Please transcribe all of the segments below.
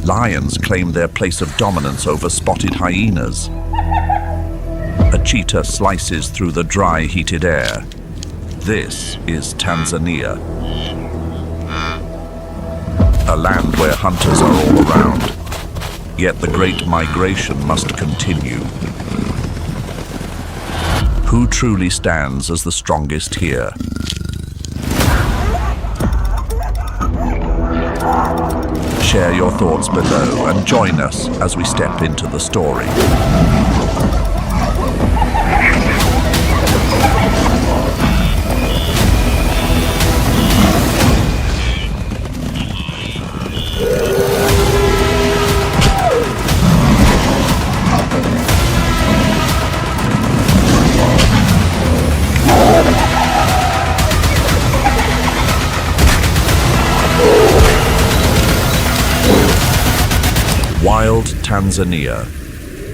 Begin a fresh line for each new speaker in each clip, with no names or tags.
Lions claim their place of dominance over spotted hyenas. A cheetah slices through the dry, heated air. This is Tanzania, a land where hunters are all around. Yet the great migration must continue. Who truly stands as the strongest here? Share your thoughts below and join us as we step into the story. Wild Tanzania,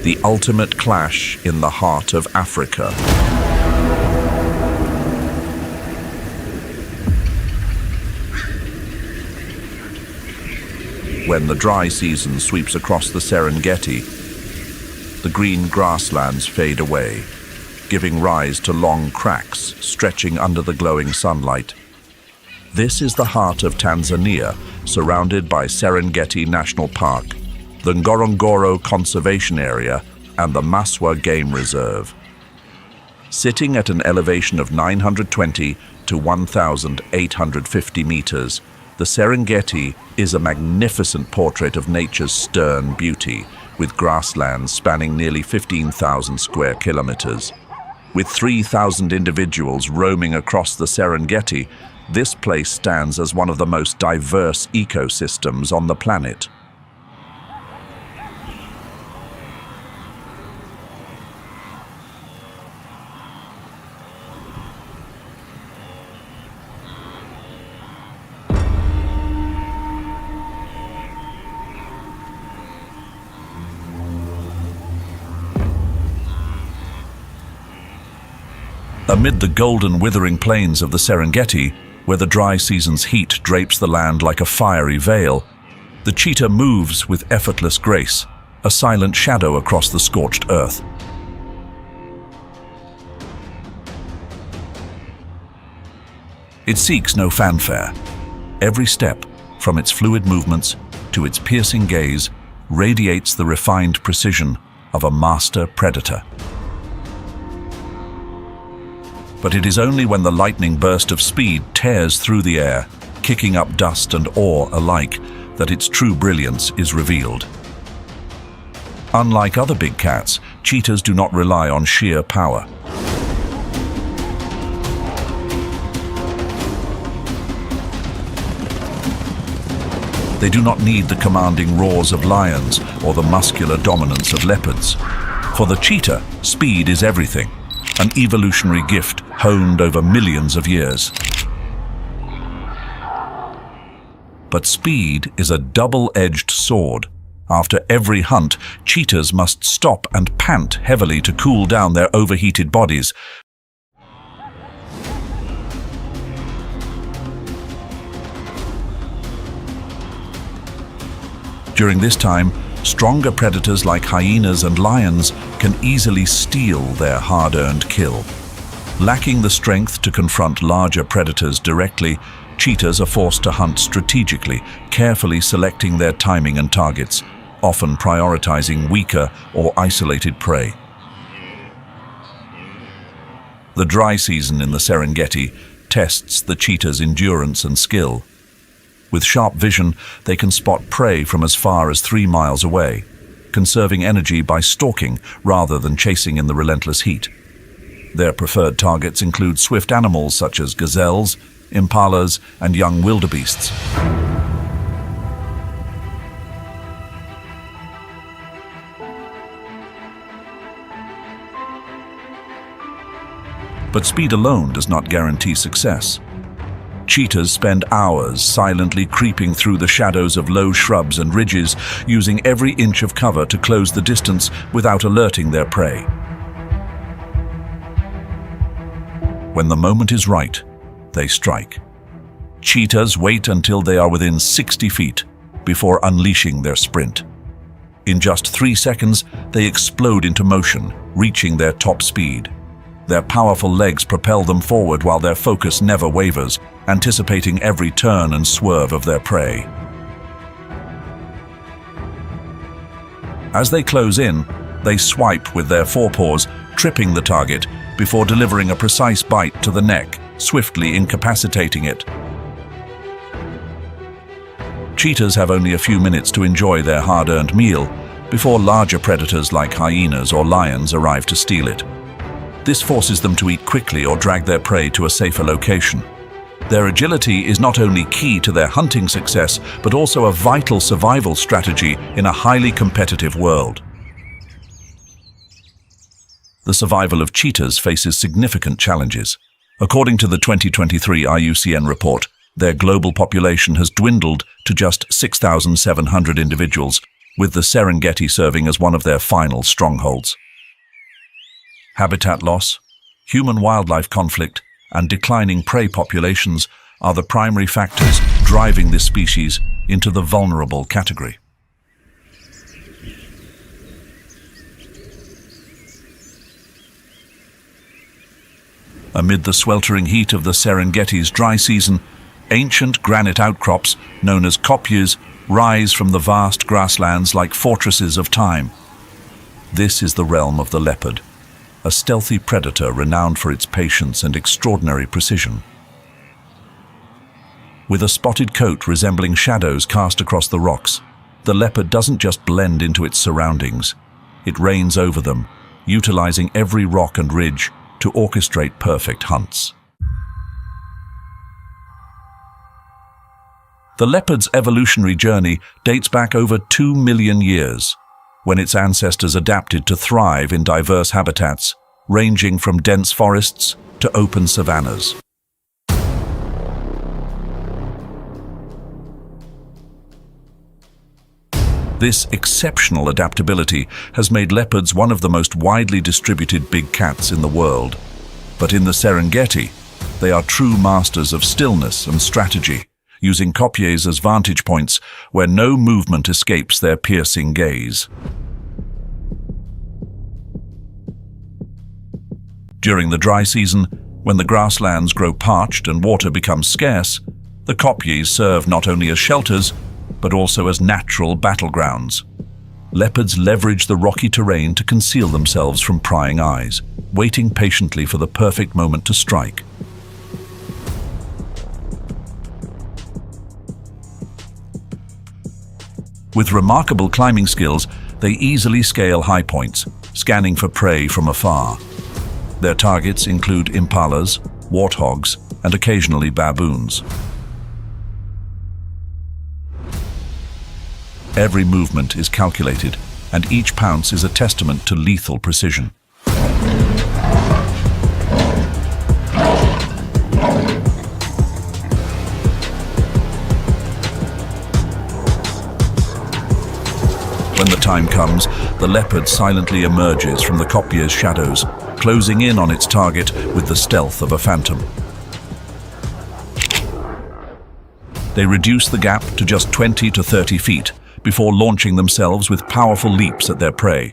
the ultimate clash in the heart of Africa. When the dry season sweeps across the Serengeti, the green grasslands fade away, giving rise to long cracks stretching under the glowing sunlight. This is the heart of Tanzania, surrounded by Serengeti National Park, the Ngorongoro Conservation Area, and the Maswa Game Reserve. Sitting at an elevation of 920 to 1,850 meters, the Serengeti is a magnificent portrait of nature's stern beauty, with grasslands spanning nearly 15,000 square kilometers. With 3,000 individuals roaming across the Serengeti, this place stands as one of the most diverse ecosystems on the planet. Amid the golden withering plains of the Serengeti, where the dry season's heat drapes the land like a fiery veil, the cheetah moves with effortless grace, a silent shadow across the scorched earth. It seeks no fanfare. Every step, from its fluid movements to its piercing gaze, radiates the refined precision of a master predator. But it is only when the lightning burst of speed tears through the air, kicking up dust and awe alike, that its true brilliance is revealed. Unlike other big cats, cheetahs do not rely on sheer power. They do not need the commanding roars of lions or the muscular dominance of leopards. For the cheetah, speed is everything, an evolutionary gift honed over millions of years. But speed is a double-edged sword. After every hunt, cheetahs must stop and pant heavily to cool down their overheated bodies. During this time, stronger predators like hyenas and lions can easily steal their hard-earned kill. Lacking the strength to confront larger predators directly, cheetahs are forced to hunt strategically, carefully selecting their timing and targets, often prioritizing weaker or isolated prey. The dry season in the Serengeti tests the cheetah's endurance and skill. With sharp vision, they can spot prey from as far as 3 miles away, conserving energy by stalking rather than chasing in the relentless heat. Their preferred targets include swift animals such as gazelles, impalas, and young wildebeests. But speed alone does not guarantee success. Cheetahs spend hours silently creeping through the shadows of low shrubs and ridges, using every inch of cover to close the distance without alerting their prey. When the moment is right, they strike. Cheetahs wait until they are within 60 feet, before unleashing their sprint. In just 3 seconds, they explode into motion, reaching their top speed. Their powerful legs propel them forward while their focus never wavers, anticipating every turn and swerve of their prey. As they close in, they swipe with their forepaws, tripping the target before delivering a precise bite to the neck, swiftly incapacitating it. Cheetahs have only a few minutes to enjoy their hard-earned meal before larger predators like hyenas or lions arrive to steal it. This forces them to eat quickly or drag their prey to a safer location. Their agility is not only key to their hunting success, but also a vital survival strategy in a highly competitive world. The survival of cheetahs faces significant challenges. According to the 2023 IUCN report, their global population has dwindled to just 6,700 individuals, with the Serengeti serving as one of their final strongholds. Habitat loss, human-wildlife conflict, and declining prey populations are the primary factors driving this species into the vulnerable category. Amid the sweltering heat of the Serengeti's dry season, ancient granite outcrops, known as kopjes, rise from the vast grasslands like fortresses of time. This is the realm of the leopard, a stealthy predator renowned for its patience and extraordinary precision. With a spotted coat resembling shadows cast across the rocks, the leopard doesn't just blend into its surroundings. It reigns over them, utilizing every rock and ridge to orchestrate perfect hunts. The leopard's evolutionary journey dates back over 2 million years, when its ancestors adapted to thrive in diverse habitats, ranging from dense forests to open savannas. This exceptional adaptability has made leopards one of the most widely distributed big cats in the world. But in the Serengeti, they are true masters of stillness and strategy, using kopjes as vantage points where no movement escapes their piercing gaze. During the dry season, when the grasslands grow parched and water becomes scarce, the kopjes serve not only as shelters, but also as natural battlegrounds. Leopards leverage the rocky terrain to conceal themselves from prying eyes, waiting patiently for the perfect moment to strike. With remarkable climbing skills, they easily scale high points, scanning for prey from afar. Their targets include impalas, warthogs, and occasionally baboons. Every movement is calculated, and each pounce is a testament to lethal precision. When the time comes, the leopard silently emerges from the kopje's shadows, closing in on its target with the stealth of a phantom. They reduce the gap to just 20 to 30 feet before launching themselves with powerful leaps at their prey.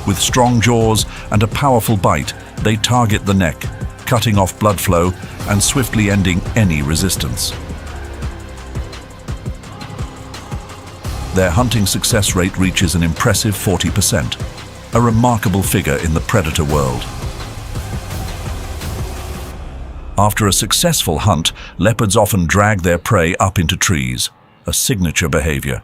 With strong jaws and a powerful bite, they target the neck, cutting off blood flow and swiftly ending any resistance. Their hunting success rate reaches an impressive 40%, a remarkable figure in the predator world. After a successful hunt, leopards often drag their prey up into trees, a signature behavior.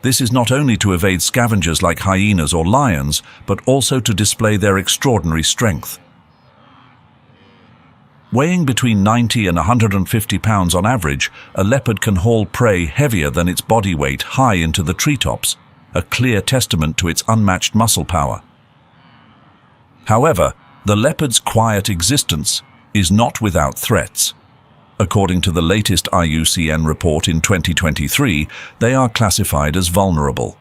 This is not only to evade scavengers like hyenas or lions, but also to display their extraordinary strength. Weighing between 90 and 150 pounds on average, a leopard can haul prey heavier than its body weight high into the treetops, a clear testament to its unmatched muscle power. However, the leopard's quiet existence is not without threats. According to the latest IUCN report in 2023, they are classified as vulnerable.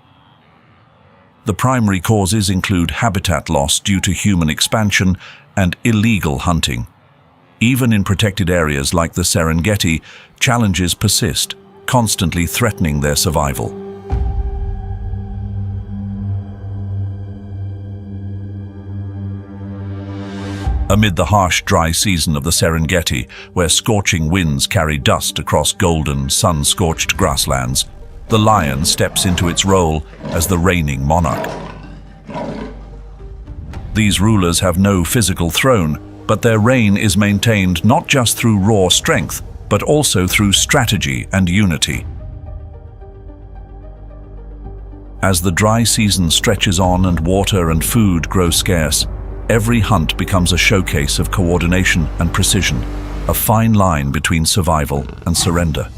The primary causes include habitat loss due to human expansion and illegal hunting. Even in protected areas like the Serengeti, challenges persist, constantly threatening their survival. Amid the harsh, dry season of the Serengeti, where scorching winds carry dust across golden, sun-scorched grasslands, the lion steps into its role as the reigning monarch. These rulers have no physical throne, but their reign is maintained not just through raw strength, but also through strategy and unity. As the dry season stretches on and water and food grow scarce, every hunt becomes a showcase of coordination and precision, a fine line between survival and surrender.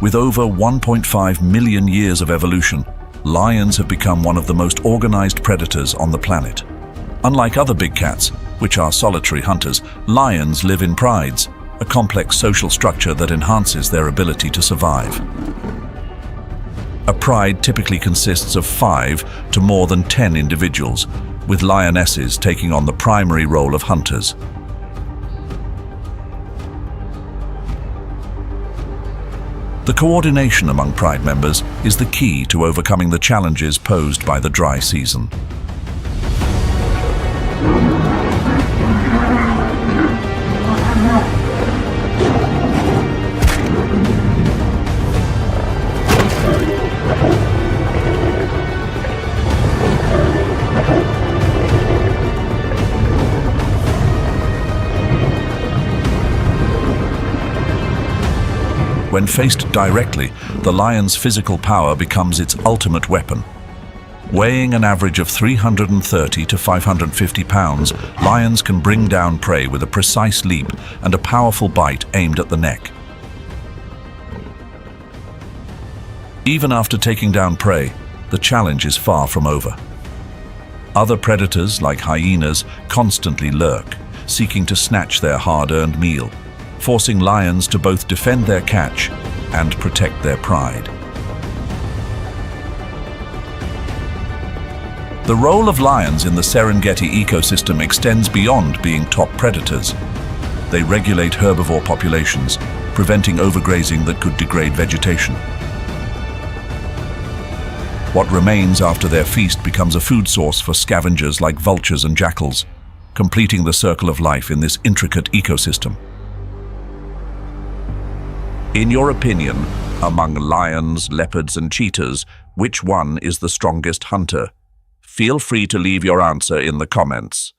With over 1.5 million years of evolution, lions have become one of the most organized predators on the planet. Unlike other big cats, which are solitary hunters, lions live in prides, a complex social structure that enhances their ability to survive. A pride typically consists of 5 to more than 10 individuals, with lionesses taking on the primary role of hunters. The coordination among pride members is the key to overcoming the challenges posed by the dry season. When faced directly, the lion's physical power becomes its ultimate weapon. Weighing an average of 330 to 550 pounds, lions can bring down prey with a precise leap and a powerful bite aimed at the neck. Even after taking down prey, the challenge is far from over. Other predators, like hyenas, constantly lurk, seeking to snatch their hard-earned meal, forcing lions to both defend their catch and protect their pride. The role of lions in the Serengeti ecosystem extends beyond being top predators. They regulate herbivore populations, preventing overgrazing that could degrade vegetation. What remains after their feast becomes a food source for scavengers like vultures and jackals, completing the circle of life in this intricate ecosystem. In your opinion, among lions, leopards and cheetahs, which one is the strongest hunter? Feel free to leave your answer in the comments.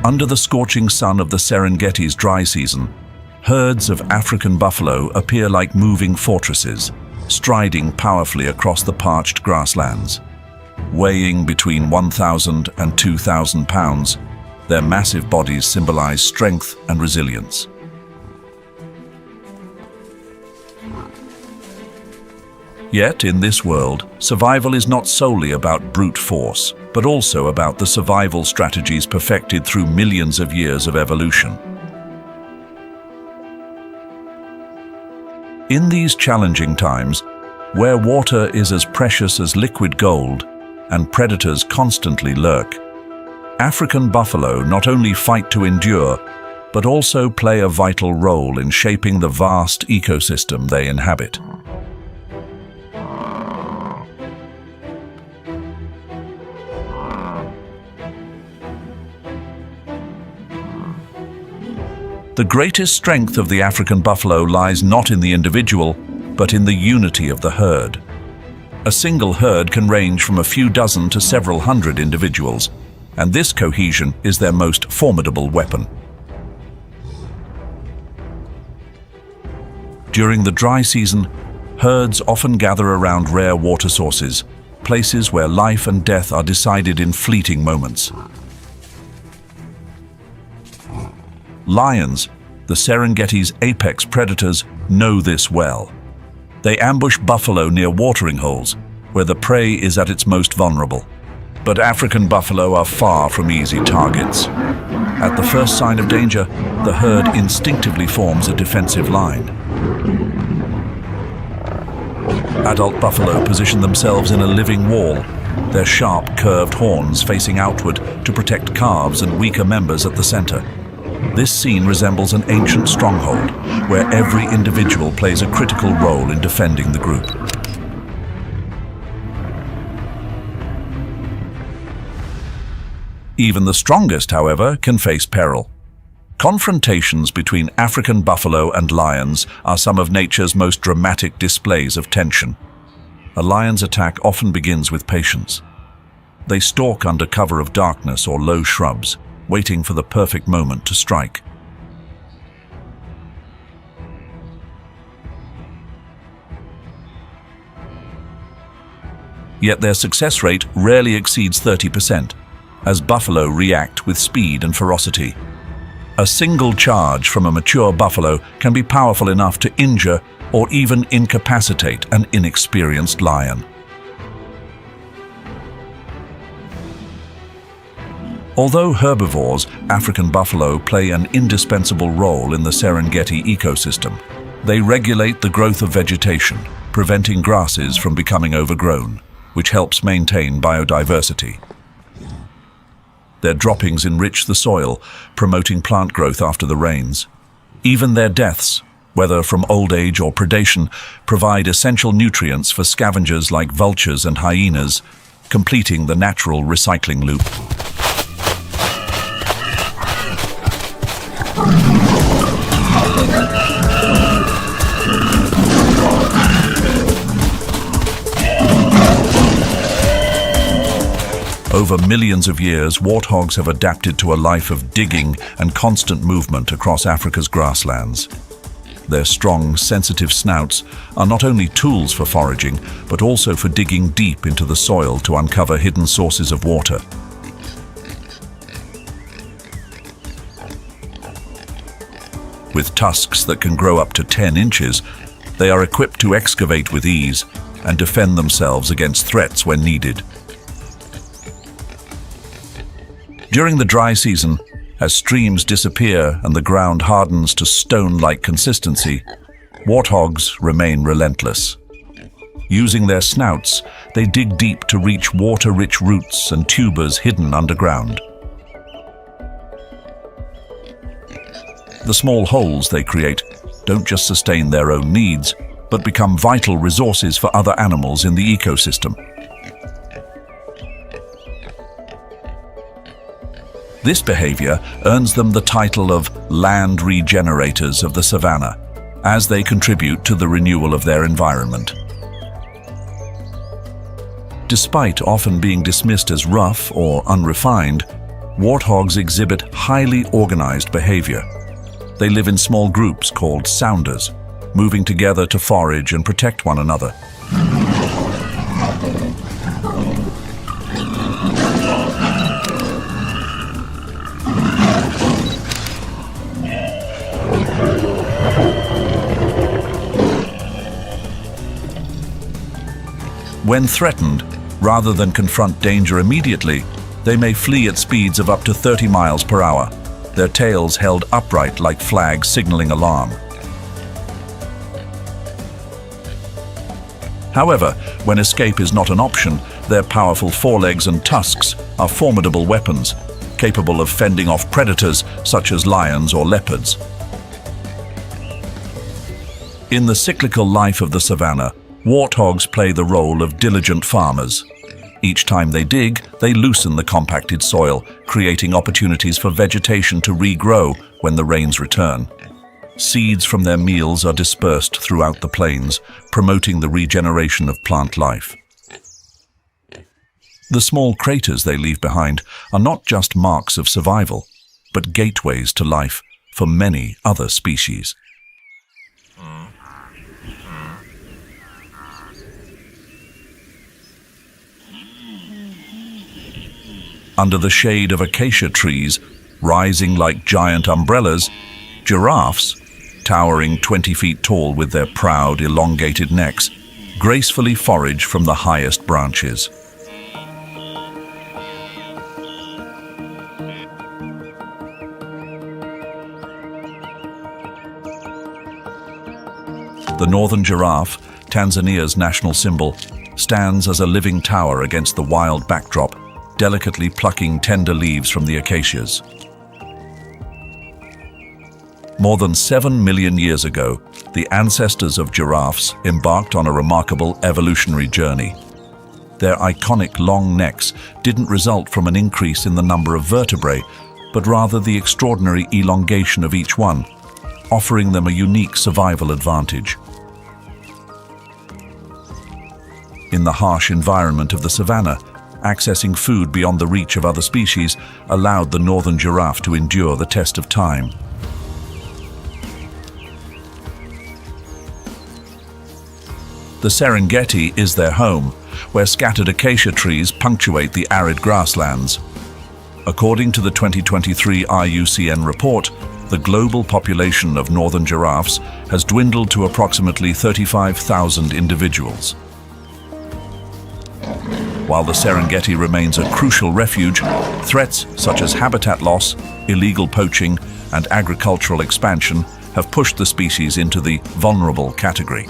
Under the scorching sun of the Serengeti's dry season, herds of African buffalo appear like moving fortresses, striding powerfully across the parched grasslands. Weighing between 1,000 and 2,000 pounds, their massive bodies symbolize strength and resilience. Yet, in this world, survival is not solely about brute force, but also about the survival strategies perfected through millions of years of evolution. In these challenging times, where water is as precious as liquid gold and predators constantly lurk, African buffalo not only fight to endure, but also play a vital role in shaping the vast ecosystem they inhabit. The greatest strength of the African buffalo lies not in the individual, but in the unity of the herd. A single herd can range from a few dozen to several hundred individuals, and this cohesion is their most formidable weapon. During the dry season, herds often gather around rare water sources, places where life and death are decided in fleeting moments. Lions, the Serengeti's apex predators, know this well. They ambush buffalo near watering holes, where the prey is at its most vulnerable. But African buffalo are far from easy targets. At the first sign of danger, the herd instinctively forms a defensive line. Adult buffalo position themselves in a living wall, their sharp, curved horns facing outward to protect calves and weaker members at the center. This scene resembles an ancient stronghold, where every individual plays a critical role in defending the group. Even the strongest, however, can face peril. Confrontations between African buffalo and lions are some of nature's most dramatic displays of tension. A lion's attack often begins with patience. They stalk under cover of darkness or low shrubs, waiting for the perfect moment to strike. Yet their success rate rarely exceeds 30%, as buffalo react with speed and ferocity. A single charge from a mature buffalo can be powerful enough to injure or even incapacitate an inexperienced lion. Although herbivores, African buffalo play an indispensable role in the Serengeti ecosystem. They regulate the growth of vegetation, preventing grasses from becoming overgrown, which helps maintain biodiversity. Their droppings enrich the soil, promoting plant growth after the rains. Even their deaths, whether from old age or predation, provide essential nutrients for scavengers like vultures and hyenas, completing the natural recycling loop. Over millions of years, warthogs have adapted to a life of digging and constant movement across Africa's grasslands. Their strong, sensitive snouts are not only tools for foraging, but also for digging deep into the soil to uncover hidden sources of water. With tusks that can grow up to 10 inches, they are equipped to excavate with ease and defend themselves against threats when needed. During the dry season, as streams disappear and the ground hardens to stone-like consistency, warthogs remain relentless. Using their snouts, they dig deep to reach water-rich roots and tubers hidden underground. The small holes they create don't just sustain their own needs, but become vital resources for other animals in the ecosystem. This behavior earns them the title of land regenerators of the savannah, as they contribute to the renewal of their environment. Despite often being dismissed as rough or unrefined, warthogs exhibit highly organized behavior. They live in small groups called sounders, moving together to forage and protect one another. When threatened, rather than confront danger immediately, they may flee at speeds of up to 30 miles per hour, their tails held upright like flags signaling alarm. However, when escape is not an option, their powerful forelegs and tusks are formidable weapons, capable of fending off predators such as lions or leopards. In the cyclical life of the savannah, warthogs play the role of diligent farmers. Each time they dig, they loosen the compacted soil, creating opportunities for vegetation to regrow when the rains return. Seeds from their meals are dispersed throughout the plains, promoting the regeneration of plant life. The small craters they leave behind are not just marks of survival, but gateways to life for many other species. Under the shade of acacia trees, rising like giant umbrellas, giraffes, towering 20 feet tall with their proud, elongated necks, gracefully forage from the highest branches. The northern giraffe, Tanzania's national symbol, stands as a living tower against the wild backdrop, delicately plucking tender leaves from the acacias. More than 7 million years ago, the ancestors of giraffes embarked on a remarkable evolutionary journey. Their iconic long necks didn't result from an increase in the number of vertebrae, but rather the extraordinary elongation of each one, offering them a unique survival advantage. In the harsh environment of the savannah, accessing food beyond the reach of other species allowed the northern giraffe to endure the test of time. The Serengeti is their home, where scattered acacia trees punctuate the arid grasslands. According to the 2023 IUCN report, the global population of northern giraffes has dwindled to approximately 35,000 individuals. While the Serengeti remains a crucial refuge, threats such as habitat loss, illegal poaching, and agricultural expansion have pushed the species into the vulnerable category.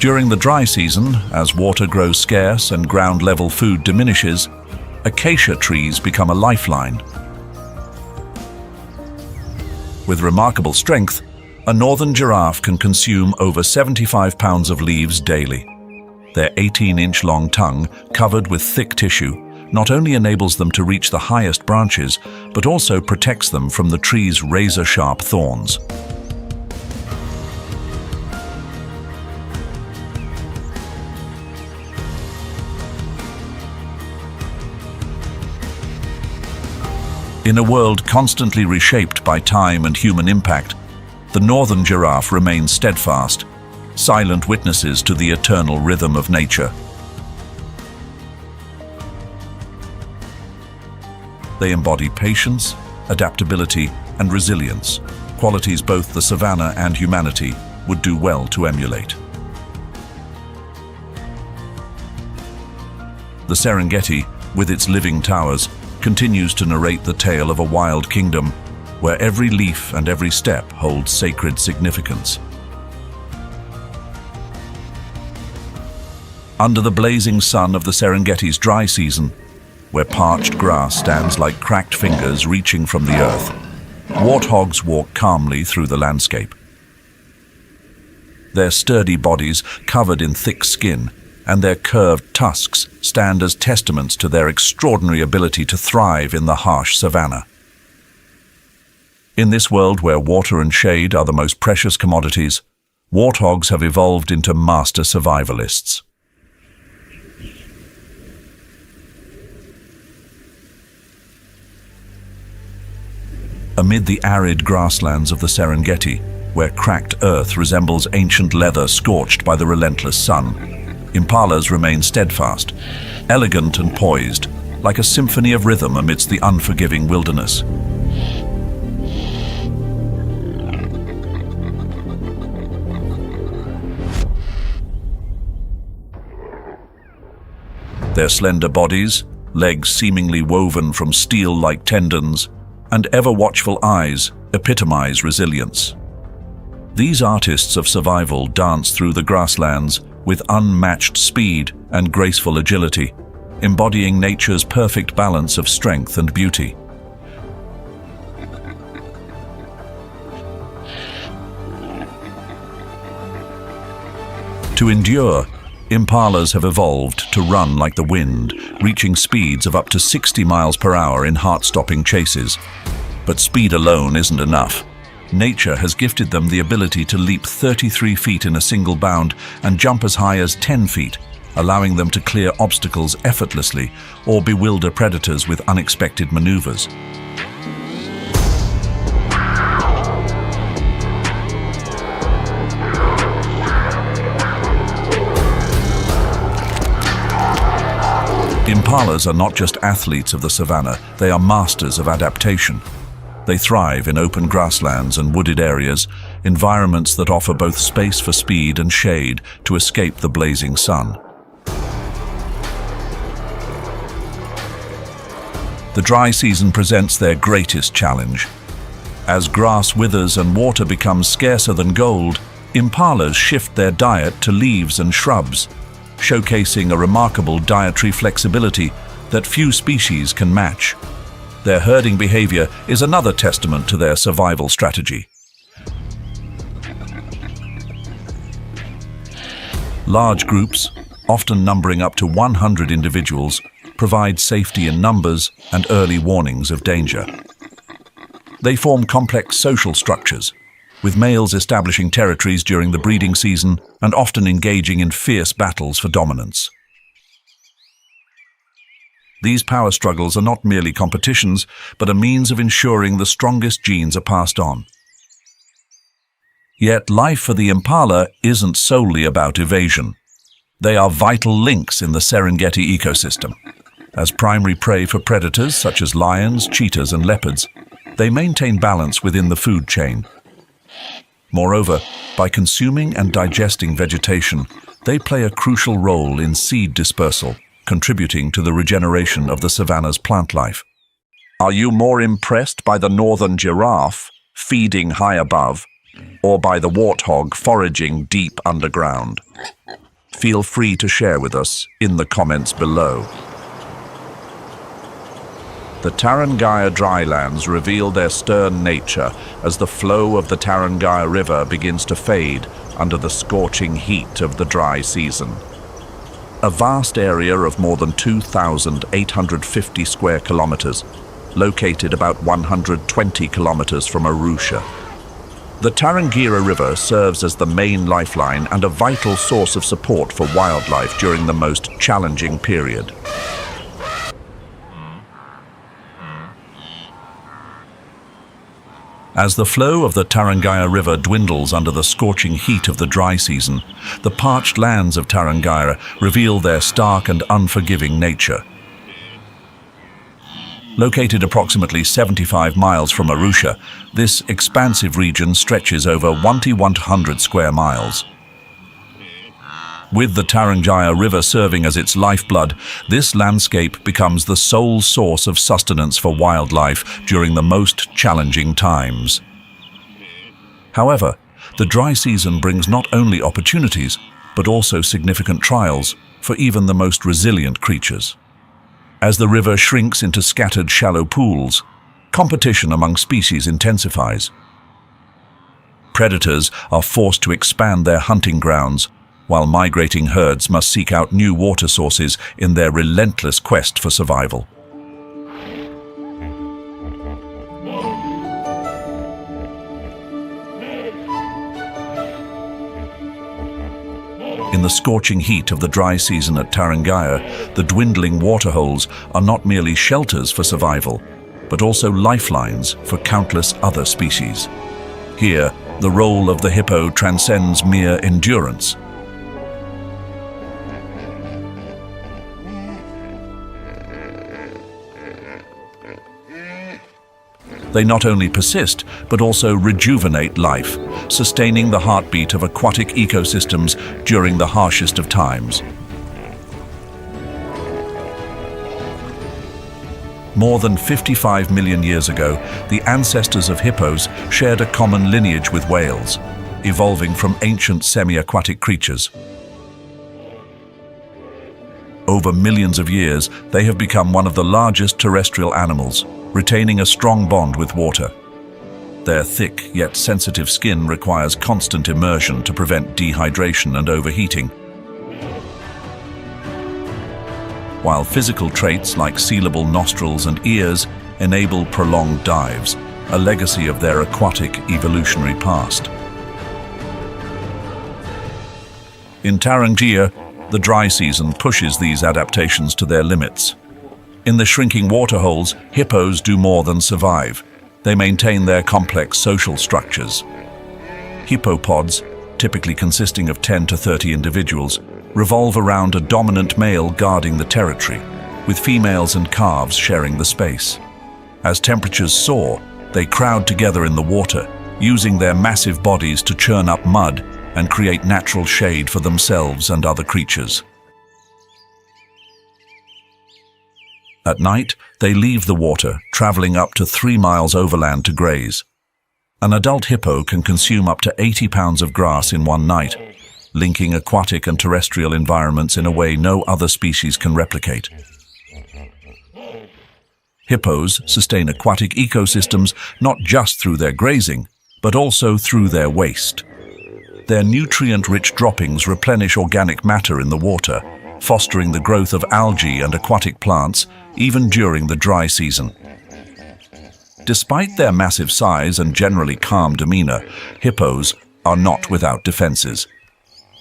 During the dry season, as water grows scarce and ground-level food diminishes, acacia trees become a lifeline. With remarkable strength, a northern giraffe can consume over 75 pounds of leaves daily. Their 18-inch long tongue, covered with thick tissue, not only enables them to reach the highest branches, but also protects them from the tree's razor-sharp thorns. In a world constantly reshaped by time and human impact, the northern giraffe remains steadfast, silent witnesses to the eternal rhythm of nature. They embody patience, adaptability, and resilience, qualities both the savannah and humanity would do well to emulate. The Serengeti, with its living towers, continues to narrate the tale of a wild kingdom where every leaf and every step holds sacred significance. Under the blazing sun of the Serengeti's dry season, where parched grass stands like cracked fingers reaching from the earth, warthogs walk calmly through the landscape. Their sturdy bodies covered in thick skin and their curved tusks stand as testaments to their extraordinary ability to thrive in the harsh savannah. In this world where water and shade are the most precious commodities, warthogs have evolved into master survivalists. Amid the arid grasslands of the Serengeti, where cracked earth resembles ancient leather scorched by the relentless sun, Impalas remain steadfast, elegant and poised, like a symphony of rhythm amidst the unforgiving wilderness. Their slender bodies, legs seemingly woven from steel-like tendons, and ever-watchful eyes epitomize resilience. These artists of survival dance through the grasslands with unmatched speed and graceful agility, embodying nature's perfect balance of strength and beauty. To endure, impalas have evolved to run like the wind, reaching speeds of up to 60 miles per hour in heart-stopping chases. But speed alone isn't enough. Nature has gifted them the ability to leap 33 feet in a single bound and jump as high as 10 feet, allowing them to clear obstacles effortlessly or bewilder predators with unexpected maneuvers. Impalas are not just athletes of the savannah, they are masters of adaptation. They thrive in open grasslands and wooded areas, environments that offer both space for speed and shade to escape the blazing sun. The dry season presents their greatest challenge. As grass withers and water becomes scarcer than gold, impalas shift their diet to leaves and shrubs, showcasing a remarkable dietary flexibility that few species can match. Their herding behavior is another testament to their survival strategy. Large groups, often numbering up to 100 individuals, provide safety in numbers and early warnings of danger. They form complex social structures, with males establishing territories during the breeding season and often engaging in fierce battles for dominance. These power struggles are not merely competitions, but a means of ensuring the strongest genes are passed on. Yet life for the impala isn't solely about evasion. They are vital links in the Serengeti ecosystem. As primary prey for predators such as lions, cheetahs and leopards, they maintain balance within the food chain. Moreover, by consuming and digesting vegetation, they play a crucial role in seed dispersal, contributing to the regeneration of the savanna's plant life. Are you more impressed by the northern giraffe, feeding high above, or by the warthog foraging deep underground? Feel free to share with us in the comments below. The Tarangire drylands reveal their stern nature as the flow of the Tarangire River begins to fade under the scorching heat of the dry season. A vast area of more than 2,850 square kilometers, located about 120 kilometers from Arusha. The Tarangire River serves as the main lifeline and a vital source of support for wildlife during the most challenging period. As the flow of the Tarangire River dwindles under the scorching heat of the dry season, the parched lands of Tarangire reveal their stark and unforgiving nature. Located approximately 75 miles from Arusha, this expansive region stretches over 1,100 square miles. With the Tarangire River serving as its lifeblood, this landscape becomes the sole source of sustenance for wildlife during the most challenging times. However, the dry season brings not only opportunities, but also significant trials for even the most resilient creatures. As the river shrinks into scattered shallow pools, competition among species intensifies. Predators are forced to expand their hunting grounds, while migrating herds must seek out new water sources in their relentless quest for survival. In the scorching heat of the dry season at Tarangire, the dwindling waterholes are not merely shelters for survival, but also lifelines for countless other species. Here, the role of the hippo transcends mere endurance. They not only persist, but also rejuvenate life, sustaining the heartbeat of aquatic ecosystems during the harshest of times. More than 55 million years ago, the ancestors of hippos shared a common lineage with whales, evolving from ancient semi-aquatic creatures. Over millions of years, they have become one of the largest terrestrial animals, retaining a strong bond with water. Their thick yet sensitive skin requires constant immersion to prevent dehydration and overheating. While physical traits like sealable nostrils and ears enable prolonged dives, a legacy of their aquatic evolutionary past. In Tarangire, the dry season pushes these adaptations to their limits. In the shrinking waterholes, hippos do more than survive. They maintain their complex social structures. Hippopods, typically consisting of 10 to 30 individuals, revolve around a dominant male guarding the territory, with females and calves sharing the space. As temperatures soar, they crowd together in the water, using their massive bodies to churn up mud and create natural shade for themselves and other creatures. At night, they leave the water, traveling up to 3 miles overland to graze. An adult hippo can consume up to 80 pounds of grass in one night, linking aquatic and terrestrial environments in a way no other species can replicate. Hippos sustain aquatic ecosystems not just through their grazing, but also through their waste. Their nutrient-rich droppings replenish organic matter in the water, fostering the growth of algae and aquatic plants even during the dry season. Despite their massive size and generally calm demeanor, hippos are not without defenses.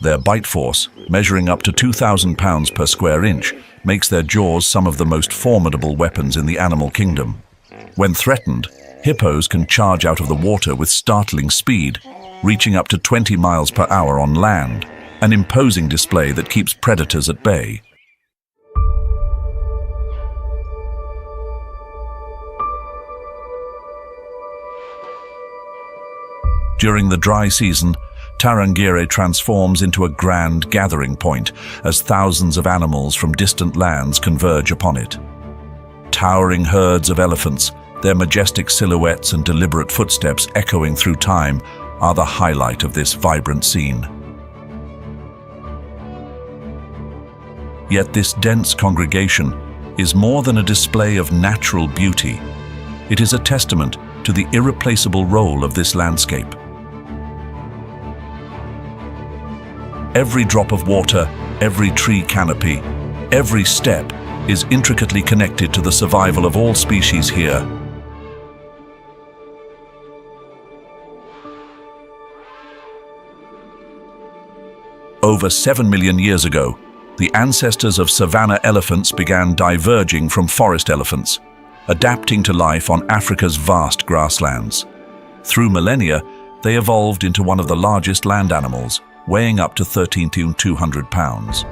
Their bite force, measuring up to 2,000 pounds per square inch, makes their jaws some of the most formidable weapons in the animal kingdom. When threatened, hippos can charge out of the water with startling speed, reaching up to 20 miles per hour on land, an imposing display that keeps predators at bay. During the dry season, Tarangire transforms into a grand gathering point as thousands of animals from distant lands converge upon it. Towering herds of elephants, their majestic silhouettes and deliberate footsteps echoing through time, are the highlight of this vibrant scene. Yet this dense congregation is more than a display of natural beauty. It is a testament to the irreplaceable role of this landscape. Every drop of water, every tree canopy, every step is intricately connected to the survival of all species here. Over 7 million years ago, the ancestors of savanna elephants began diverging from forest elephants, adapting to life on Africa's vast grasslands. Through millennia, they evolved into one of the largest land animals, weighing up to 13,200 pounds.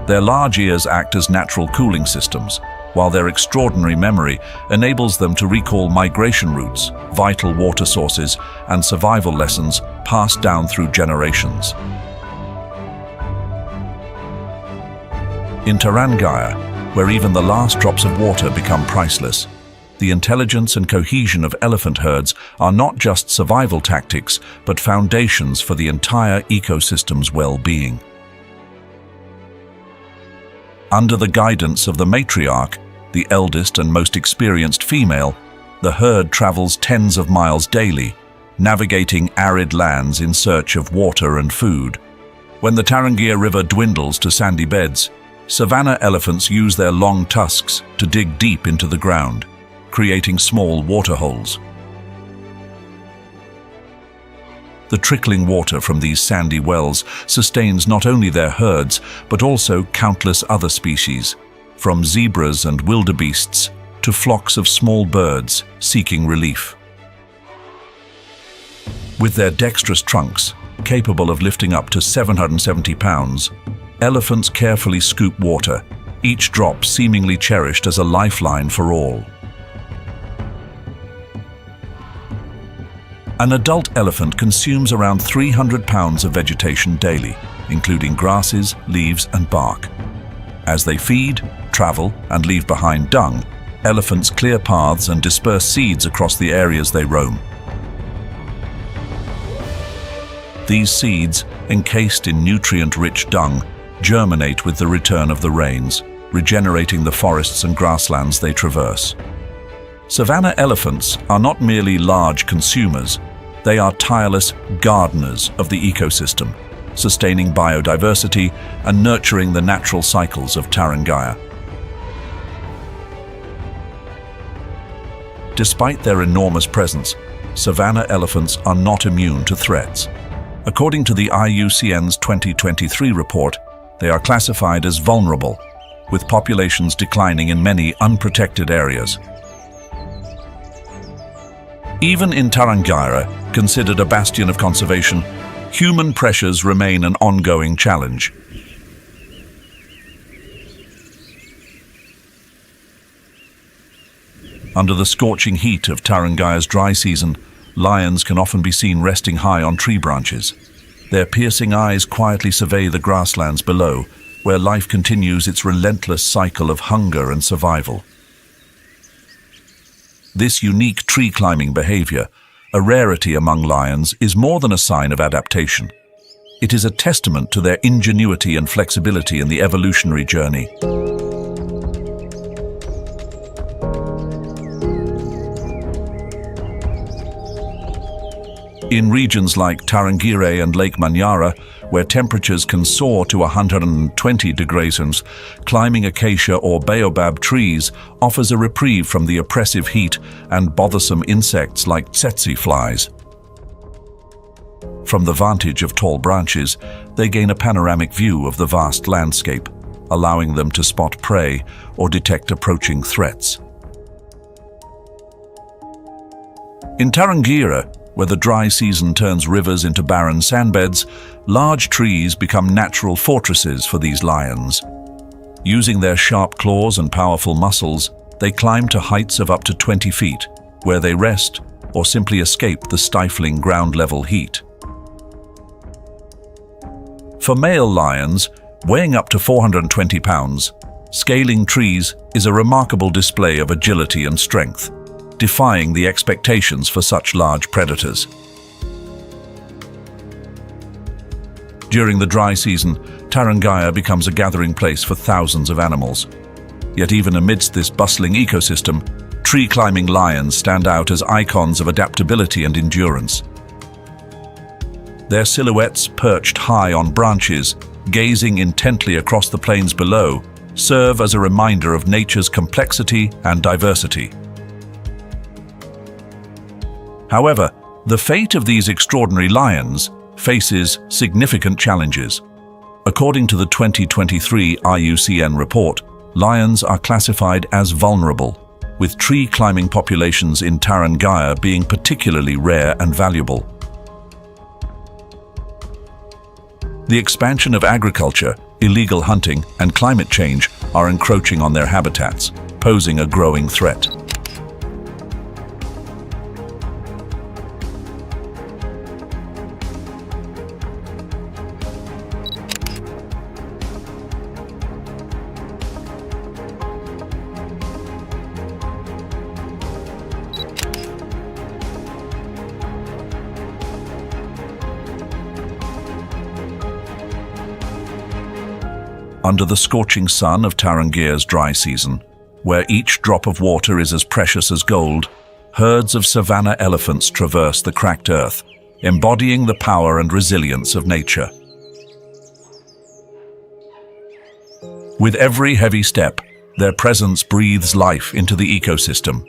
Their large ears act as natural cooling systems, while their extraordinary memory enables them to recall migration routes, vital water sources, and survival lessons passed down through generations. In Tarangire, where even the last drops of water become priceless, the intelligence and cohesion of elephant herds are not just survival tactics, but foundations for the entire ecosystem's well-being. Under the guidance of the matriarch, the eldest and most experienced female, the herd travels tens of miles daily, navigating arid lands in search of water and food. When the Tarangire River dwindles to sandy beds, savanna elephants use their long tusks to dig deep into the ground, creating small water holes. The trickling water from these sandy wells sustains not only their herds, but also countless other species, from zebras and wildebeests to flocks of small birds seeking relief. With their dexterous trunks, capable of lifting up to 770 pounds, elephants carefully scoop water, each drop seemingly cherished as a lifeline for all. An adult elephant consumes around 300 pounds of vegetation daily, including grasses, leaves, and bark. As they feed, travel, and leave behind dung, elephants clear paths and disperse seeds across the areas they roam. These seeds, encased in nutrient-rich dung, germinate with the return of the rains, regenerating the forests and grasslands they traverse. Savanna elephants are not merely large consumers, they are tireless gardeners of the ecosystem, sustaining biodiversity and nurturing the natural cycles of Tarangire. Despite their enormous presence, savanna elephants are not immune to threats. According to the IUCN's 2023 report, they are classified as vulnerable, with populations declining in many unprotected areas. Even in Tarangire, considered a bastion of conservation, human pressures remain an ongoing challenge. Under the scorching heat of Tarangire's dry season, lions can often be seen resting high on tree branches. Their piercing eyes quietly survey the grasslands below, where life continues its relentless cycle of hunger and survival. This unique tree-climbing behavior, a rarity among lions, is more than a sign of adaptation. It is a testament to their ingenuity and flexibility in the evolutionary journey. In regions like Tarangire and Lake Manyara, where temperatures can soar to 120 degrees Celsius, climbing acacia or baobab trees offers a reprieve from the oppressive heat and bothersome insects like tsetse flies. From the vantage of tall branches, they gain a panoramic view of the vast landscape, allowing them to spot prey or detect approaching threats. In Tarangire, where the dry season turns rivers into barren sandbeds, large trees become natural fortresses for these lions. Using their sharp claws and powerful muscles, they climb to heights of up to 20 feet, where they rest or simply escape the stifling ground-level heat. For male lions, weighing up to 420 pounds, scaling trees is a remarkable display of agility and strength, defying the expectations for such large predators. During the dry season, Tarangire becomes a gathering place for thousands of animals. Yet even amidst this bustling ecosystem, tree-climbing lions stand out as icons of adaptability and endurance. Their silhouettes, perched high on branches, gazing intently across the plains below, serve as a reminder of nature's complexity and diversity. However, the fate of these extraordinary lions faces significant challenges. According to the 2023 IUCN report, lions are classified as vulnerable, with tree-climbing populations in Tarangire being particularly rare and valuable. The expansion of agriculture, illegal hunting, and climate change are encroaching on their habitats, posing a growing threat. Under the scorching sun of Tarangire's dry season, where each drop of water is as precious as gold, herds of Savannah elephants traverse the cracked earth, embodying the power and resilience of nature. With every heavy step, their presence breathes life into the ecosystem.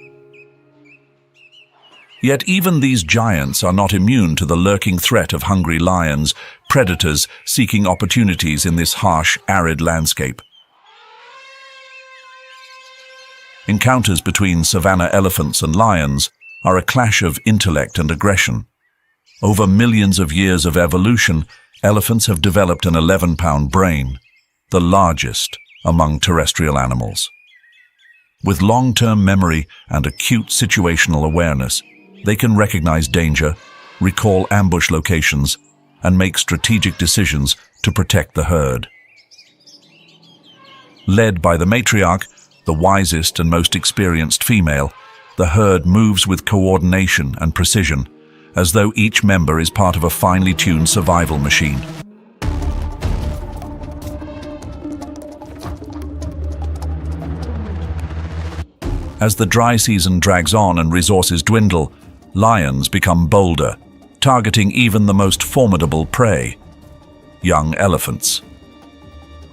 Yet even these giants are not immune to the lurking threat of hungry lions, predators seeking opportunities in this harsh, arid landscape. Encounters between savanna elephants and lions are a clash of intellect and aggression. Over millions of years of evolution, elephants have developed an 11-pound brain, the largest among terrestrial animals. With long-term memory and acute situational awareness, they can recognize danger, recall ambush locations, and make strategic decisions to protect the herd. Led by the matriarch, the wisest and most experienced female, the herd moves with coordination and precision, as though each member is part of a finely tuned survival machine. As the dry season drags on and resources dwindle, lions become bolder, targeting even the most formidable prey, young elephants.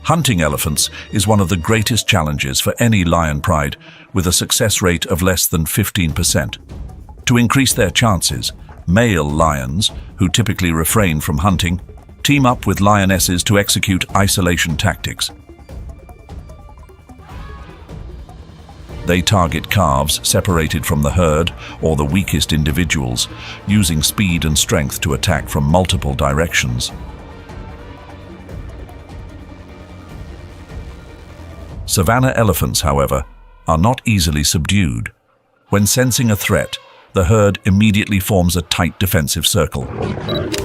Hunting elephants is one of the greatest challenges for any lion pride, with a success rate of less than 15%. To increase their chances, male lions, who typically refrain from hunting, team up with lionesses to execute isolation tactics. They target calves separated from the herd or the weakest individuals, using speed and strength to attack from multiple directions. Savanna elephants, however, are not easily subdued. When sensing a threat, the herd immediately forms a tight defensive circle.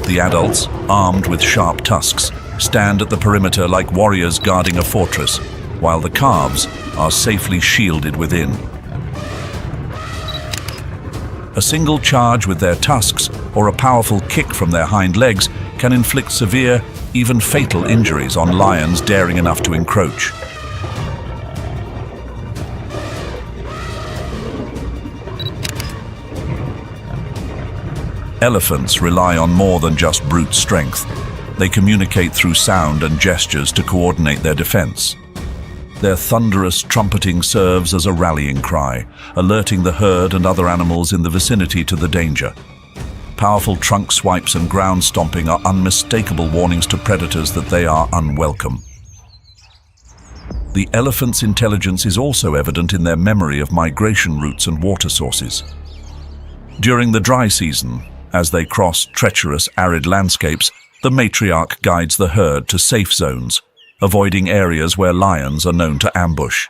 The adults, armed with sharp tusks, stand at the perimeter like warriors guarding a fortress, while the calves are safely shielded within. A single charge with their tusks or a powerful kick from their hind legs can inflict severe, even fatal injuries on lions daring enough to encroach. Elephants rely on more than just brute strength. They communicate through sound and gestures to coordinate their defense. Their thunderous trumpeting serves as a rallying cry, alerting the herd and other animals in the vicinity to the danger. Powerful trunk swipes and ground stomping are unmistakable warnings to predators that they are unwelcome. The elephant's intelligence is also evident in their memory of migration routes and water sources. During the dry season, as they cross treacherous, arid landscapes, the matriarch guides the herd to safe zones, avoiding areas where lions are known to ambush.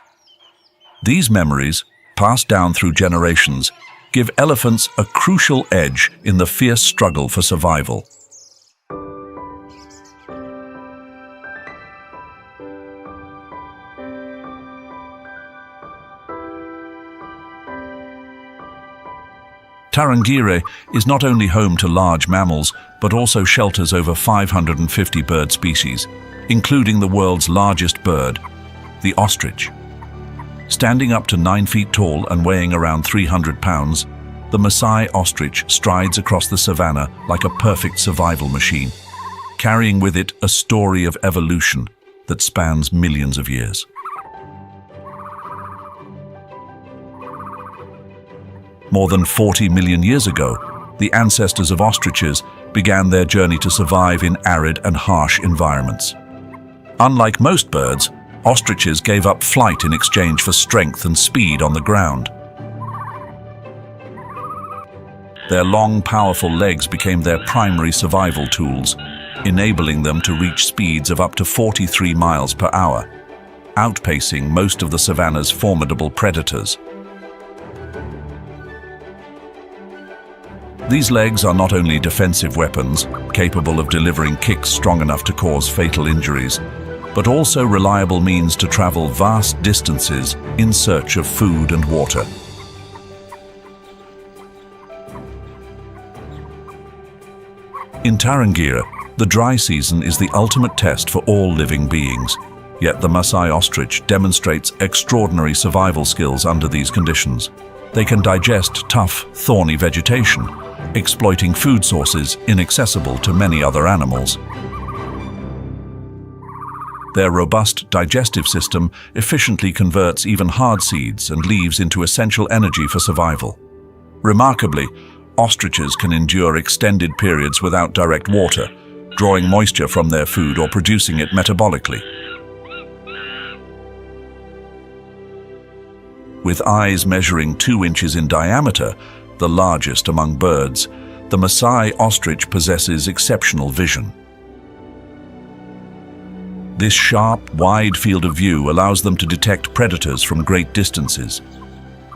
These memories, passed down through generations, give elephants a crucial edge in the fierce struggle for survival. Tarangire is not only home to large mammals, but also shelters over 550 bird species, including the world's largest bird, the ostrich. Standing up to 9 feet tall and weighing around 300 pounds, the Maasai ostrich strides across the savannah like a perfect survival machine, carrying with it a story of evolution that spans millions of years. More than 40 million years ago, the ancestors of ostriches began their journey to survive in arid and harsh environments. Unlike most birds, ostriches gave up flight in exchange for strength and speed on the ground. Their long, powerful legs became their primary survival tools, enabling them to reach speeds of up to 43 miles per hour, outpacing most of the savannah's formidable predators. These legs are not only defensive weapons, capable of delivering kicks strong enough to cause fatal injuries, but also reliable means to travel vast distances in search of food and water. In Tarangire, the dry season is the ultimate test for all living beings, yet the Maasai ostrich demonstrates extraordinary survival skills under these conditions. They can digest tough, thorny vegetation, exploiting food sources inaccessible to many other animals. Their robust digestive system efficiently converts even hard seeds and leaves into essential energy for survival. Remarkably, ostriches can endure extended periods without direct water, drawing moisture from their food or producing it metabolically. With eyes measuring 2 inches in diameter, the largest among birds, the Maasai ostrich possesses exceptional vision. This sharp, wide field of view allows them to detect predators from great distances.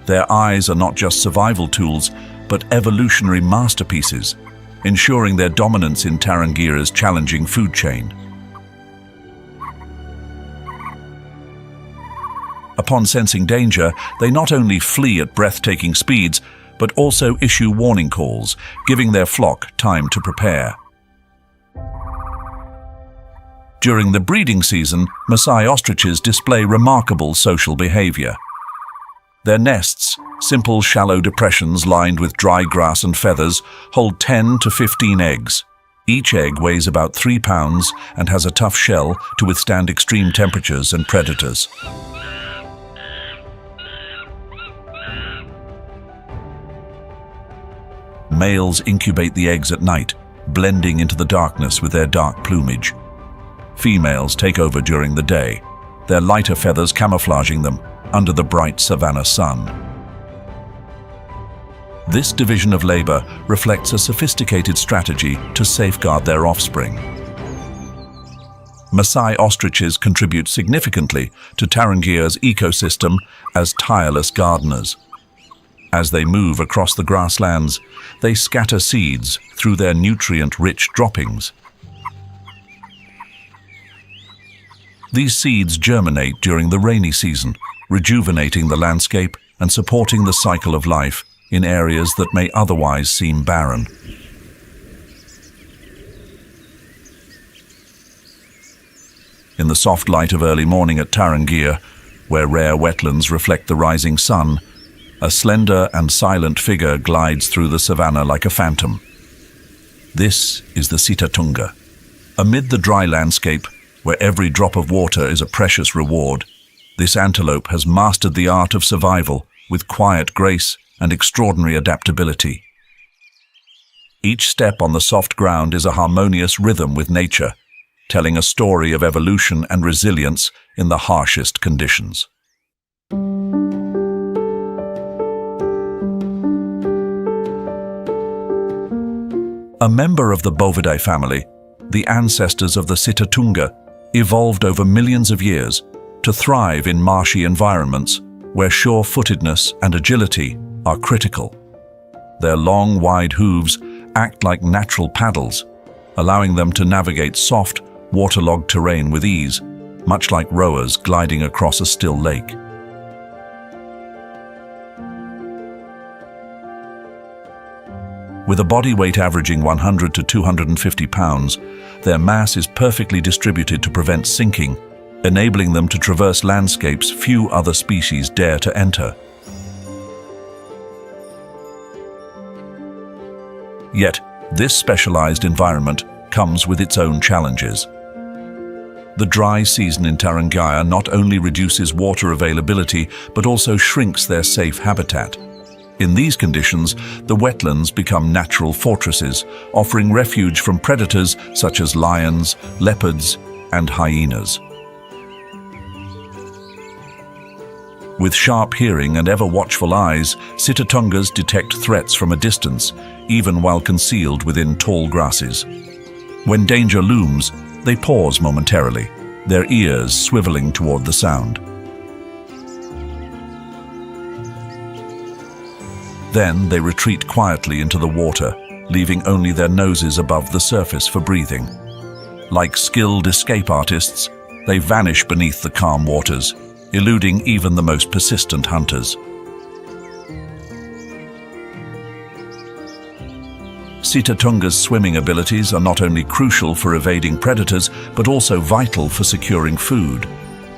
Their eyes are not just survival tools, but evolutionary masterpieces, ensuring their dominance in Tarangire's challenging food chain. Upon sensing danger, they not only flee at breathtaking speeds, but also issue warning calls, giving their flock time to prepare. During the breeding season, Maasai ostriches display remarkable social behavior. Their nests, simple shallow depressions lined with dry grass and feathers, hold 10 to 15 eggs. Each egg weighs about 3 pounds and has a tough shell to withstand extreme temperatures and predators. Males incubate the eggs at night, blending into the darkness with their dark plumage. Females take over during the day, their lighter feathers camouflaging them under the bright savanna sun. This division of labor reflects a sophisticated strategy to safeguard their offspring. Maasai ostriches contribute significantly to Tarangire's ecosystem as tireless gardeners. As they move across the grasslands, they scatter seeds through their nutrient-rich droppings. These seeds germinate during the rainy season, rejuvenating the landscape and supporting the cycle of life in areas that may otherwise seem barren. In the soft light of early morning at Tarangire, where rare wetlands reflect the rising sun, a slender and silent figure glides through the savannah like a phantom. This is the Sitatunga. Amid the dry landscape, where every drop of water is a precious reward, this antelope has mastered the art of survival with quiet grace and extraordinary adaptability. Each step on the soft ground is a harmonious rhythm with nature, telling a story of evolution and resilience in the harshest conditions. A member of the Bovidae family, the ancestors of the Sitatunga evolved over millions of years to thrive in marshy environments where sure-footedness and agility are critical. Their long, wide hooves act like natural paddles, allowing them to navigate soft, waterlogged terrain with ease, much like rowers gliding across a still lake. With a body weight averaging 100 to 250 pounds, their mass is perfectly distributed to prevent sinking, enabling them to traverse landscapes few other species dare to enter. Yet, this specialized environment comes with its own challenges. The dry season in Tarangire not only reduces water availability, but also shrinks their safe habitat. In these conditions, the wetlands become natural fortresses, offering refuge from predators such as lions, leopards, and hyenas. With sharp hearing and ever-watchful eyes, Sitatungas detect threats from a distance, even while concealed within tall grasses. When danger looms, they pause momentarily, their ears swiveling toward the sound. Then they retreat quietly into the water, leaving only their noses above the surface for breathing. Like skilled escape artists, they vanish beneath the calm waters, eluding even the most persistent hunters. Sitatunga's swimming abilities are not only crucial for evading predators, but also vital for securing food.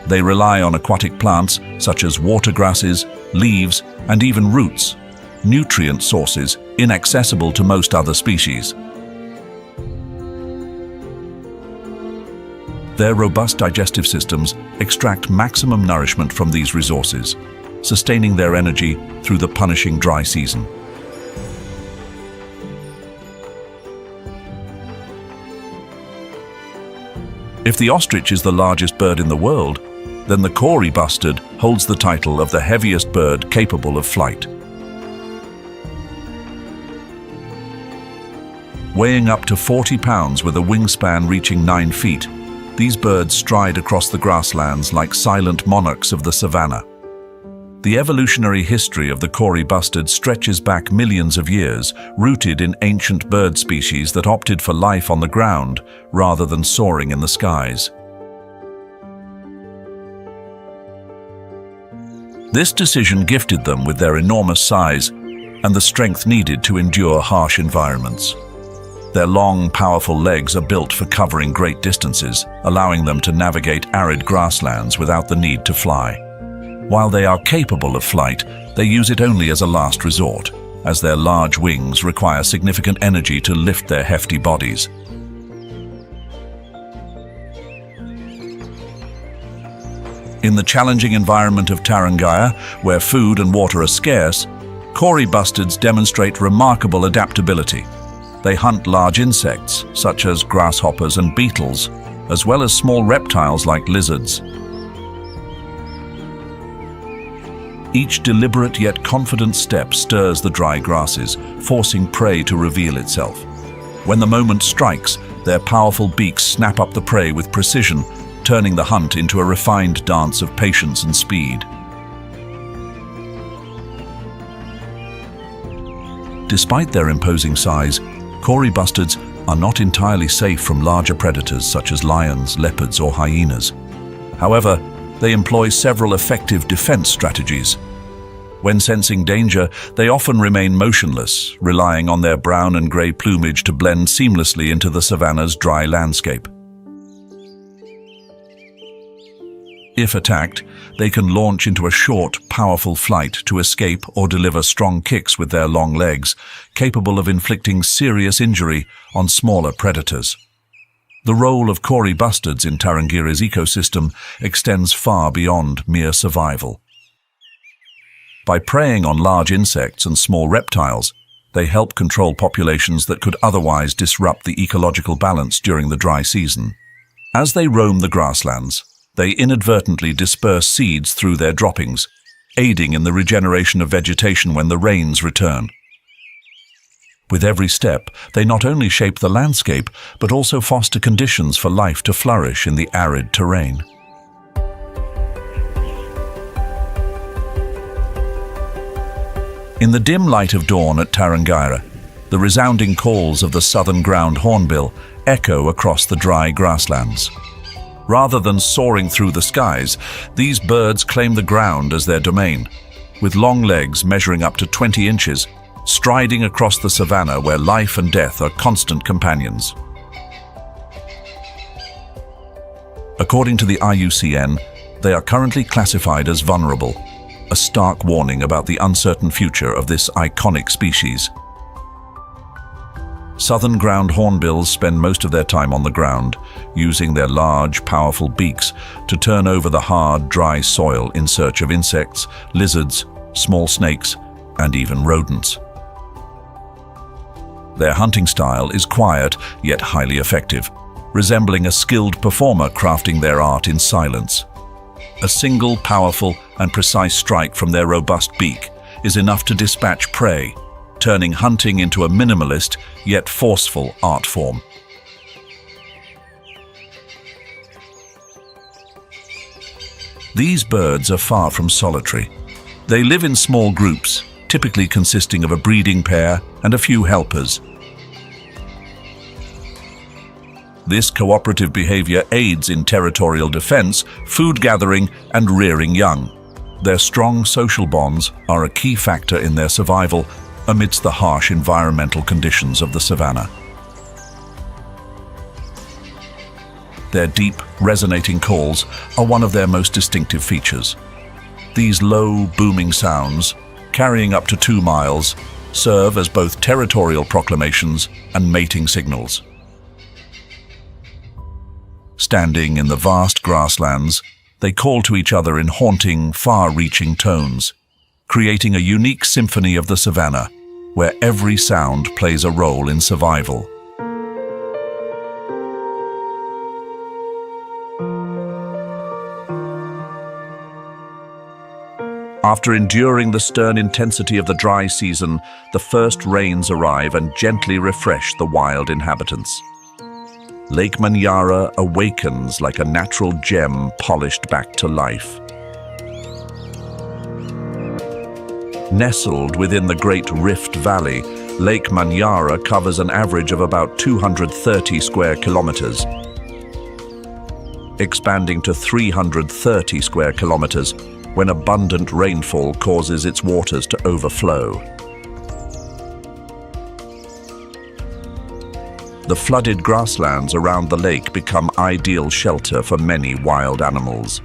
They rely on aquatic plants such as water grasses, leaves, and even roots, nutrient sources inaccessible to most other species. Their robust digestive systems extract maximum nourishment from these resources, sustaining their energy through the punishing dry season. If the ostrich is the largest bird in the world, then the Kori bustard holds the title of the heaviest bird capable of flight. Weighing up to 40 pounds with a wingspan reaching 9 feet, these birds stride across the grasslands like silent monarchs of the savannah. The evolutionary history of the Kori bustard stretches back millions of years, rooted in ancient bird species that opted for life on the ground rather than soaring in the skies. This decision gifted them with their enormous size and the strength needed to endure harsh environments. Their long, powerful legs are built for covering great distances, allowing them to navigate arid grasslands without the need to fly. While they are capable of flight, they use it only as a last resort, as their large wings require significant energy to lift their hefty bodies. In the challenging environment of Tarangire, where food and water are scarce, Kori bustards demonstrate remarkable adaptability. They hunt large insects, such as grasshoppers and beetles, as well as small reptiles like lizards. Each deliberate yet confident step stirs the dry grasses, forcing prey to reveal itself. When the moment strikes, their powerful beaks snap up the prey with precision, turning the hunt into a refined dance of patience and speed. Despite their imposing size, Kori bustards are not entirely safe from larger predators such as lions, leopards, or hyenas. However, they employ several effective defense strategies. When sensing danger, they often remain motionless, relying on their brown and grey plumage to blend seamlessly into the savanna's dry landscape. If attacked, they can launch into a short, powerful flight to escape or deliver strong kicks with their long legs, capable of inflicting serious injury on smaller predators. The role of Kori bustards in Tarangire's ecosystem extends far beyond mere survival. By preying on large insects and small reptiles, they help control populations that could otherwise disrupt the ecological balance during the dry season. As they roam the grasslands, they inadvertently disperse seeds through their droppings, aiding in the regeneration of vegetation when the rains return. With every step, they not only shape the landscape, but also foster conditions for life to flourish in the arid terrain. In the dim light of dawn at Tarangire, the resounding calls of the southern ground hornbill echo across the dry grasslands. Rather than soaring through the skies, these birds claim the ground as their domain, with long legs measuring up to 20 inches, striding across the savanna where life and death are constant companions. According to the IUCN, they are currently classified as vulnerable, a stark warning about the uncertain future of this iconic species. Southern ground hornbills spend most of their time on the ground, using their large, powerful beaks to turn over the hard, dry soil in search of insects, lizards, small snakes, and even rodents. Their hunting style is quiet, yet highly effective, resembling a skilled performer crafting their art in silence. A single, powerful, and precise strike from their robust beak is enough to dispatch prey, turning hunting into a minimalist yet forceful art form. These birds are far from solitary. They live in small groups, typically consisting of a breeding pair and a few helpers. This cooperative behavior aids in territorial defense, food gathering, and rearing young. Their strong social bonds are a key factor in their survival amidst the harsh environmental conditions of the savanna. Their deep, resonating calls are one of their most distinctive features. These low, booming sounds, carrying up to 2 miles, serve as both territorial proclamations and mating signals. Standing in the vast grasslands, they call to each other in haunting, far-reaching tones, creating a unique symphony of the savanna, where every sound plays a role in survival. After enduring the stern intensity of the dry season, the first rains arrive and gently refresh the wild inhabitants. Lake Manyara awakens like a natural gem polished back to life. Nestled within the Great Rift Valley, Lake Manyara covers an average of about 230 square kilometers, expanding to 330 square kilometers when abundant rainfall causes its waters to overflow. The flooded grasslands around the lake become ideal shelter for many wild animals.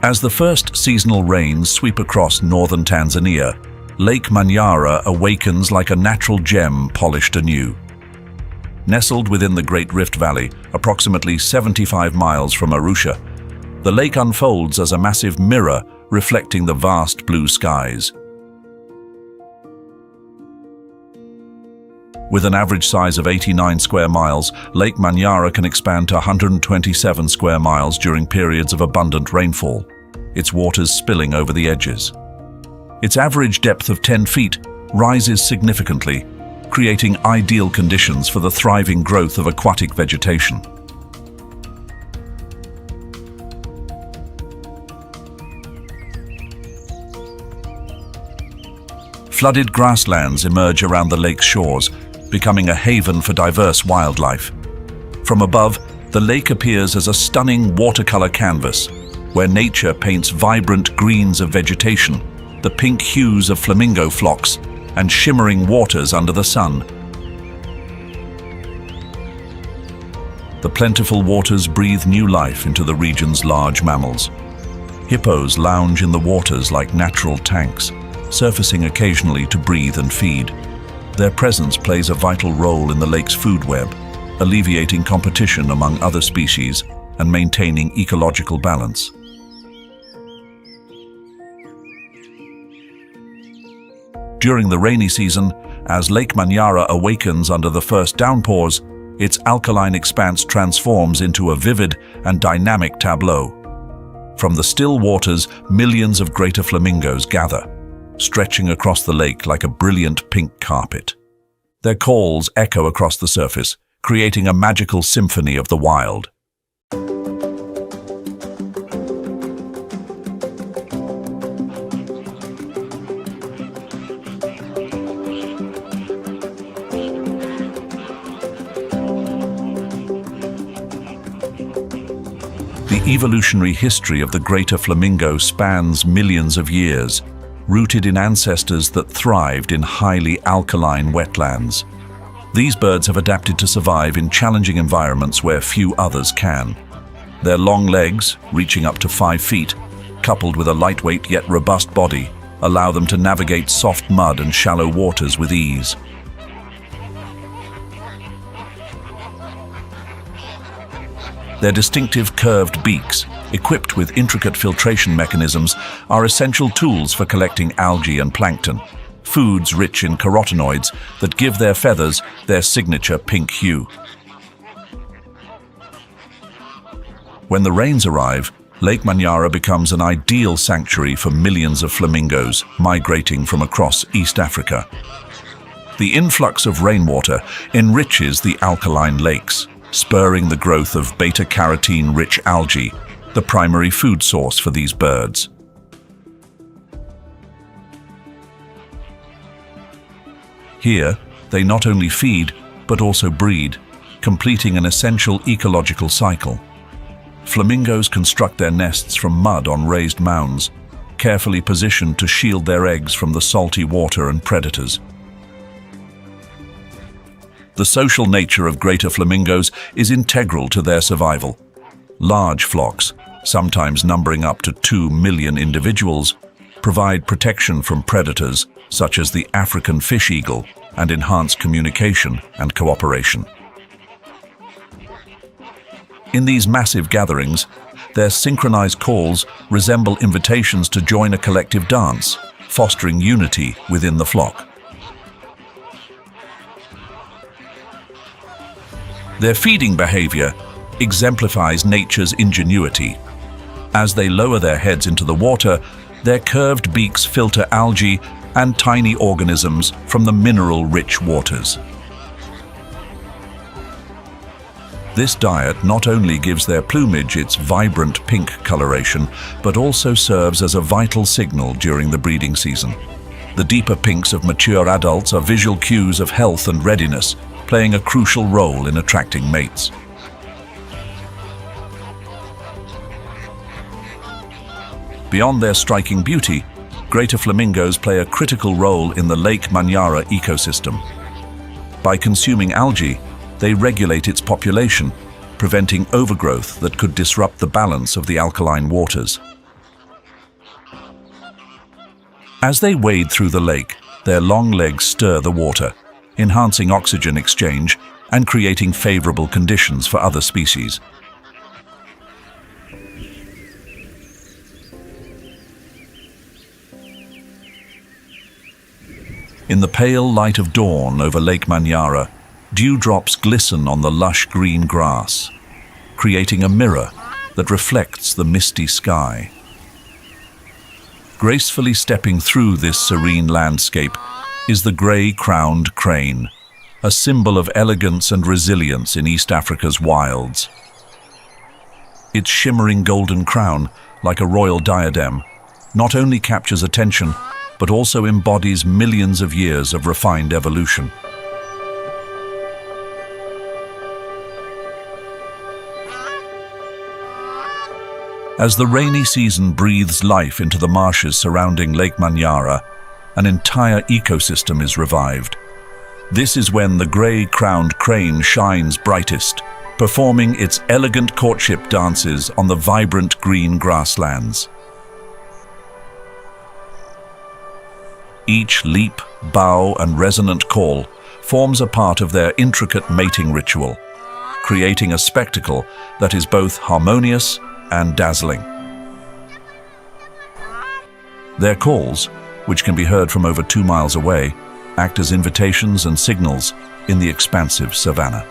As the first seasonal rains sweep across northern Tanzania, Lake Manyara awakens like a natural gem polished anew. Nestled within the Great Rift Valley, approximately 75 miles from Arusha, the lake unfolds as a massive mirror reflecting the vast blue skies. With an average size of 89 square miles, Lake Manyara can expand to 127 square miles during periods of abundant rainfall, its waters spilling over the edges. Its average depth of 10 feet rises significantly, creating ideal conditions for the thriving growth of aquatic vegetation. Flooded grasslands emerge around the lake's shores, becoming a haven for diverse wildlife. From above, the lake appears as a stunning watercolor canvas, where nature paints vibrant greens of vegetation, the pink hues of flamingo flocks, and shimmering waters under the sun. The plentiful waters breathe new life into the region's large mammals. Hippos lounge in the waters like natural tanks, surfacing occasionally to breathe and feed. Their presence plays a vital role in the lake's food web, alleviating competition among other species and maintaining ecological balance. During the rainy season, as Lake Manyara awakens under the first downpours, its alkaline expanse transforms into a vivid and dynamic tableau. From the still waters, millions of greater flamingos gather, stretching across the lake like a brilliant pink carpet. Their calls echo across the surface, creating a magical symphony of the wild. The evolutionary history of the greater flamingo spans millions of years, rooted in ancestors that thrived in highly alkaline wetlands. These birds have adapted to survive in challenging environments where few others can. Their long legs, reaching up to 5 feet, coupled with a lightweight yet robust body, allow them to navigate soft mud and shallow waters with ease. Their distinctive curved beaks, equipped with intricate filtration mechanisms, are essential tools for collecting algae and plankton, foods rich in carotenoids that give their feathers their signature pink hue. When the rains arrive, Lake Manyara becomes an ideal sanctuary for millions of flamingos migrating from across East Africa. The influx of rainwater enriches the alkaline lakes, spurring the growth of beta-carotene-rich algae, the primary food source for these birds. Here, they not only feed, but also breed, completing an essential ecological cycle. Flamingos construct their nests from mud on raised mounds, carefully positioned to shield their eggs from the salty water and predators. The social nature of greater flamingos is integral to their survival. Large flocks, sometimes numbering up to 2 million individuals, provide protection from predators such as the African fish eagle and enhance communication and cooperation. In these massive gatherings, their synchronized calls resemble invitations to join a collective dance, fostering unity within the flock. Their feeding behavior exemplifies nature's ingenuity. As they lower their heads into the water, their curved beaks filter algae and tiny organisms from the mineral-rich waters. This diet not only gives their plumage its vibrant pink coloration, but also serves as a vital signal during the breeding season. The deeper pinks of mature adults are visual cues of health and readiness, playing a crucial role in attracting mates. Beyond their striking beauty, greater flamingos play a critical role in the Lake Manyara ecosystem. By consuming algae, they regulate its population, preventing overgrowth that could disrupt the balance of the alkaline waters. As they wade through the lake, their long legs stir the water, enhancing oxygen exchange and creating favorable conditions for other species. In the pale light of dawn over Lake Manyara, dewdrops glisten on the lush green grass, creating a mirror that reflects the misty sky. Gracefully stepping through this serene landscape is the grey-crowned crane, a symbol of elegance and resilience in East Africa's wilds. Its shimmering golden crown, like a royal diadem, not only captures attention, but also embodies millions of years of refined evolution. As the rainy season breathes life into the marshes surrounding Lake Manyara, an entire ecosystem is revived. This is when the grey-crowned crane shines brightest, performing its elegant courtship dances on the vibrant green grasslands. Each leap, bow, and resonant call forms a part of their intricate mating ritual, creating a spectacle that is both harmonious and dazzling. Their calls, which can be heard from over 2 miles away, act as invitations and signals in the expansive savannah.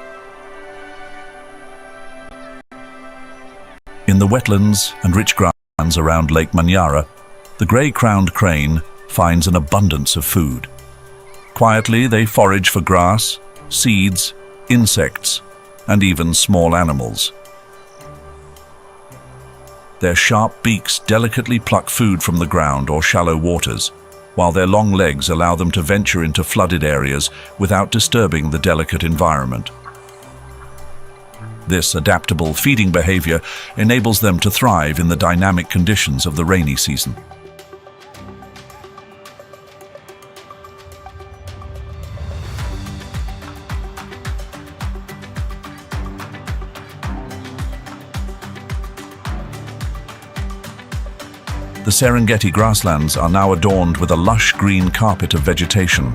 In the wetlands and rich grasslands around Lake Manyara, the grey-crowned crane finds an abundance of food. Quietly, they forage for grass, seeds, insects, and even small animals. Their sharp beaks delicately pluck food from the ground or shallow waters, while their long legs allow them to venture into flooded areas without disturbing the delicate environment. This adaptable feeding behavior enables them to thrive in the dynamic conditions of the rainy season. The Serengeti grasslands are now adorned with a lush green carpet of vegetation.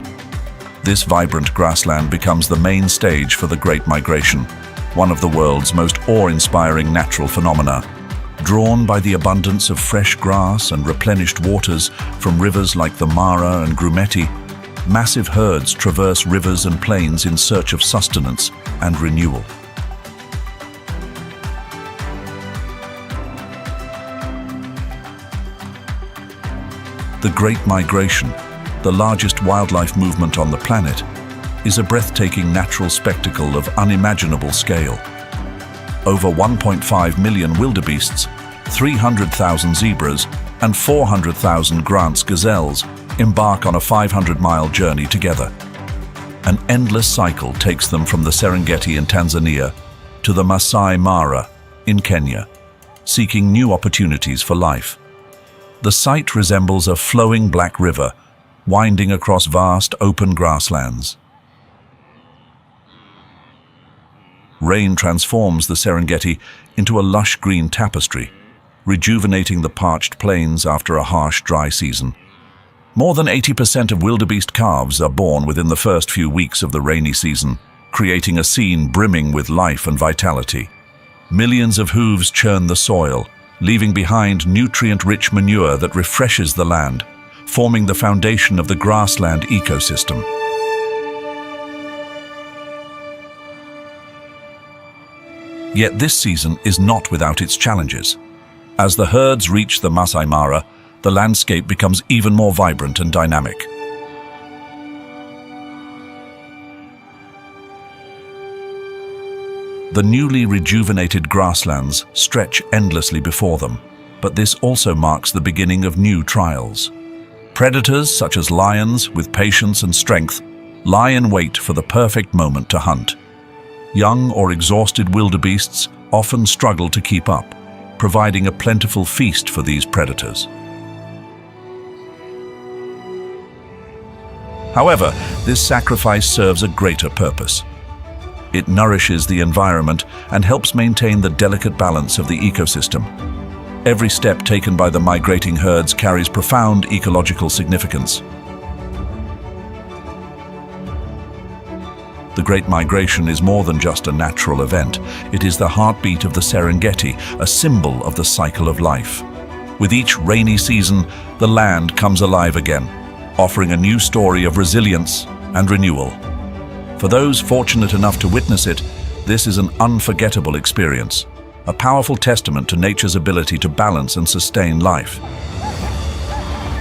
This vibrant grassland becomes the main stage for the Great Migration, one of the world's most awe-inspiring natural phenomena. Drawn by the abundance of fresh grass and replenished waters from rivers like the Mara and Grumeti, massive herds traverse rivers and plains in search of sustenance and renewal. The Great Migration, the largest wildlife movement on the planet, is a breathtaking natural spectacle of unimaginable scale. Over 1.5 million wildebeests, 300,000 zebras, and 400,000 Grant's gazelles embark on a 500-mile journey together. An endless cycle takes them from the Serengeti in Tanzania to the Masai Mara in Kenya, seeking new opportunities for life. The sight resembles a flowing black river, winding across vast open grasslands. Rain transforms the Serengeti into a lush green tapestry, rejuvenating the parched plains after a harsh dry season. More than 80% of wildebeest calves are born within the first few weeks of the rainy season, creating a scene brimming with life and vitality. Millions of hooves churn the soil, leaving behind nutrient-rich manure that refreshes the land, forming the foundation of the grassland ecosystem. Yet this season is not without its challenges. As the herds reach the Masai Mara, the landscape becomes even more vibrant and dynamic. The newly rejuvenated grasslands stretch endlessly before them, but this also marks the beginning of new trials. Predators such as lions, with patience and strength, lie in wait for the perfect moment to hunt. Young or exhausted wildebeests often struggle to keep up, providing a plentiful feast for these predators. However, this sacrifice serves a greater purpose. It nourishes the environment and helps maintain the delicate balance of the ecosystem. Every step taken by the migrating herds carries profound ecological significance. The Great Migration is more than just a natural event. It is the heartbeat of the Serengeti, a symbol of the cycle of life. With each rainy season, the land comes alive again, offering a new story of resilience and renewal. For those fortunate enough to witness it, this is an unforgettable experience, a powerful testament to nature's ability to balance and sustain life.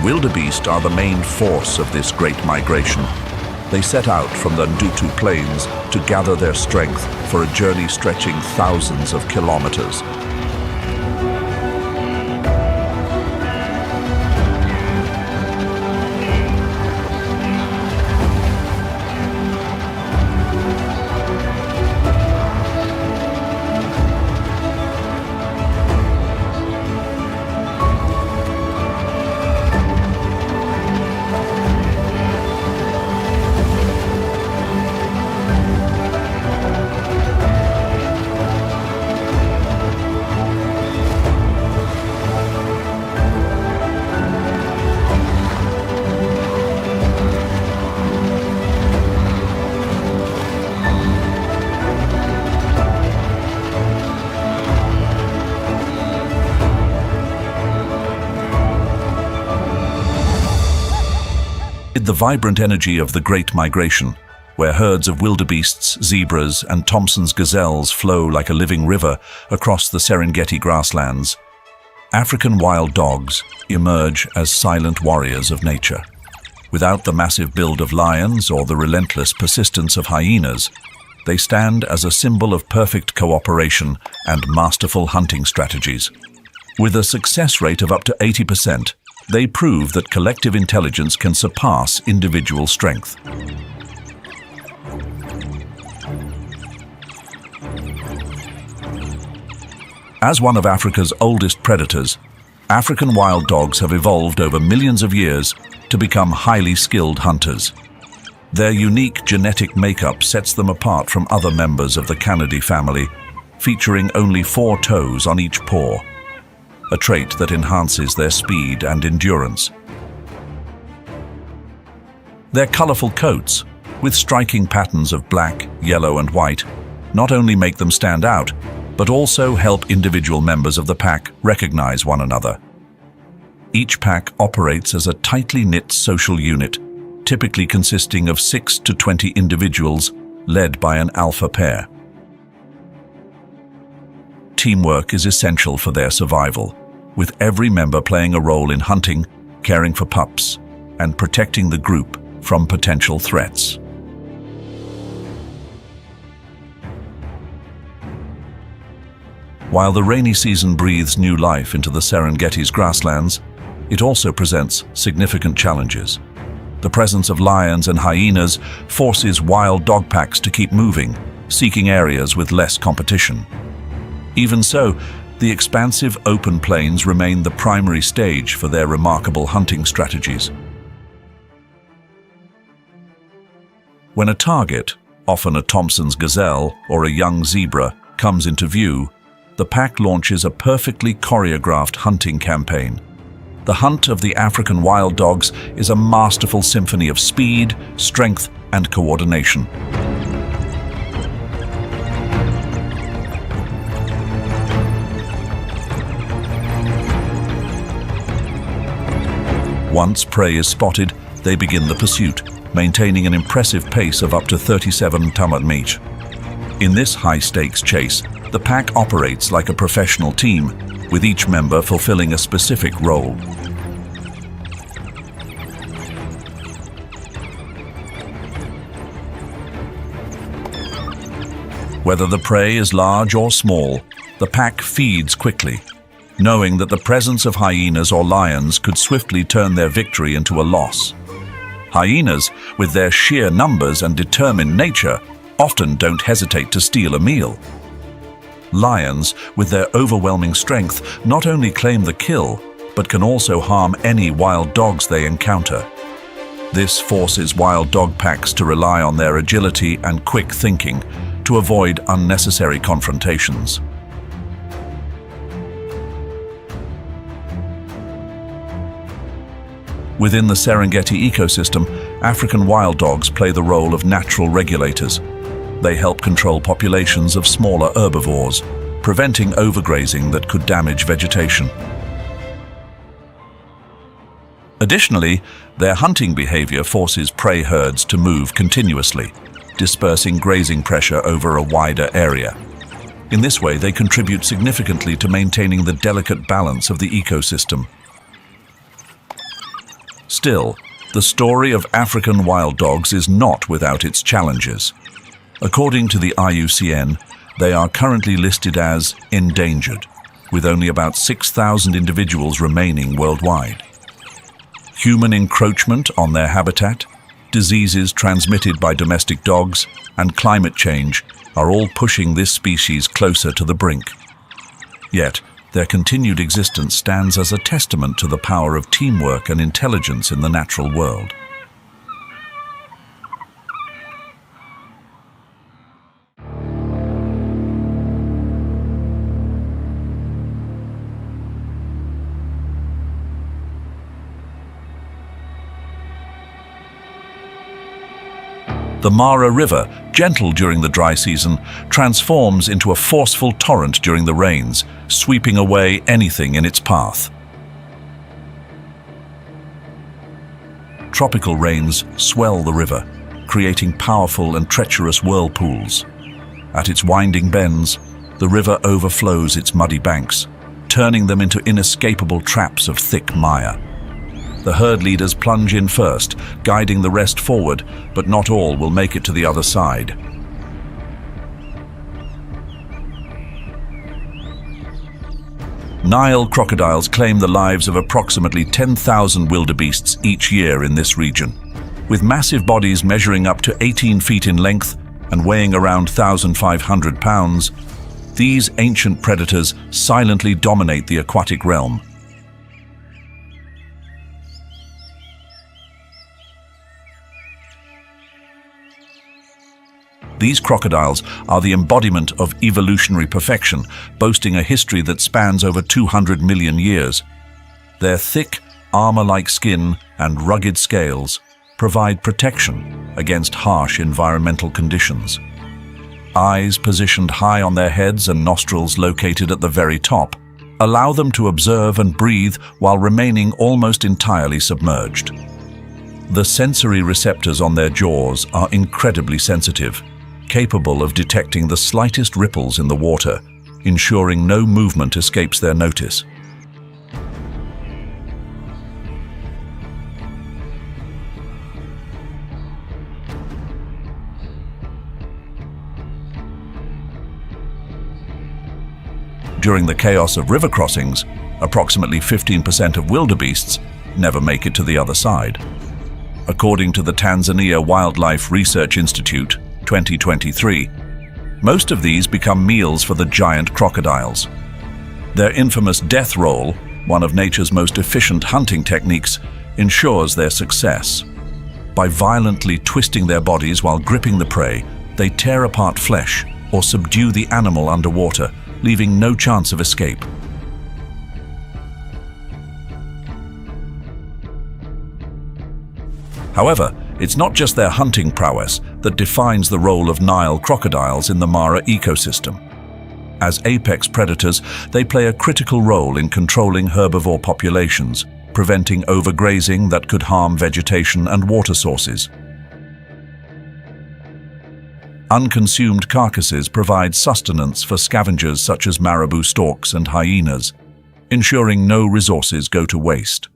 Wildebeest are the main force of this Great Migration. They set out from the Ndutu Plains to gather their strength for a journey stretching thousands of kilometers. The vibrant energy of the Great Migration, where herds of wildebeests, zebras, and Thompson's gazelles flow like a living river across the Serengeti grasslands, African wild dogs emerge as silent warriors of nature. Without the massive build of lions or the relentless persistence of hyenas, they stand as a symbol of perfect cooperation and masterful hunting strategies. With a success rate of up to 80%, they prove that collective intelligence can surpass individual strength. As one of Africa's oldest predators, African wild dogs have evolved over millions of years to become highly skilled hunters. Their unique genetic makeup sets them apart from other members of the Canidae family, featuring only 4 toes on each paw, a trait that enhances their speed and endurance. Their colorful coats, with striking patterns of black, yellow, and white, not only make them stand out, but also help individual members of the pack recognize one another. Each pack operates as a tightly knit social unit, typically consisting of 6 to 20 individuals, led by an alpha pair. Teamwork is essential for their survival, with every member playing a role in hunting, caring for pups, and protecting the group from potential threats. While the rainy season breathes new life into the Serengeti's grasslands, it also presents significant challenges. The presence of lions and hyenas forces wild dog packs to keep moving, seeking areas with less competition. Even so, the expansive open plains remain the primary stage for their remarkable hunting strategies. When a target, often a Thompson's gazelle or a young zebra, comes into view, the pack launches a perfectly choreographed hunting campaign. The hunt of the African wild dogs is a masterful symphony of speed, strength, and coordination. Once prey is spotted, they begin the pursuit, maintaining an impressive pace of up to 37 km/h. In this high-stakes chase, the pack operates like a professional team, with each member fulfilling a specific role. Whether the prey is large or small, the pack feeds quickly, knowing that the presence of hyenas or lions could swiftly turn their victory into a loss. Hyenas, with their sheer numbers and determined nature, often don't hesitate to steal a meal. Lions, with their overwhelming strength, not only claim the kill, but can also harm any wild dogs they encounter. This forces wild dog packs to rely on their agility and quick thinking to avoid unnecessary confrontations. Within the Serengeti ecosystem, African wild dogs play the role of natural regulators. They help control populations of smaller herbivores, preventing overgrazing that could damage vegetation. Additionally, their hunting behavior forces prey herds to move continuously, dispersing grazing pressure over a wider area. In this way, they contribute significantly to maintaining the delicate balance of the ecosystem. Still, the story of African wild dogs is not without its challenges. According to the IUCN, they are currently listed as endangered, with only about 6,000 individuals remaining worldwide. Human encroachment on their habitat, diseases transmitted by domestic dogs, and climate change are all pushing this species closer to the brink. Yet, their continued existence stands as a testament to the power of teamwork and intelligence in the natural world. The Mara River, gentle during the dry season, transforms into a forceful torrent during the rains, sweeping away anything in its path. tropical rains swell the river, creating powerful and treacherous whirlpools. At its winding bends, the river overflows its muddy banks, turning them into inescapable traps of thick mire. The herd leaders plunge in first, guiding the rest forward, but not all will make it to the other side. Nile crocodiles claim the lives of approximately 10,000 wildebeests each year in this region. With massive bodies measuring up to 18 feet in length and weighing around 1,500 pounds, these ancient predators silently dominate the aquatic realm. These crocodiles are the embodiment of evolutionary perfection, boasting a history that spans over 200 million years. Their thick, armor-like skin and rugged scales provide protection against harsh environmental conditions. Eyes positioned high on their heads and nostrils located at the very top allow them to observe and breathe while remaining almost entirely submerged. The sensory receptors on their jaws are incredibly sensitive, capable of detecting the slightest ripples in the water, ensuring no movement escapes their notice. During the chaos of river crossings, approximately 15% of wildebeests never make it to the other side. According to the Tanzania Wildlife Research Institute, 2023, most of these become meals for the giant crocodiles. Their infamous death roll, one of nature's most efficient hunting techniques, ensures their success. By violently twisting their bodies while gripping the prey, they tear apart flesh or subdue the animal underwater, leaving no chance of escape. However, it's not just their hunting prowess that defines the role of Nile crocodiles in the Mara ecosystem. As apex predators, they play a critical role in controlling herbivore populations, preventing overgrazing that could harm vegetation and water sources. Unconsumed carcasses provide sustenance for scavengers such as marabou storks and hyenas, ensuring no resources go to waste.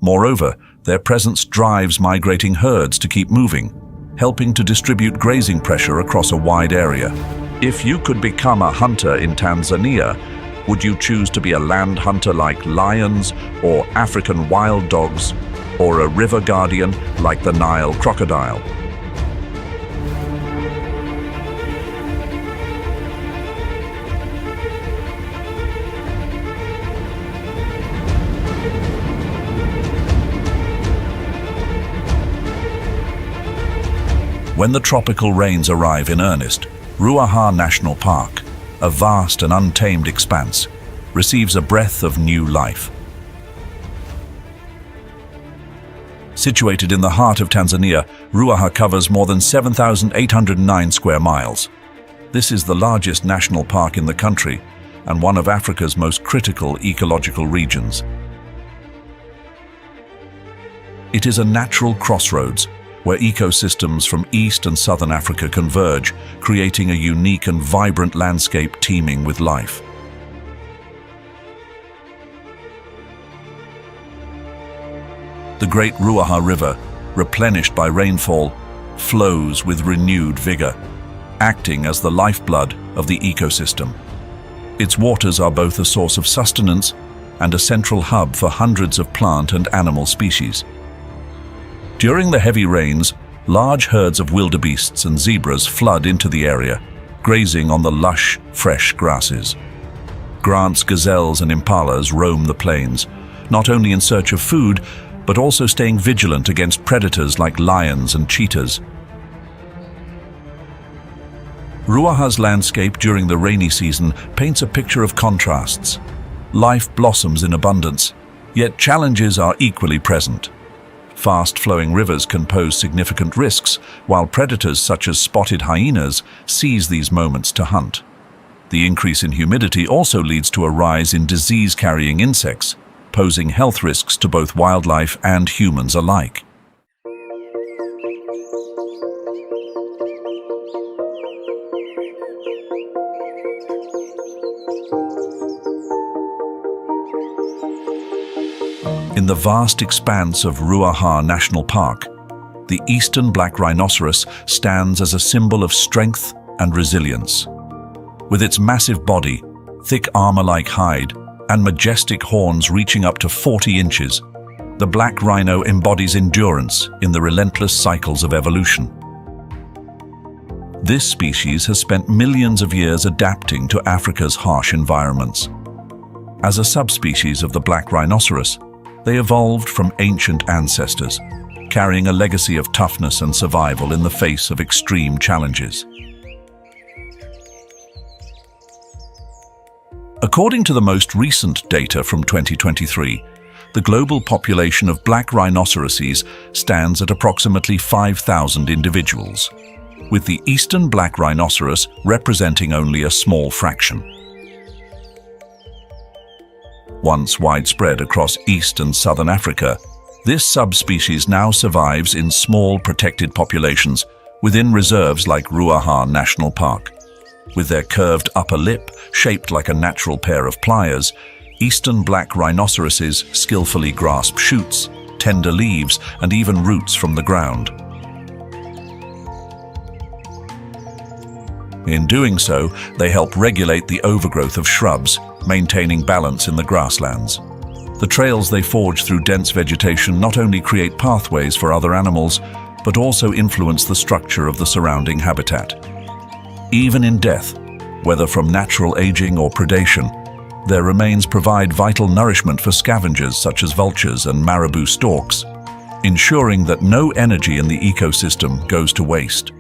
Moreover, their presence drives migrating herds to keep moving, helping to distribute grazing pressure across a wide area. If you could become a hunter in Tanzania, would you choose to be a land hunter like lions or African wild dogs, or a river guardian like the Nile crocodile? When the tropical rains arrive in earnest, Ruaha National Park, a vast and untamed expanse, receives a breath of new life. Situated in the heart of Tanzania, Ruaha covers more than 7,809 square miles. This is the largest national park in the country and one of Africa's most critical ecological regions. It is a natural crossroads where ecosystems from East and Southern Africa converge, creating a unique and vibrant landscape teeming with life. The Great Ruaha River, replenished by rainfall, flows with renewed vigor, acting as the lifeblood of the ecosystem. Its waters are both a source of sustenance and a central hub for hundreds of plant and animal species. During the heavy rains, large herds of wildebeests and zebras flood into the area, grazing on the lush, fresh grasses. Grant's gazelles and impalas roam the plains, not only in search of food, but also staying vigilant against predators like lions and cheetahs. Ruaha's landscape during the rainy season paints a picture of contrasts. Life blossoms in abundance, yet challenges are equally present. Fast-flowing rivers can pose significant risks, while predators such as spotted hyenas seize these moments to hunt. The increase in humidity also leads to a rise in disease-carrying insects, posing health risks to both wildlife and humans alike. In the vast expanse of Ruaha National Park, the eastern black rhinoceros stands as a symbol of strength and resilience. With its massive body, thick armor-like hide, and majestic horns reaching up to 40 inches, the black rhino embodies endurance in the relentless cycles of evolution. This species has spent millions of years adapting to Africa's harsh environments. As a subspecies of the black rhinoceros, they evolved from ancient ancestors, carrying a legacy of toughness and survival in the face of extreme challenges. According to the most recent data from 2023, the global population of black rhinoceroses stands at approximately 5,000 individuals, with the eastern black rhinoceros representing only a small fraction. Once widespread across East and Southern Africa, this subspecies now survives in small protected populations within reserves like Ruaha National Park. With their curved upper lip, shaped like a natural pair of pliers, eastern black rhinoceroses skillfully grasp shoots, tender leaves, and even roots from the ground. In doing so, they help regulate the overgrowth of shrubs, maintaining balance in the grasslands. The trails they forge through dense vegetation not only create pathways for other animals, but also influence the structure of the surrounding habitat. Even in death, whether from natural aging or predation, their remains provide vital nourishment for scavengers such as vultures and marabou storks, ensuring that no energy in the ecosystem goes to waste.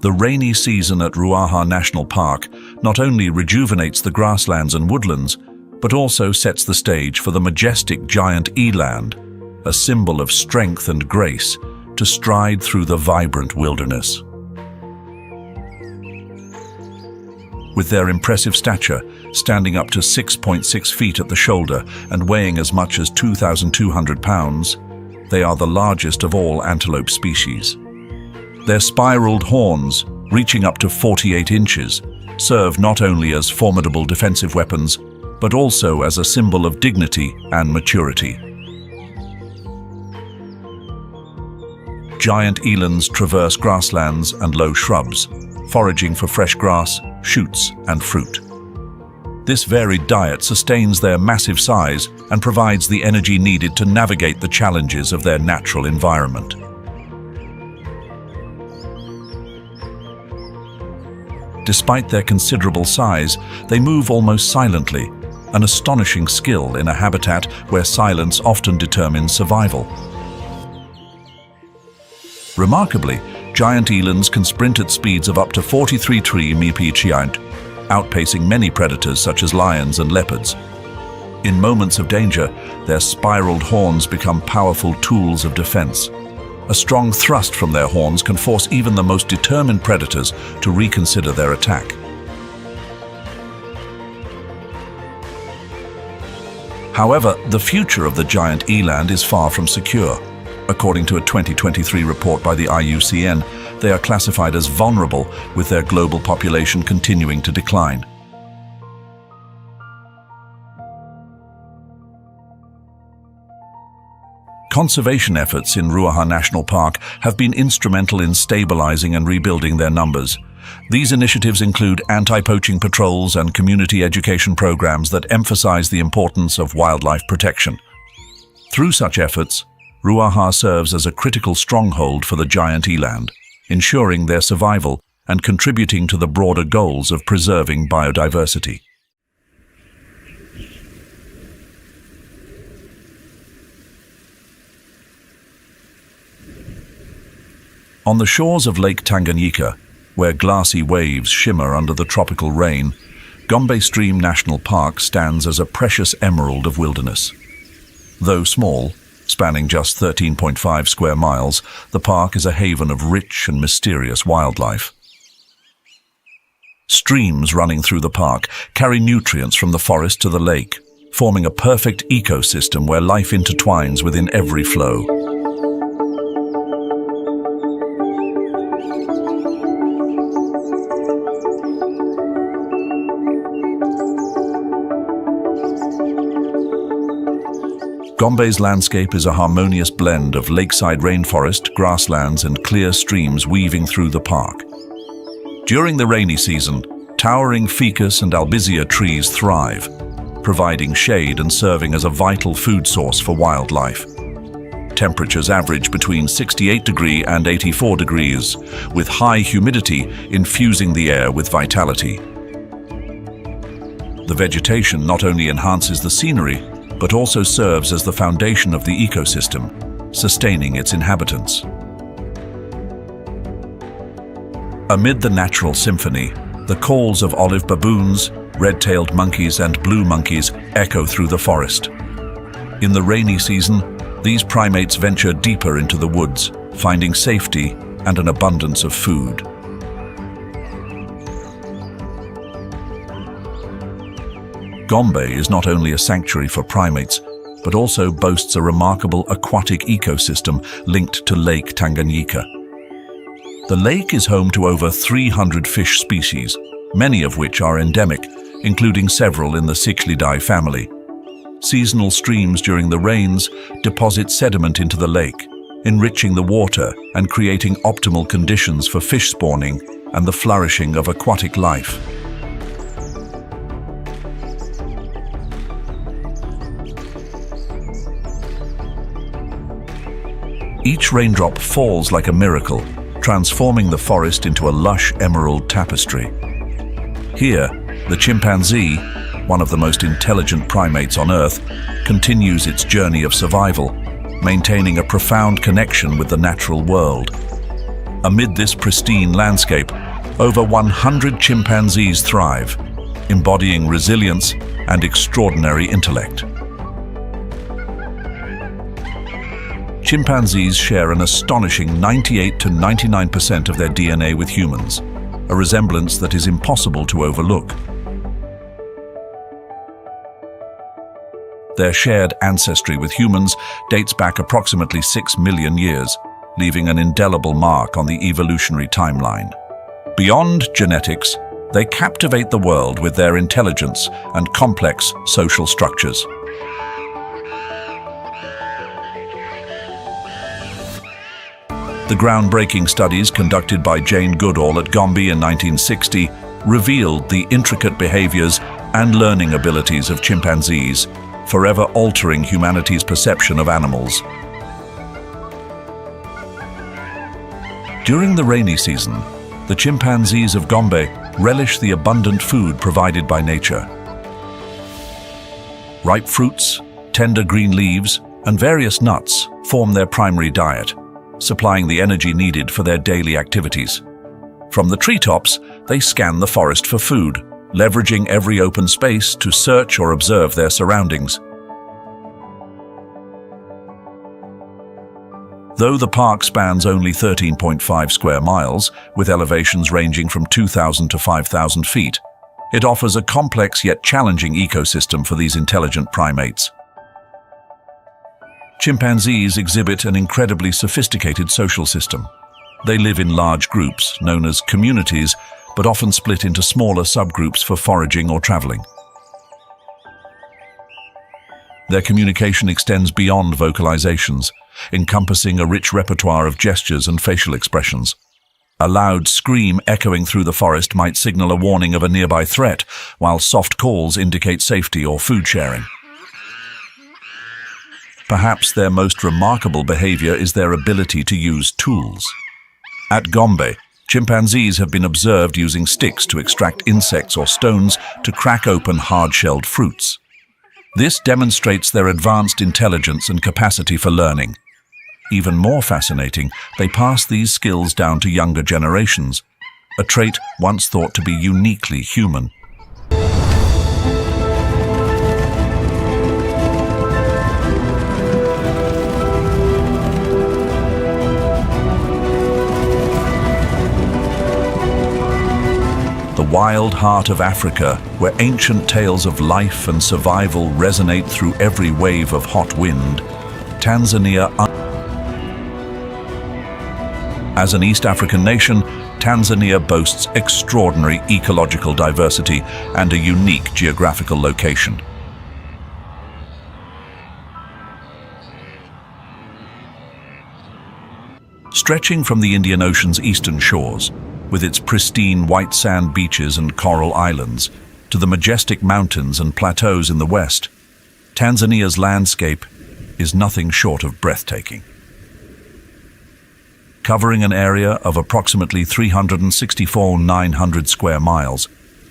The rainy season at Ruaha National Park not only rejuvenates the grasslands and woodlands, but also sets the stage for the majestic giant eland, a symbol of strength and grace, to stride through the vibrant wilderness. With their impressive stature, standing up to 6.6 feet at the shoulder and weighing as much as 2,200 pounds, they are the largest of all antelope species. Their spiraled horns, reaching up to 48 inches, serve not only as formidable defensive weapons, but also as a symbol of dignity and maturity. Giant elands traverse grasslands and low shrubs, foraging for fresh grass, shoots, and fruit. This varied diet sustains their massive size and provides the energy needed to navigate the challenges of their natural environment. Despite their considerable size, they move almost silently, an astonishing skill in a habitat where silence often determines survival. Remarkably, giant elands can sprint at speeds of up to 43 mph, outpacing many predators such as lions and leopards. In moments of danger, their spiraled horns become powerful tools of defense. A strong thrust from their horns can force even the most determined predators to reconsider their attack. However, the future of the giant eland is far from secure. According to a 2023 report by the IUCN, they are classified as vulnerable, with their global population continuing to decline. Conservation efforts in Ruaha National Park have been instrumental in stabilizing and rebuilding their numbers. These initiatives include anti-poaching patrols and community education programs that emphasize the importance of wildlife protection. Through such efforts, Ruaha serves as a critical stronghold for the giant eland, ensuring their survival and contributing to the broader goals of preserving biodiversity. On the shores of Lake Tanganyika, where glassy waves shimmer under the tropical rain, Gombe Stream National Park stands as a precious emerald of wilderness. Though small, spanning just 13.5 square miles, the park is a haven of rich and mysterious wildlife. Streams running through the park carry nutrients from the forest to the lake, forming a perfect ecosystem where life intertwines within every flow. Gombe's landscape is a harmonious blend of lakeside rainforest, grasslands, and clear streams weaving through the park. During the rainy season, towering ficus and albizia trees thrive, providing shade and serving as a vital food source for wildlife. Temperatures average between 68 degrees and 84 degrees, with high humidity infusing the air with vitality. The vegetation not only enhances the scenery, but also serves as the foundation of the ecosystem, sustaining its inhabitants. Amid the natural symphony, the calls of olive baboons, red-tailed monkeys, and blue monkeys echo through the forest. In the rainy season, these primates venture deeper into the woods, finding safety and an abundance of food. Gombe is not only a sanctuary for primates, but also boasts a remarkable aquatic ecosystem linked to Lake Tanganyika. The lake is home to over 300 fish species, many of which are endemic, including several in the Cichlidae family. Seasonal streams during the rains deposit sediment into the lake, enriching the water and creating optimal conditions for fish spawning and the flourishing of aquatic life. Each raindrop falls like a miracle, transforming the forest into a lush emerald tapestry. Here, the chimpanzee, one of the most intelligent primates on Earth, continues its journey of survival, maintaining a profound connection with the natural world. Amid this pristine landscape, over 100 chimpanzees thrive, embodying resilience and extraordinary intellect. Chimpanzees share an astonishing 98 to 99% of their DNA with humans, a resemblance that is impossible to overlook. Their shared ancestry with humans dates back approximately 6 million years, leaving an indelible mark on the evolutionary timeline. Beyond genetics, they captivate the world with their intelligence and complex social structures. The groundbreaking studies conducted by Jane Goodall at Gombe in 1960 revealed the intricate behaviors and learning abilities of chimpanzees, forever altering humanity's perception of animals. During the rainy season, the chimpanzees of Gombe relish the abundant food provided by nature. Ripe fruits, tender green leaves, and various nuts form their primary diet, supplying the energy needed for their daily activities. From the treetops, they scan the forest for food, leveraging every open space to search or observe their surroundings. Though the park spans only 13.5 square miles, with elevations ranging from 2,000 to 5,000 feet, it offers a complex yet challenging ecosystem for these intelligent primates. Chimpanzees exhibit an incredibly sophisticated social system. They live in large groups, known as communities, but often split into smaller subgroups for foraging or traveling. Their communication extends beyond vocalizations, encompassing a rich repertoire of gestures and facial expressions. A loud scream echoing through the forest might signal a warning of a nearby threat, while soft calls indicate safety or food sharing. Perhaps their most remarkable behavior is their ability to use tools. At Gombe, chimpanzees have been observed using sticks to extract insects or stones to crack open hard-shelled fruits. This demonstrates their advanced intelligence and capacity for learning. Even more fascinating, they pass these skills down to younger generations, a trait once thought to be uniquely human. The wild heart of Africa, where ancient tales of life and survival resonate through every wave of hot wind, Tanzania. As an East African nation, Tanzania boasts extraordinary ecological diversity and a unique geographical location. Stretching from the Indian Ocean's eastern shores, with its pristine white sand beaches and coral islands, to the majestic mountains and plateaus in the west, Tanzania's landscape is nothing short of breathtaking. Covering an area of approximately 364,900 square miles,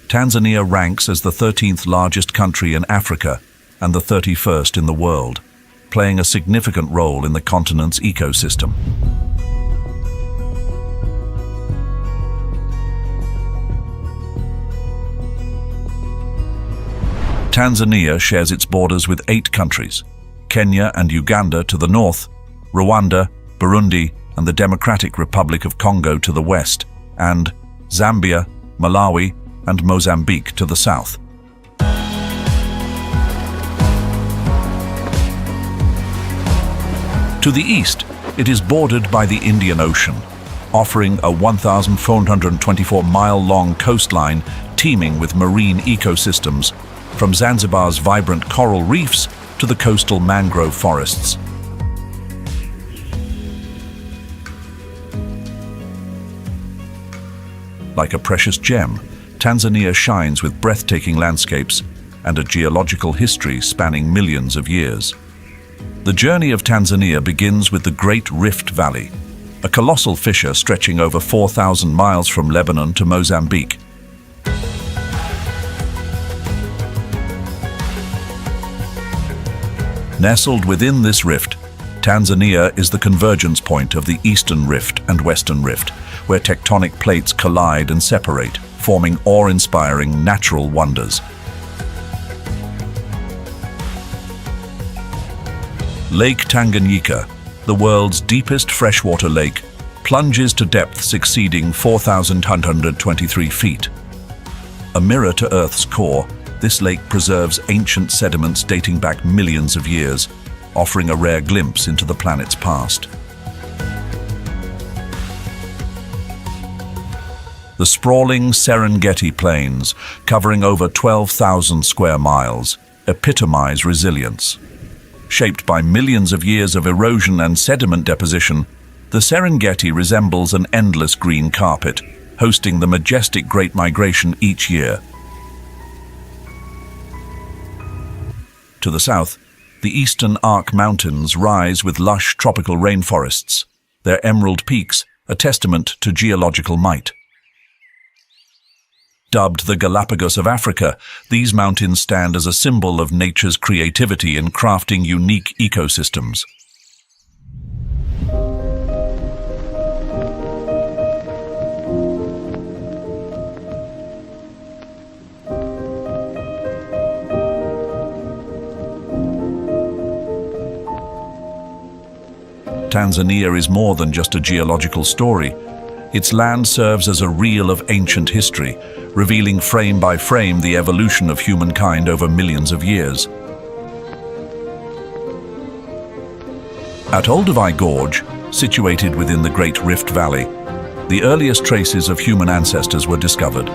Tanzania ranks as the 13th largest country in Africa and the 31st in the world, playing a significant role in the continent's ecosystem. Tanzania shares its borders with 8 countries: Kenya and Uganda to the north, Rwanda, Burundi, and the Democratic Republic of Congo to the west, and Zambia, Malawi, and Mozambique to the south. To the east, it is bordered by the Indian Ocean, offering a 1,424-mile-long coastline teeming with marine ecosystems, from Zanzibar's vibrant coral reefs to the coastal mangrove forests. Like a precious gem, Tanzania shines with breathtaking landscapes and a geological history spanning millions of years. The journey of Tanzania begins with the Great Rift Valley, a colossal fissure stretching over 4,000 miles from Lebanon to Mozambique. Nestled within this rift, Tanzania is the convergence point of the Eastern Rift and Western Rift, where tectonic plates collide and separate, forming awe-inspiring natural wonders. Lake Tanganyika, the world's deepest freshwater lake, plunges to depths exceeding 4,123 feet. A mirror to Earth's core, this lake preserves ancient sediments dating back millions of years, offering a rare glimpse into the planet's past. The sprawling Serengeti plains, covering over 12,000 square miles, epitomize resilience. Shaped by millions of years of erosion and sediment deposition, the Serengeti resembles an endless green carpet, hosting the majestic Great Migration each year. To the south, the eastern Arc Mountains rise with lush tropical rainforests, their emerald peaks a testament to geological might. Dubbed the Galapagos of Africa, these mountains stand as a symbol of nature's creativity in crafting unique ecosystems. Tanzania is more than just a geological story. Its land serves as a reel of ancient history, revealing frame by frame the evolution of humankind over millions of years. At Olduvai Gorge, situated within the Great Rift Valley, the earliest traces of human ancestors were discovered.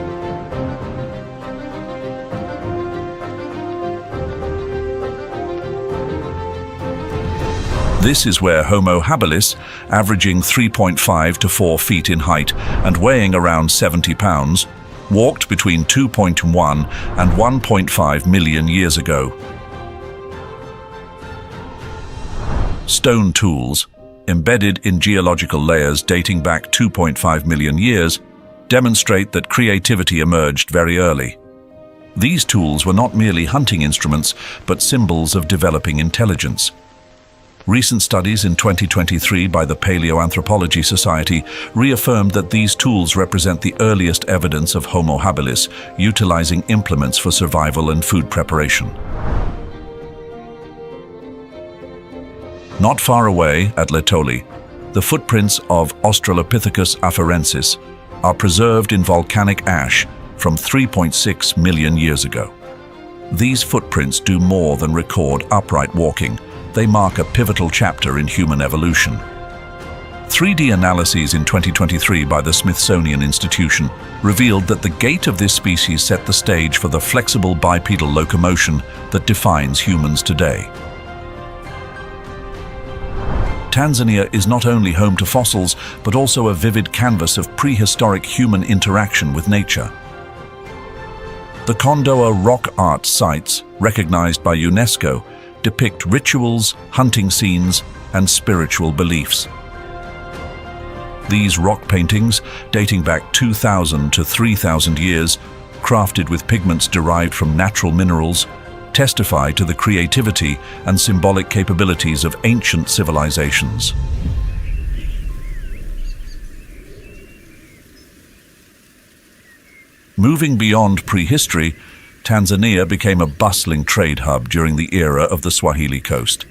This is where Homo habilis, averaging 3.5 to 4 feet in height and weighing around 70 pounds, walked between 2.1 and 1.5 million years ago. Stone tools, embedded in geological layers dating back 2.5 million years, demonstrate that creativity emerged very early. These tools were not merely hunting instruments, but symbols of developing intelligence. Recent studies in 2023 by the Paleoanthropology Society reaffirmed that these tools represent the earliest evidence of Homo habilis, utilizing implements for survival and food preparation. Not far away, at Letoli, the footprints of Australopithecus afarensis are preserved in volcanic ash from 3.6 million years ago. These footprints do more than record upright walking. They mark a pivotal chapter in human evolution. 3D analyses in 2023 by the Smithsonian Institution revealed that the gait of this species set the stage for the flexible bipedal locomotion that defines humans today. Tanzania is not only home to fossils, but also a vivid canvas of prehistoric human interaction with nature. The Kondoa rock art sites, recognized by UNESCO, depict rituals, hunting scenes, and spiritual beliefs. These rock paintings, dating back 2,000 to 3,000 years, crafted with pigments derived from natural minerals, testify to the creativity and symbolic capabilities of ancient civilizations. Moving beyond prehistory, Tanzania became a bustling trade hub during the era of the Swahili coast.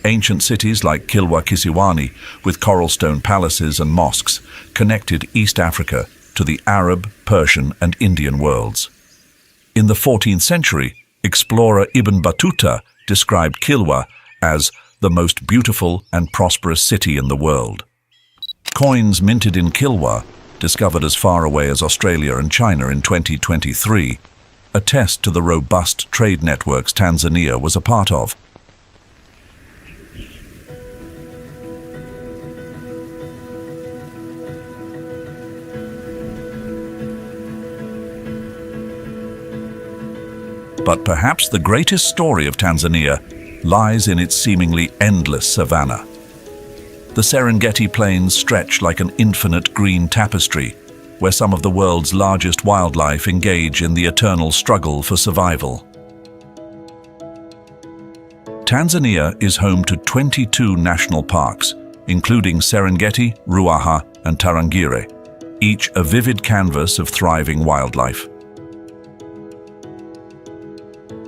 Ancient cities like Kilwa Kisiwani, with coralstone palaces and mosques, connected East Africa to the Arab, Persian, and Indian worlds. In the 14th century, explorer Ibn Battuta described Kilwa as the most beautiful and prosperous city in the world. Coins minted in Kilwa, discovered as far away as Australia and China in 2023, attest to the robust trade networks Tanzania was a part of. But perhaps the greatest story of Tanzania lies in its seemingly endless savanna. The Serengeti plains stretch like an infinite green tapestry, where some of the world's largest wildlife engage in the eternal struggle for survival. Tanzania is home to 22 national parks, including Serengeti, Ruaha, and Tarangire, each a vivid canvas of thriving wildlife.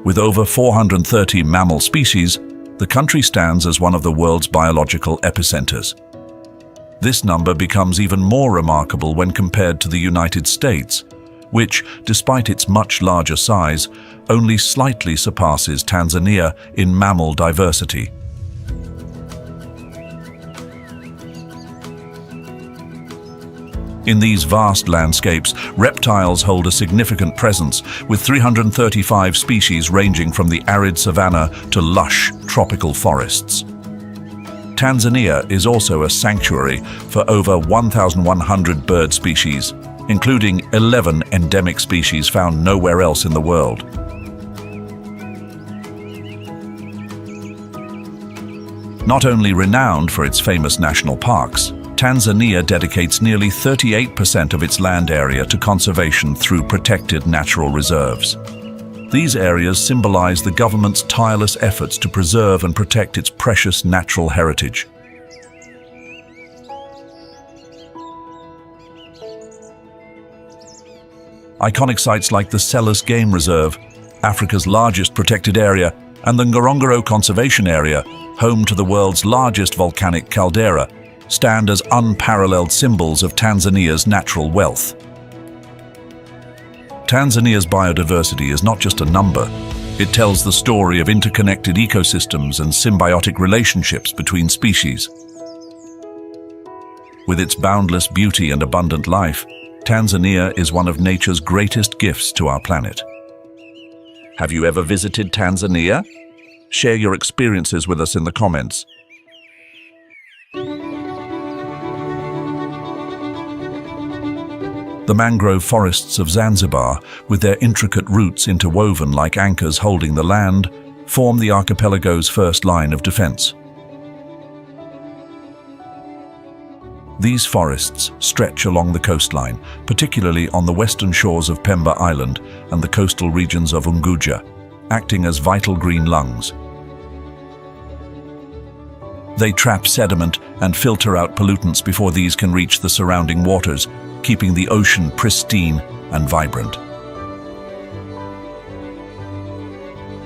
With over 430 mammal species, the country stands as one of the world's biological epicenters. This number becomes even more remarkable when compared to the United States, which, despite its much larger size, only slightly surpasses Tanzania in mammal diversity. In these vast landscapes, reptiles hold a significant presence, with 335 species ranging from the arid savanna to lush tropical forests. Tanzania is also a sanctuary for over 1,100 bird species, including 11 endemic species found nowhere else in the world. Not only renowned for its famous national parks, Tanzania dedicates nearly 38% of its land area to conservation through protected natural reserves. These areas symbolize the government's tireless efforts to preserve and protect its precious natural heritage. Iconic sites like the Selous Game Reserve, Africa's largest protected area, and the Ngorongoro Conservation Area, home to the world's largest volcanic caldera, stand as unparalleled symbols of Tanzania's natural wealth. Tanzania's biodiversity is not just a number. It tells the story of interconnected ecosystems and symbiotic relationships between species. With its boundless beauty and abundant life, Tanzania is one of nature's greatest gifts to our planet. Have you ever visited Tanzania? Share your experiences with us in the comments. The mangrove forests of Zanzibar, with their intricate roots interwoven like anchors holding the land, form the archipelago's first line of defense. These forests stretch along the coastline, particularly on the western shores of Pemba Island and the coastal regions of Unguja, acting as vital green lungs. They trap sediment and filter out pollutants before these can reach the surrounding waters, keeping the ocean pristine and vibrant.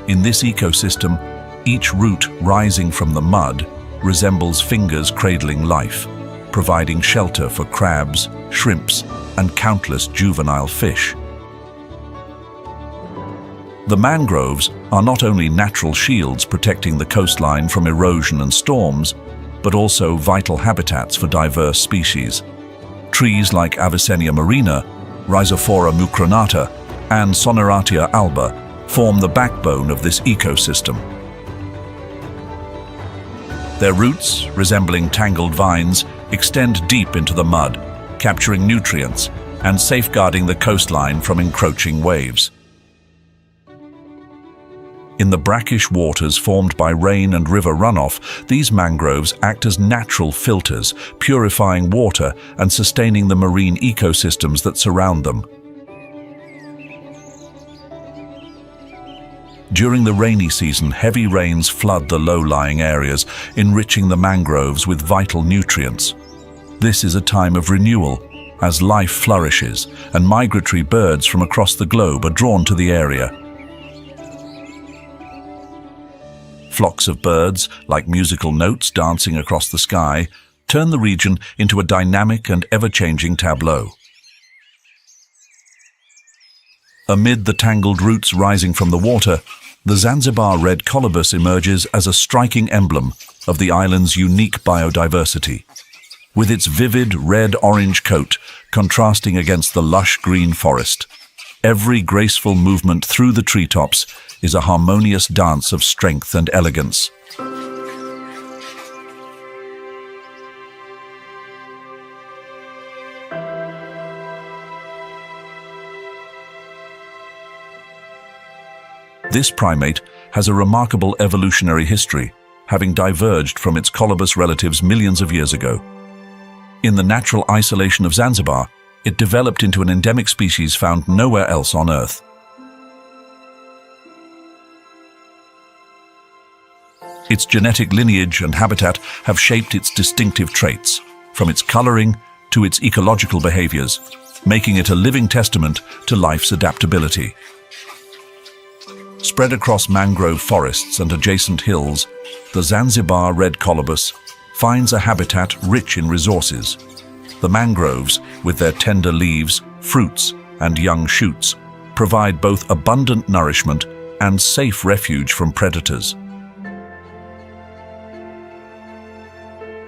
In this ecosystem, each root rising from the mud resembles fingers cradling life, providing shelter for crabs, shrimps, and countless juvenile fish. The mangroves are not only natural shields protecting the coastline from erosion and storms, but also vital habitats for diverse species. Trees like Avicennia marina, Rhizophora mucronata, and Soneratia alba form the backbone of this ecosystem. Their roots, resembling tangled vines, extend deep into the mud, capturing nutrients and safeguarding the coastline from encroaching waves. In the brackish waters formed by rain and river runoff, these mangroves act as natural filters, purifying water and sustaining the marine ecosystems that surround them. During the rainy season, heavy rains flood the low-lying areas, enriching the mangroves with vital nutrients. This is a time of renewal, as life flourishes and migratory birds from across the globe are drawn to the area. Flocks of birds, like musical notes dancing across the sky, turn the region into a dynamic and ever-changing tableau. Amid the tangled roots rising from the water, the Zanzibar red colobus emerges as a striking emblem of the island's unique biodiversity. With its vivid red-orange coat contrasting against the lush green forest, every graceful movement through the treetops is a harmonious dance of strength and elegance. This primate has a remarkable evolutionary history, having diverged from its colobus relatives millions of years ago. In the natural isolation of Zanzibar, it developed into an endemic species found nowhere else on Earth. Its genetic lineage and habitat have shaped its distinctive traits, from its coloring to its ecological behaviors, making it a living testament to life's adaptability. Spread across mangrove forests and adjacent hills, the Zanzibar red colobus finds a habitat rich in resources. The mangroves, with their tender leaves, fruits, and young shoots, provide both abundant nourishment and safe refuge from predators.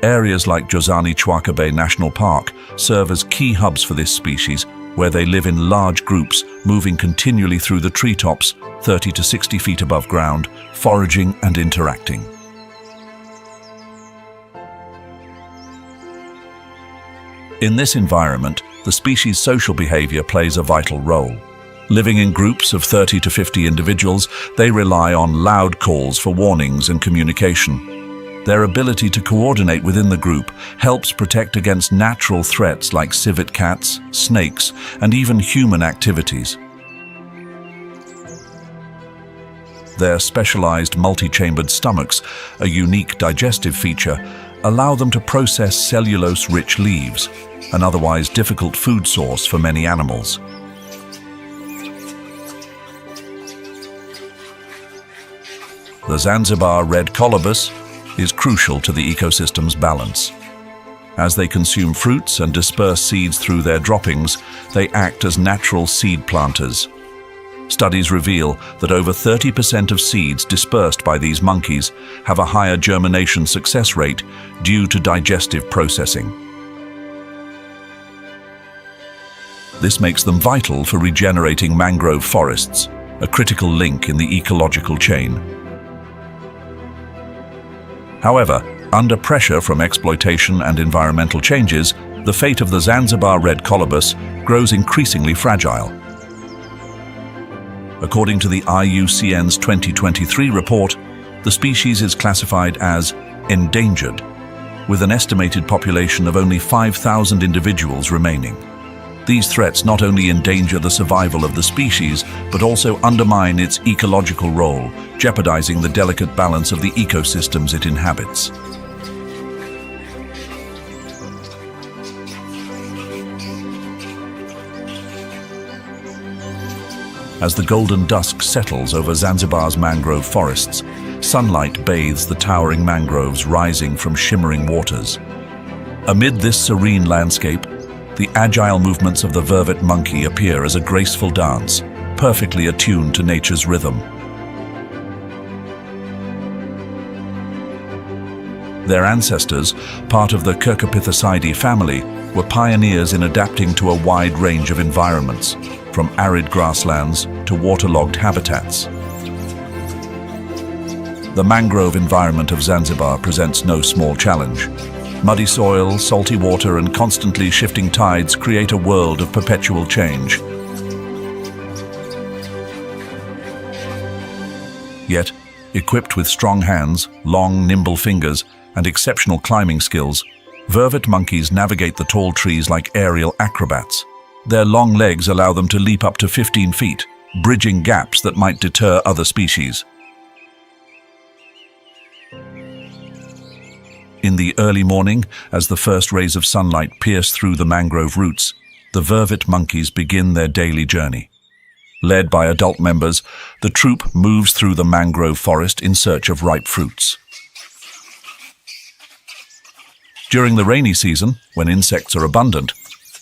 Areas like Ruaha National Park serve as key hubs for this species, where they live in large groups, moving continually through the treetops, 30 to 60 feet above ground, foraging and interacting. In this environment, the species' social behavior plays a vital role. Living in groups of 30 to 50 individuals, they rely on loud calls for warnings and communication. Their ability to coordinate within the group helps protect against natural threats like civet cats, snakes, and even human activities. Their specialized multi-chambered stomachs, a unique digestive feature, allow them to process cellulose-rich leaves, an otherwise difficult food source for many animals. The Zanzibar red colobus is crucial to the ecosystem's balance. As they consume fruits and disperse seeds through their droppings, they act as natural seed planters. Studies reveal that over 30% of seeds dispersed by these monkeys have a higher germination success rate due to digestive processing. This makes them vital for regenerating mangrove forests, a critical link in the ecological chain. However, under pressure from exploitation and environmental changes, the fate of the Zanzibar red colobus grows increasingly fragile. According to the IUCN's 2023 report, the species is classified as endangered, with an estimated population of only 5,000 individuals remaining. These threats not only endanger the survival of the species, but also undermine its ecological role, jeopardizing the delicate balance of the ecosystems it inhabits. As the golden dusk settles over Zanzibar's mangrove forests, sunlight bathes the towering mangroves rising from shimmering waters. Amid this serene landscape, the agile movements of the vervet monkey appear as a graceful dance, perfectly attuned to nature's rhythm. Their ancestors, part of the Cercopithecidae family, were pioneers in adapting to a wide range of environments, from arid grasslands to waterlogged habitats. The mangrove environment of Zanzibar presents no small challenge. Muddy soil, salty water, and constantly shifting tides create a world of perpetual change. Yet, equipped with strong hands, long, nimble fingers, and exceptional climbing skills, vervet monkeys navigate the tall trees like aerial acrobats. Their long legs allow them to leap up to 15 feet, bridging gaps that might deter other species. In the early morning, as the first rays of sunlight pierce through the mangrove roots, the vervet monkeys begin their daily journey. Led by adult members, the troop moves through the mangrove forest in search of ripe fruits. During the rainy season, when insects are abundant,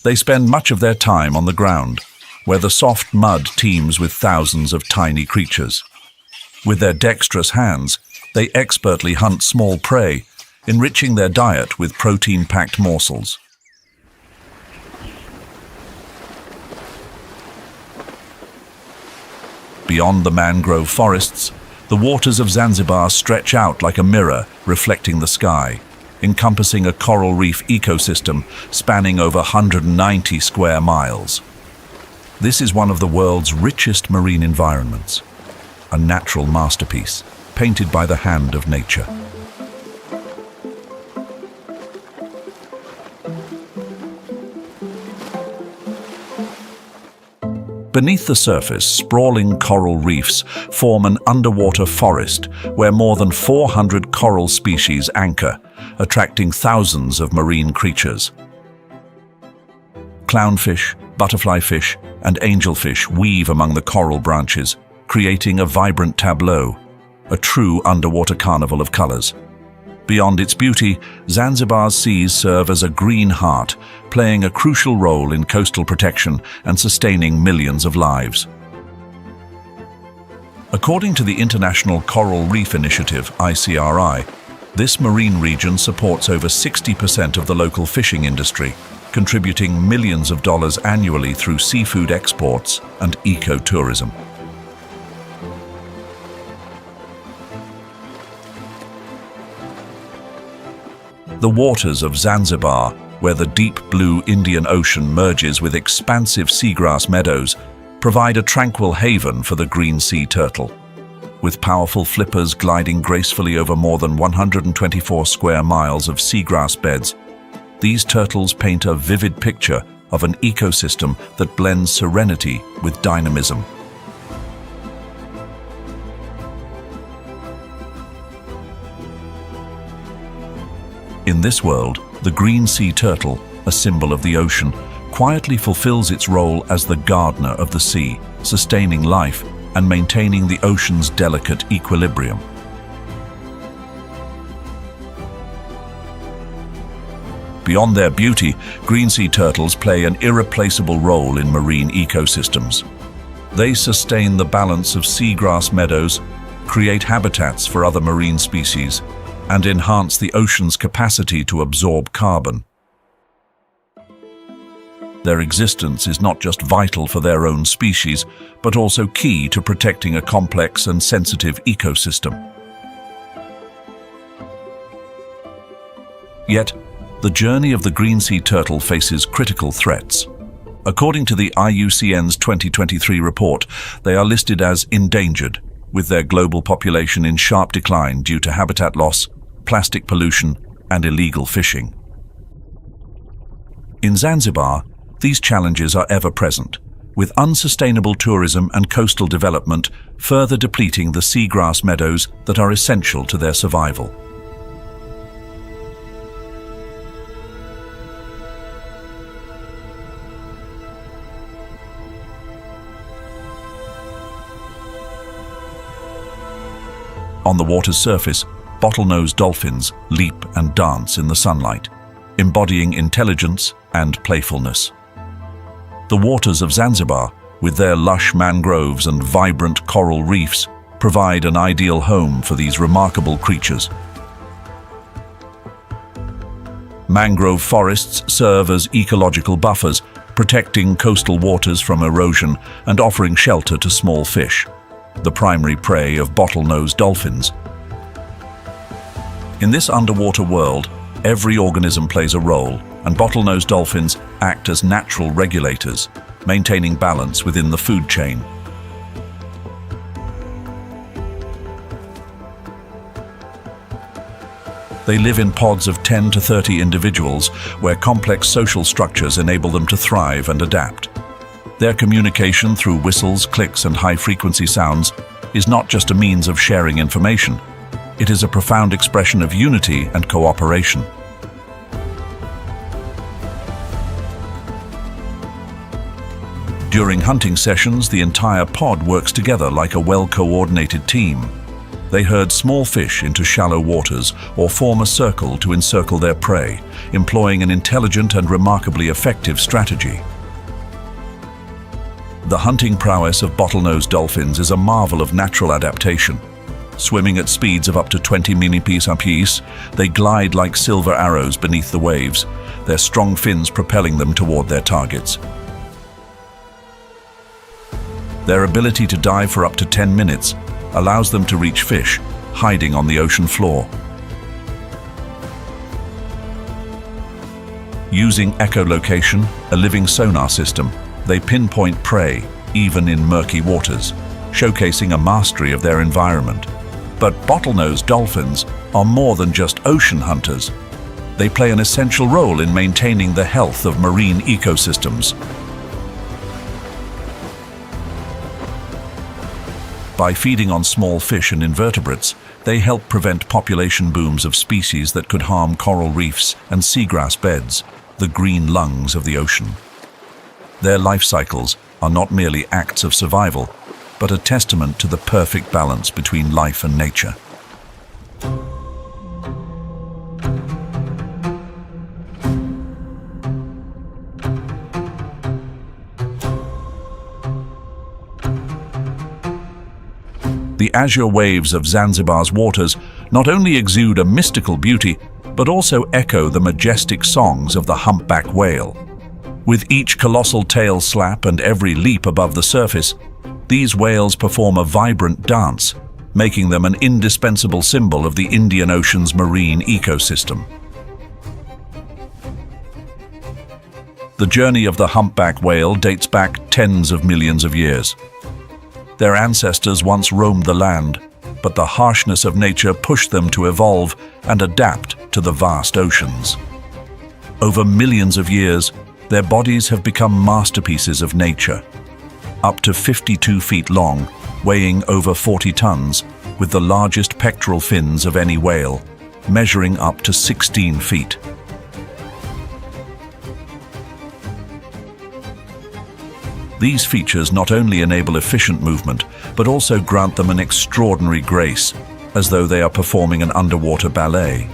they spend much of their time on the ground, where the soft mud teems with thousands of tiny creatures. With their dexterous hands, they expertly hunt small prey, enriching their diet with protein-packed morsels. Beyond the mangrove forests, the waters of Zanzibar stretch out like a mirror reflecting the sky, encompassing a coral reef ecosystem spanning over 190 square miles. This is one of the world's richest marine environments, a natural masterpiece painted by the hand of nature. Beneath the surface, sprawling coral reefs form an underwater forest where more than 400 coral species anchor, attracting thousands of marine creatures. Clownfish, butterfly fish, and angelfish weave among the coral branches, creating a vibrant tableau, a true underwater carnival of colors. Beyond its beauty, Zanzibar's seas serve as a green heart, playing a crucial role in coastal protection and sustaining millions of lives. According to the International Coral Reef Initiative, ICRI, this marine region supports over 60% of the local fishing industry, contributing millions of dollars annually through seafood exports and ecotourism. The waters of Zanzibar, where the deep blue Indian Ocean merges with expansive seagrass meadows, provide a tranquil haven for the green sea turtle. With powerful flippers gliding gracefully over more than 124 square miles of seagrass beds, these turtles paint a vivid picture of an ecosystem that blends serenity with dynamism. In this world, the green sea turtle, a symbol of the ocean, quietly fulfills its role as the gardener of the sea, sustaining life and maintaining the ocean's delicate equilibrium. Beyond their beauty, green sea turtles play an irreplaceable role in marine ecosystems. They sustain the balance of seagrass meadows, create habitats for other marine species, and enhance the ocean's capacity to absorb carbon. Their existence is not just vital for their own species, but also key to protecting a complex and sensitive ecosystem. Yet, the journey of the green sea turtle faces critical threats. According to the IUCN's 2023 report, they are listed as endangered, with their global population in sharp decline due to habitat loss, plastic pollution, and illegal fishing. In Zanzibar, these challenges are ever present, with unsustainable tourism and coastal development further depleting the seagrass meadows that are essential to their survival. On the water's surface, bottlenose dolphins leap and dance in the sunlight, embodying intelligence and playfulness. The waters of Zanzibar, with their lush mangroves and vibrant coral reefs, provide an ideal home for these remarkable creatures. Mangrove forests serve as ecological buffers, protecting coastal waters from erosion and offering shelter to small fish, the primary prey of bottlenose dolphins. In this underwater world, every organism plays a role, and bottlenose dolphins act as natural regulators, maintaining balance within the food chain. They live in pods of 10 to 30 individuals, where complex social structures enable them to thrive and adapt. Their communication through whistles, clicks, and high-frequency sounds is not just a means of sharing information. It is a profound expression of unity and cooperation. During hunting sessions, the entire pod works together like a well-coordinated team. They herd small fish into shallow waters or form a circle to encircle their prey, employing an intelligent and remarkably effective strategy. The hunting prowess of bottlenose dolphins is a marvel of natural adaptation. Swimming at speeds of up to 20 mph apiece, they glide like silver arrows beneath the waves, their strong fins propelling them toward their targets. Their ability to dive for up to 10 minutes allows them to reach fish hiding on the ocean floor. Using echolocation, a living sonar system, they pinpoint prey even in murky waters, showcasing a mastery of their environment. But bottlenose dolphins are more than just ocean hunters. They play an essential role in maintaining the health of marine ecosystems. By feeding on small fish and invertebrates, they help prevent population booms of species that could harm coral reefs and seagrass beds, the green lungs of the ocean. Their life cycles are not merely acts of survival, but a testament to the perfect balance between life and nature. The azure waves of Zanzibar's waters not only exude a mystical beauty, but also echo the majestic songs of the humpback whale. With each colossal tail slap and every leap above the surface, these whales perform a vibrant dance, making them an indispensable symbol of the Indian Ocean's marine ecosystem. The journey of the humpback whale dates back tens of millions of years. Their ancestors once roamed the land, but the harshness of nature pushed them to evolve and adapt to the vast oceans. Over millions of years, their bodies have become masterpieces of nature. Up to 52 feet long, weighing over 40 tons, with the largest pectoral fins of any whale, measuring up to 16 feet. These features not only enable efficient movement, but also grant them an extraordinary grace, as though they are performing an underwater ballet.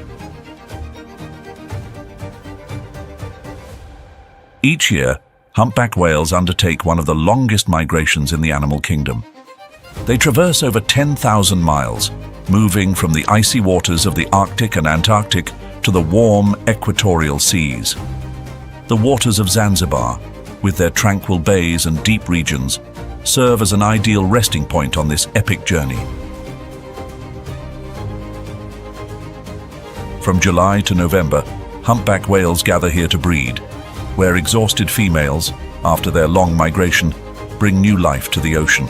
Each year, humpback whales undertake one of the longest migrations in the animal kingdom. They traverse over 10,000 miles, moving from the icy waters of the Arctic and Antarctic to the warm equatorial seas. The waters of Zanzibar, with their tranquil bays and deep regions, serve as an ideal resting point on this epic journey. From July to November, humpback whales gather here to breed, where exhausted females, after their long migration, bring new life to the ocean.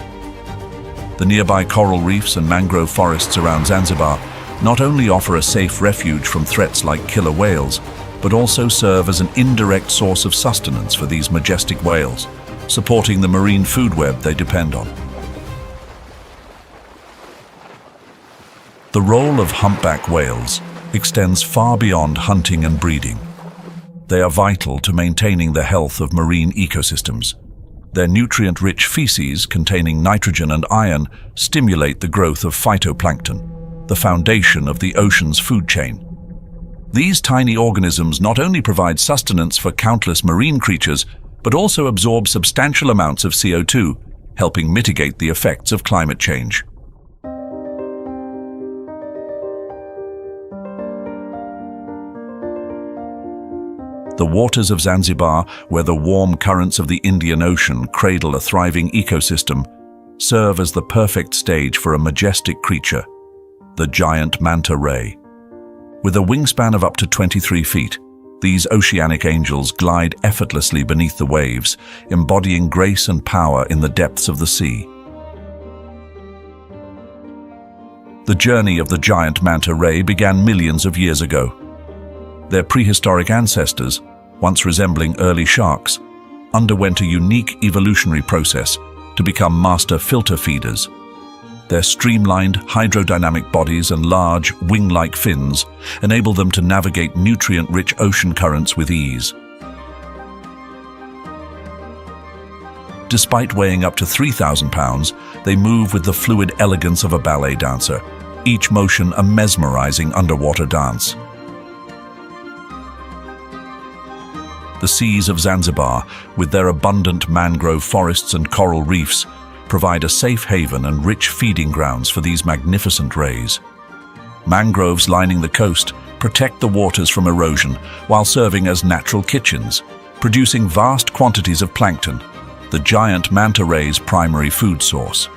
The nearby coral reefs and mangrove forests around Zanzibar not only offer a safe refuge from threats like killer whales, but also serve as an indirect source of sustenance for these majestic whales, supporting the marine food web they depend on. The role of humpback whales extends far beyond hunting and breeding. They are vital to maintaining the health of marine ecosystems. Their nutrient-rich feces containing nitrogen and iron stimulate the growth of phytoplankton, the foundation of the ocean's food chain. These tiny organisms not only provide sustenance for countless marine creatures, but also absorb substantial amounts of CO2, helping mitigate the effects of climate change. The waters of Zanzibar, where the warm currents of the Indian Ocean cradle a thriving ecosystem, serve as the perfect stage for a majestic creature, the giant manta ray. With a wingspan of up to 23 feet, these oceanic angels glide effortlessly beneath the waves, embodying grace and power in the depths of the sea. The journey of the giant manta ray began millions of years ago. Their prehistoric ancestors, once resembling early sharks, underwent a unique evolutionary process to become master filter feeders. Their streamlined hydrodynamic bodies and large, wing-like fins enable them to navigate nutrient-rich ocean currents with ease. Despite weighing up to 3,000 pounds, they move with the fluid elegance of a ballet dancer, each motion a mesmerizing underwater dance. The seas of Zanzibar, with their abundant mangrove forests and coral reefs, provide a safe haven and rich feeding grounds for these magnificent rays. Mangroves lining the coast protect the waters from erosion while serving as natural kitchens, producing vast quantities of plankton, the giant manta ray's primary food source.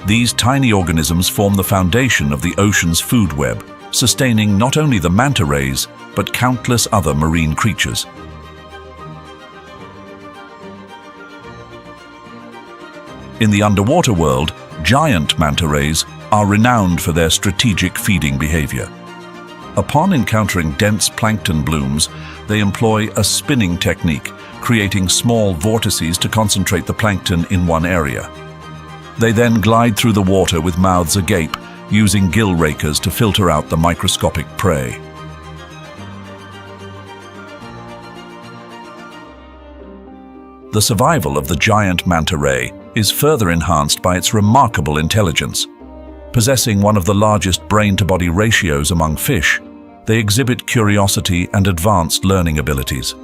These tiny organisms form the foundation of the ocean's food web, sustaining not only the manta rays, but countless other marine creatures. In the underwater world, giant manta rays are renowned for their strategic feeding behavior. Upon encountering dense plankton blooms, they employ a spinning technique, creating small vortices to concentrate the plankton in one area. They then glide through the water with mouths agape, using gill rakers to filter out the microscopic prey. The survival of the giant manta ray is further enhanced by its remarkable intelligence. Possessing one of the largest brain-to-body ratios among fish, they exhibit curiosity and advanced learning abilities.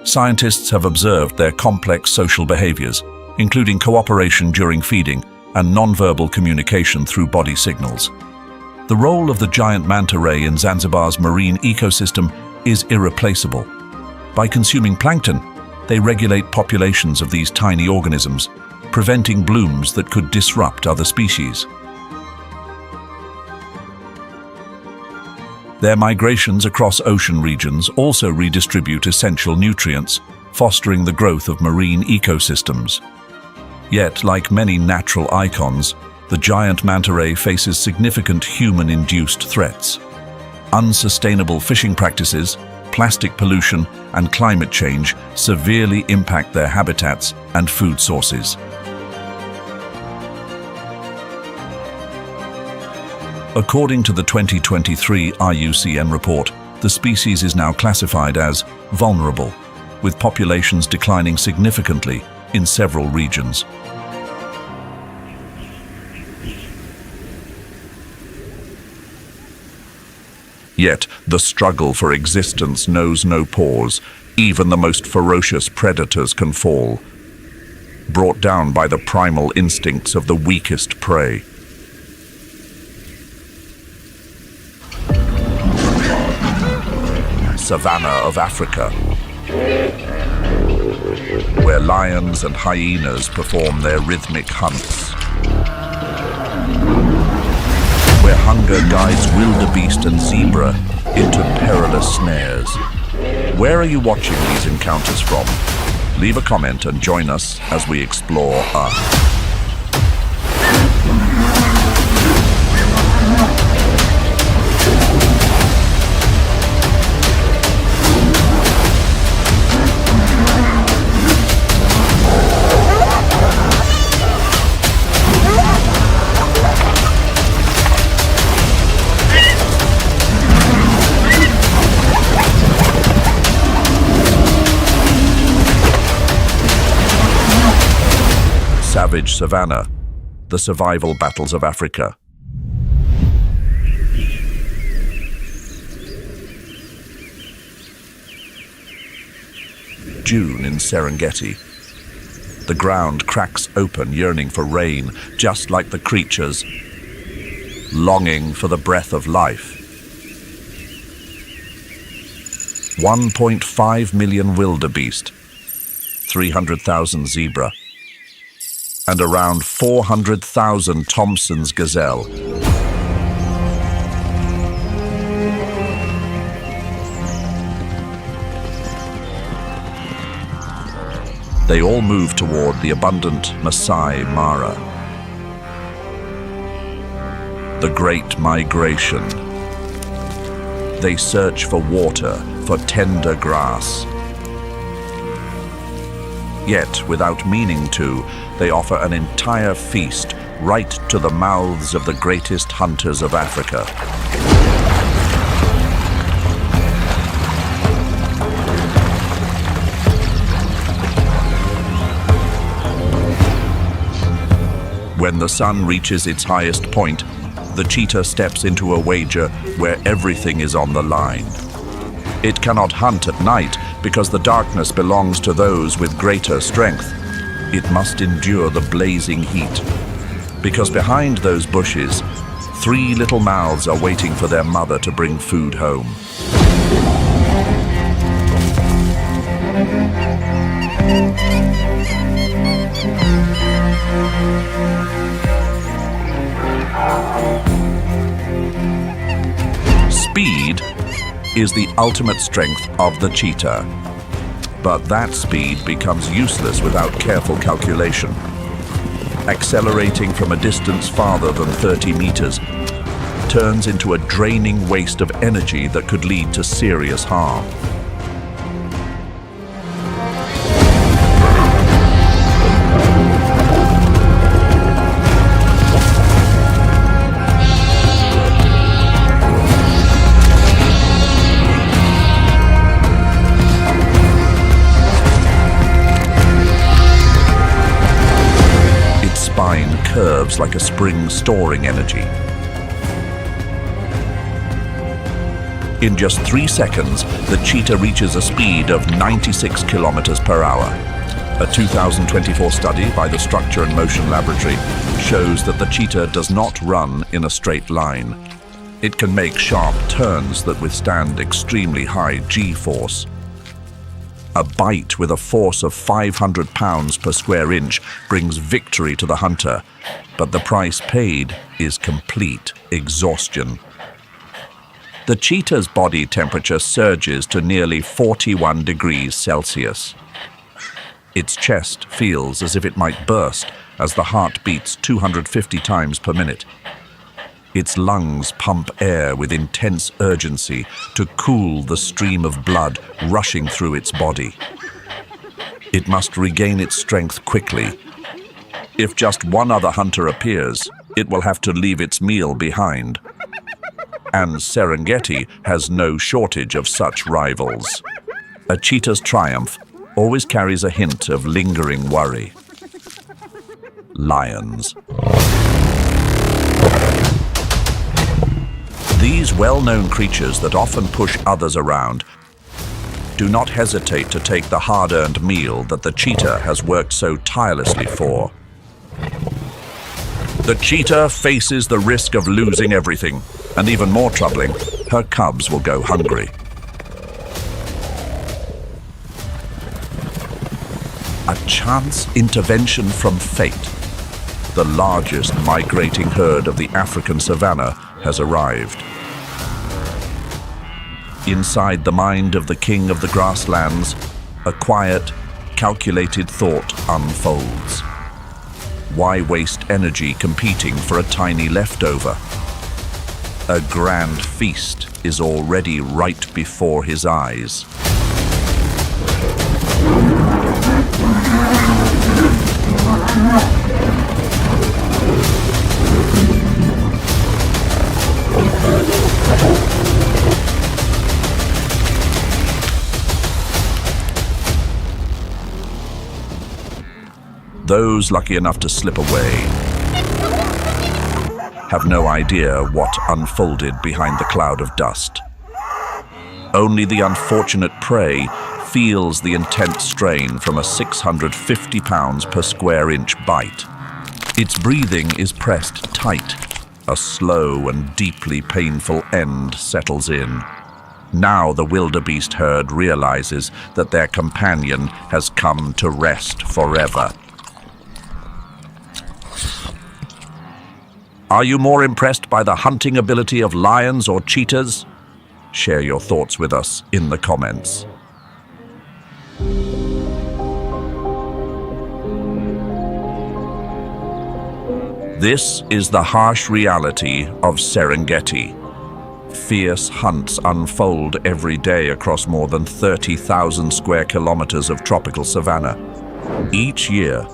Scientists have observed their complex social behaviors, including cooperation during feeding and nonverbal communication through body signals. The role of the giant manta ray in Zanzibar's marine ecosystem is irreplaceable. By consuming plankton, they regulate populations of these tiny organisms, preventing blooms that could disrupt other species. Their migrations across ocean regions also redistribute essential nutrients, fostering the growth of marine ecosystems. Yet, like many natural icons, the giant manta ray faces significant human-induced threats. Unsustainable fishing practices, plastic pollution, and climate change severely impact their habitats and food sources. According to the 2023 IUCN report, the species is now classified as vulnerable, with populations declining significantly in several regions. Yet, the struggle for existence knows no pause. Even the most ferocious predators can fall, brought down by the primal instincts of the weakest prey. Savannah of Africa, where lions and hyenas perform their rhythmic hunts, where hunger guides wildebeest and zebra into perilous snares. Where are you watching these encounters from? Leave a comment and join us as we explore Earth. Savage Savannah, the survival battles of Africa. June in Serengeti. The ground cracks open, yearning for rain, just like the creatures, longing for the breath of life. 1.5 million wildebeest, 300,000 zebra, and around 400,000 Thompson's gazelle. They all move toward the abundant Masai Mara. The Great Migration. They search for water, for tender grass. Yet, without meaning to, they offer an entire feast right to the mouths of the greatest hunters of Africa. When the sun reaches its highest point, the cheetah steps into a wager where everything is on the line. It cannot hunt at night because the darkness belongs to those with greater strength. It must endure the blazing heat. Because behind those bushes, 3 little mouths are waiting for their mother to bring food home. Speed is the ultimate strength of the cheetah. But that speed becomes useless without careful calculation. Accelerating from a distance farther than 30 meters turns into a draining waste of energy that could lead to serious harm. Curves like a spring storing energy. In just 3 seconds, the cheetah reaches a speed of 96 kilometers per hour. A 2024 study by the Structure and Motion Laboratory shows that the cheetah does not run in a straight line. It can make sharp turns that withstand extremely high G-force. A bite with a force of 500 pounds per square inch brings victory to the hunter, but the price paid is complete exhaustion. The cheetah's body temperature surges to nearly 41 degrees Celsius. Its chest feels as if it might burst as the heart beats 250 times per minute. Its lungs pump air with intense urgency to cool the stream of blood rushing through its body. It must regain its strength quickly. If just one other hunter appears, it will have to leave its meal behind. And Serengeti has no shortage of such rivals. A cheetah's triumph always carries a hint of lingering worry. Lions. These well-known creatures that often push others around do not hesitate to take the hard-earned meal that the cheetah has worked so tirelessly for. The cheetah faces the risk of losing everything, and even more troubling, her cubs will go hungry. A chance intervention from fate. The largest migrating herd of the African savannah has arrived. Inside the mind of the king of the grasslands, a quiet, calculated thought unfolds. Why waste energy competing for a tiny leftover? A grand feast is already right before his eyes. Those lucky enough to slip away have no idea what unfolded behind the cloud of dust. Only the unfortunate prey feels the intense strain from a 650 pounds per square inch bite. Its breathing is pressed tight. A slow and deeply painful end settles in. Now the wildebeest herd realizes that their companion has come to rest forever. Are you more impressed by the hunting ability of lions or cheetahs? Share your thoughts with us in the comments. This is the harsh reality of Serengeti. Fierce hunts unfold every day across more than 30,000 square kilometers of tropical savanna. Each year,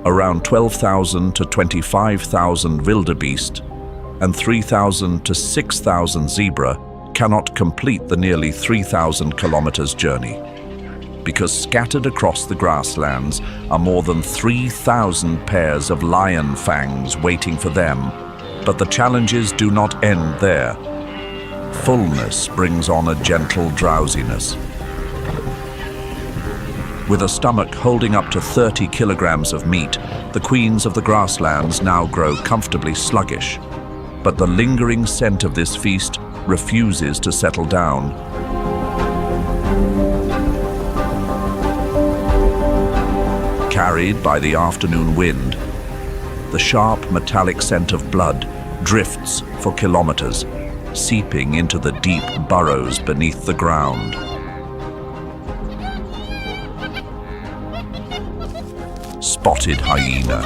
around 12,000 to 25,000 wildebeest and 3,000 to 6,000 zebra cannot complete the nearly 3,000 kilometers journey, because scattered across the grasslands are more than 3,000 pairs of lion fangs waiting for them. But the challenges do not end there. Fullness brings on a gentle drowsiness. With a stomach holding up to 30 kilograms of meat, the queens of the grasslands now grow comfortably sluggish. But the lingering scent of this feast refuses to settle down. Carried by the afternoon wind, the sharp metallic scent of blood drifts for kilometers, seeping into the deep burrows beneath the ground. Spotted hyena.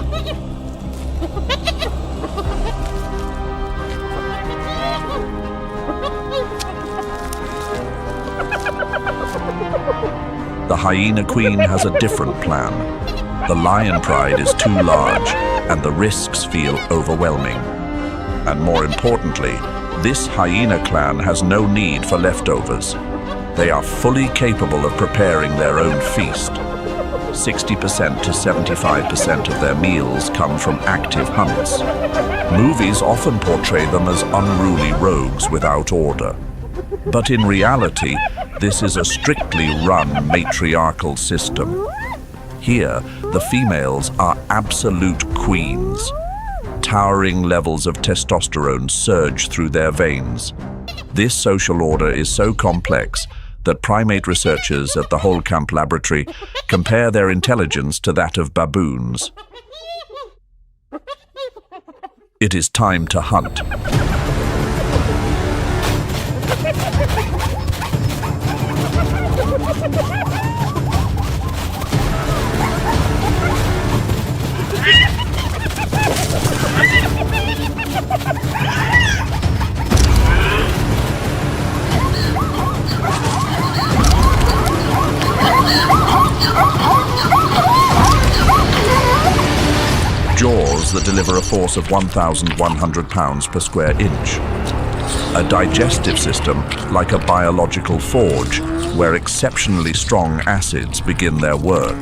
The hyena queen has a different plan. The lion pride is too large, and the risks feel overwhelming. And more importantly, this hyena clan has no need for leftovers. They are fully capable of preparing their own feast. 60% to 75% of their meals come from active hunts. Movies often portray them as unruly rogues without order. But in reality, this is a strictly run matriarchal system. Here, the females are absolute queens. Towering levels of testosterone surge through their veins. This social order is so complex that primate researchers at the Holcamp Laboratory compare their intelligence to that of baboons. It is time to hunt. Jaws that deliver a force of 1,100 pounds per square inch. A digestive system like a biological forge, where exceptionally strong acids begin their work.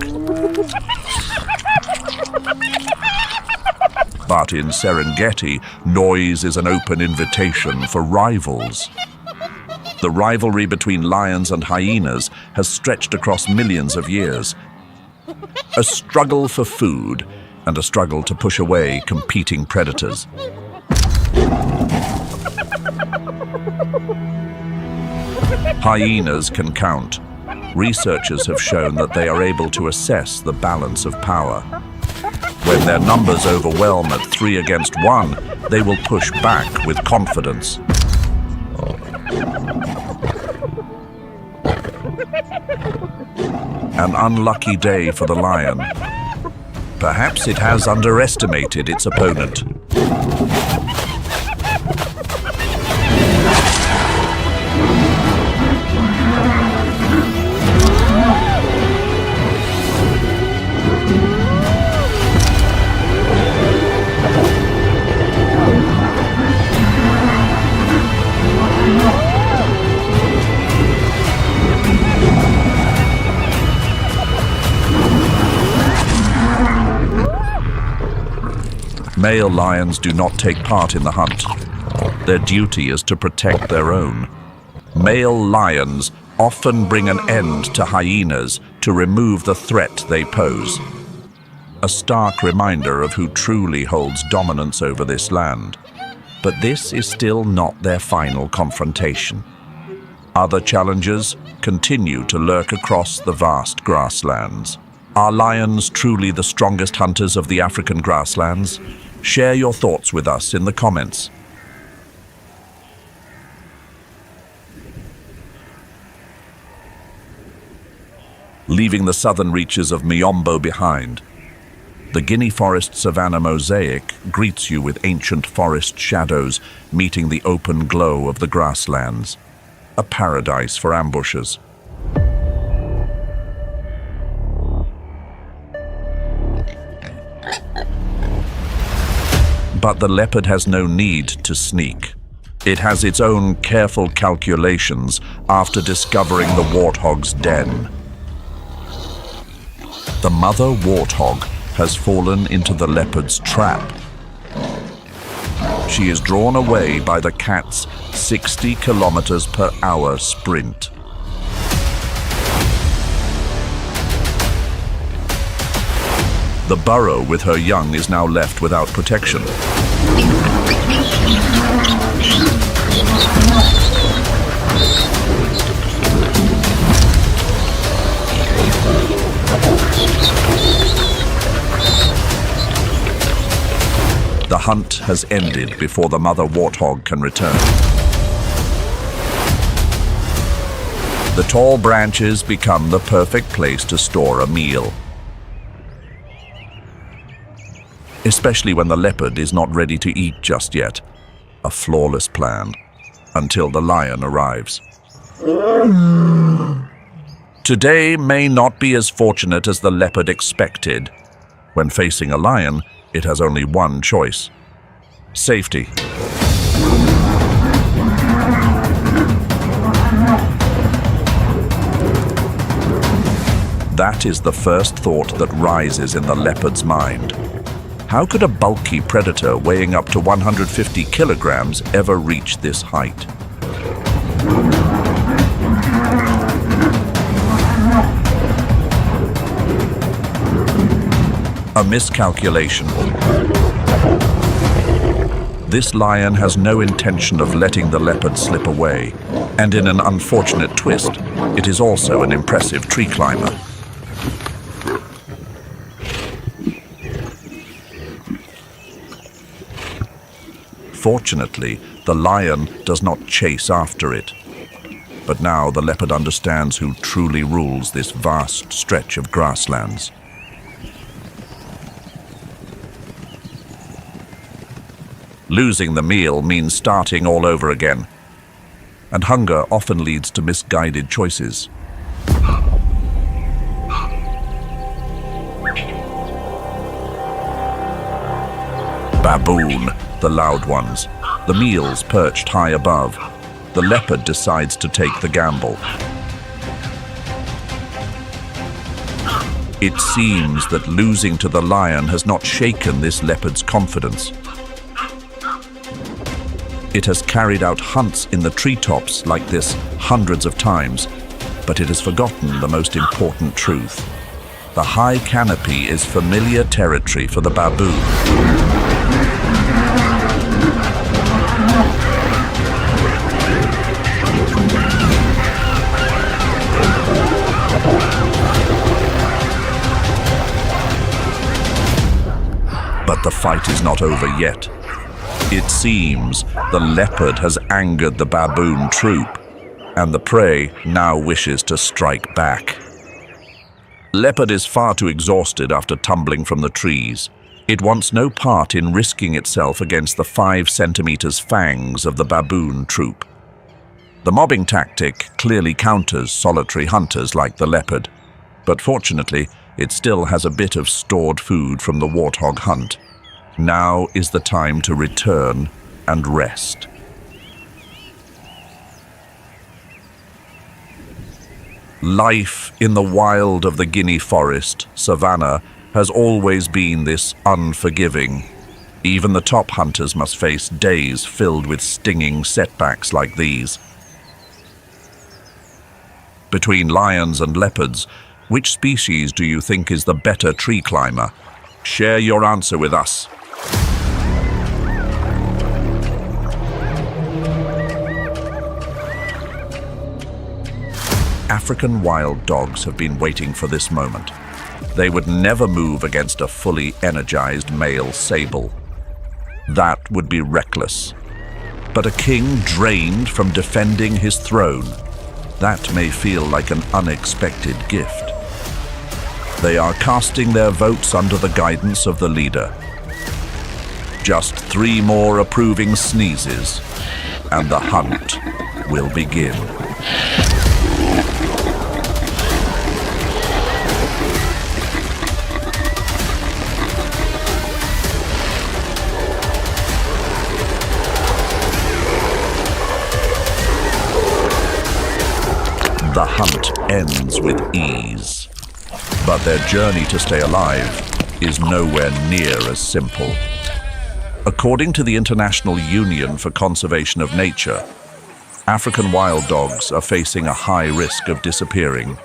But in Serengeti, noise is an open invitation for rivals. The rivalry between lions and hyenas has stretched across millions of years. A struggle for food and a struggle to push away competing predators. Hyenas can count. Researchers have shown that they are able to assess the balance of power. When their numbers overwhelm at 3 against 1, they will push back with confidence. An unlucky day for the lion. Perhaps it has underestimated its opponent. Male lions do not take part in the hunt. Their duty is to protect their own. Male lions often bring an end to hyenas to remove the threat they pose. A stark reminder of who truly holds dominance over this land. But this is still not their final confrontation. Other challenges continue to lurk across the vast grasslands. Are lions truly the strongest hunters of the African grasslands? Share your thoughts with us in the comments. Leaving the southern reaches of Miombo behind, the Guinea forest savanna mosaic greets you with ancient forest shadows meeting the open glow of the grasslands, a paradise for ambushers. But the leopard has no need to sneak. It has its own careful calculations after discovering the warthog's den. The mother warthog has fallen into the leopard's trap. She is drawn away by the cat's 60 kilometers per hour sprint. The burrow with her young is now left without protection. The hunt has ended before the mother warthog can return. The tall branches become the perfect place to store a meal, especially when the leopard is not ready to eat just yet. A flawless plan, until the lion arrives. Today may not be as fortunate as the leopard expected. When facing a lion, it has only one choice: safety. That is the first thought that rises in the leopard's mind. How could a bulky predator weighing up to 150 kilograms ever reach this height? A miscalculation. This lion has no intention of letting the leopard slip away, and in an unfortunate twist, it is also an impressive tree climber. Fortunately, the lion does not chase after it. But now the leopard understands who truly rules this vast stretch of grasslands. Losing the meal means starting all over again, and hunger often leads to misguided choices. Baboon, the loud ones, the meals perched high above. The leopard decides to take the gamble. It seems that losing to the lion has not shaken this leopard's confidence. It has carried out hunts in the treetops like this hundreds of times, but it has forgotten the most important truth. The high canopy is familiar territory for the baboon. But the fight is not over yet. It seems the leopard has angered the baboon troop, and the prey now wishes to strike back. Leopard is far too exhausted after tumbling from the trees. It wants no part in risking itself against the 5 centimeters fangs of the baboon troop. The mobbing tactic clearly counters solitary hunters like the leopard, but fortunately, it still has a bit of stored food from the warthog hunt. Now is the time to return and rest. Life in the wild of the Guinea forest, Savannah, has always been this unforgiving. Even the top hunters must face days filled with stinging setbacks like these. Between lions and leopards, which species do you think is the better tree climber? Share your answer with us. African wild dogs have been waiting for this moment. They would never move against a fully energized male sable. That would be reckless. But a king drained from defending his throne, that may feel like an unexpected gift. They are casting their votes under the guidance of the leader. Just 3 more approving sneezes, and the hunt will begin. The hunt ends with ease, but their journey to stay alive is nowhere near as simple. According to the International Union for Conservation of Nature, African wild dogs are facing a high risk of disappearing.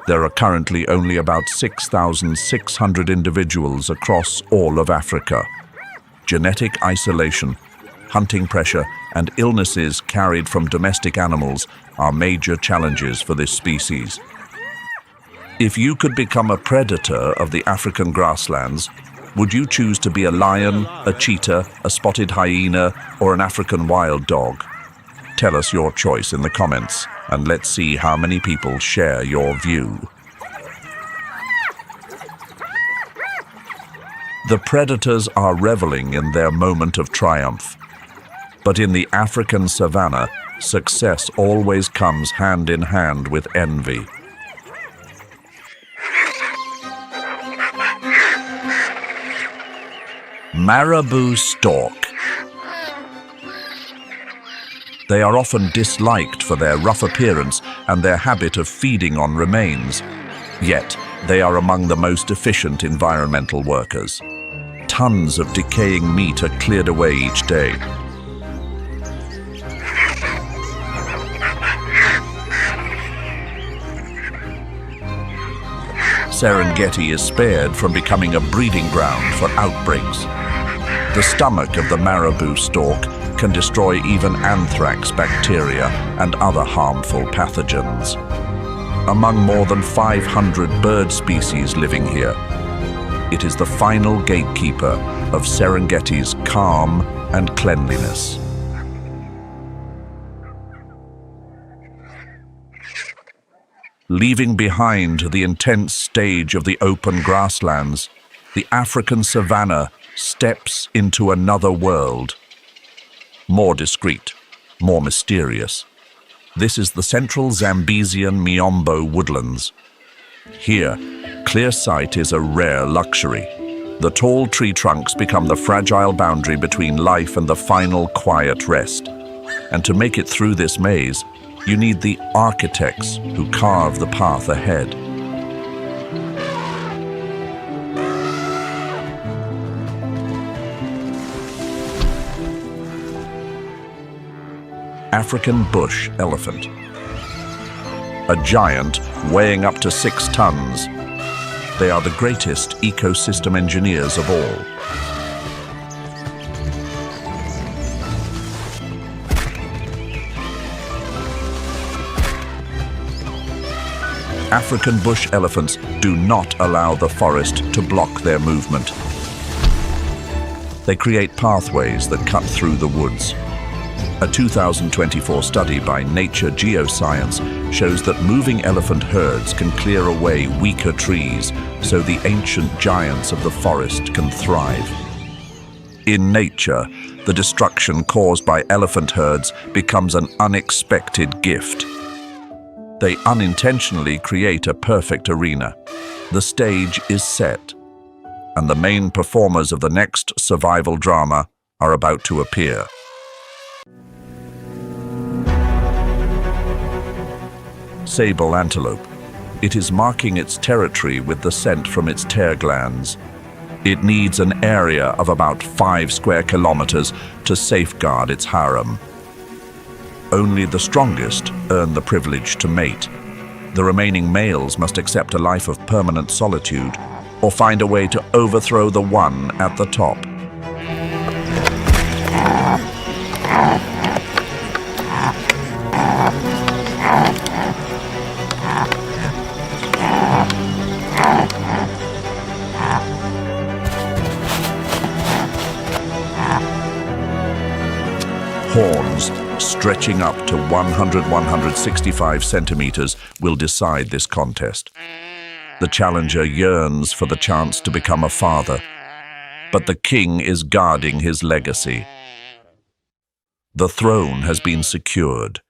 There are currently only about 6,600 individuals across all of Africa. Genetic isolation, hunting pressure, and illnesses carried from domestic animals are major challenges for this species. If you could become a predator of the African grasslands, would you choose to be a lion, a cheetah, a spotted hyena, or an African wild dog? Tell us your choice in the comments, and let's see how many people share your view. The predators are reveling in their moment of triumph. But in the African savannah, success always comes hand in hand with envy. Marabou stork. They are often disliked for their rough appearance and their habit of feeding on remains. Yet, they are among the most efficient environmental workers. Tons of decaying meat are cleared away each day. Serengeti is spared from becoming a breeding ground for outbreaks. The stomach of the marabou stork can destroy even anthrax bacteria and other harmful pathogens. Among more than 500 bird species living here, it is the final gatekeeper of Serengeti's calm and cleanliness. Leaving behind the intense stage of the open grasslands, the African savannah steps into another world. More discreet, more mysterious. This is the central Zambesian Miombo woodlands. Here, clear sight is a rare luxury. The tall tree trunks become the fragile boundary between life and the final quiet rest. And to make it through this maze, you need the architects who carve the path ahead. African bush elephant. A giant weighing up to 6 tons. They are the greatest ecosystem engineers of all. African bush elephants do not allow the forest to block their movement. They create pathways that cut through the woods. A 2024 study by Nature Geoscience shows that moving elephant herds can clear away weaker trees so the ancient giants of the forest can thrive. In nature, the destruction caused by elephant herds becomes an unexpected gift. They unintentionally create a perfect arena. The stage is set, and the main performers of the next survival drama are about to appear. Sable antelope. It is marking its territory with the scent from its tear glands. It needs an area of about 5 square kilometers to safeguard its harem. Only the strongest earn the privilege to mate. The remaining males must accept a life of permanent solitude or find a way to overthrow the one at the top. stretching up to 165 centimeters will decide this contest. The challenger yearns for the chance to become a father, but the king is guarding his legacy. The throne has been secured,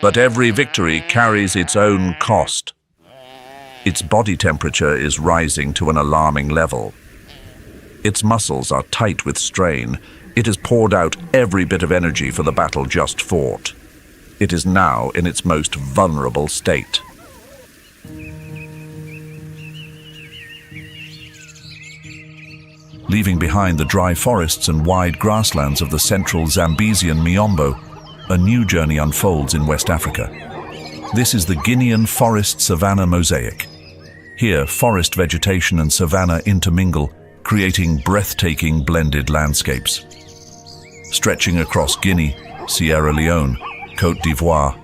but every victory carries its own cost. Its body temperature is rising to an alarming level. Its muscles are tight with strain. It has poured out every bit of energy for the battle just fought. It is now in its most vulnerable state. Leaving behind the dry forests and wide grasslands of the central Zambesian Miombo, a new journey unfolds in West Africa. This is the Guinean forest-savanna mosaic. Here, forest vegetation and savanna intermingle, creating breathtaking blended landscapes. Stretching across Guinea, Sierra Leone, Côte d'Ivoire,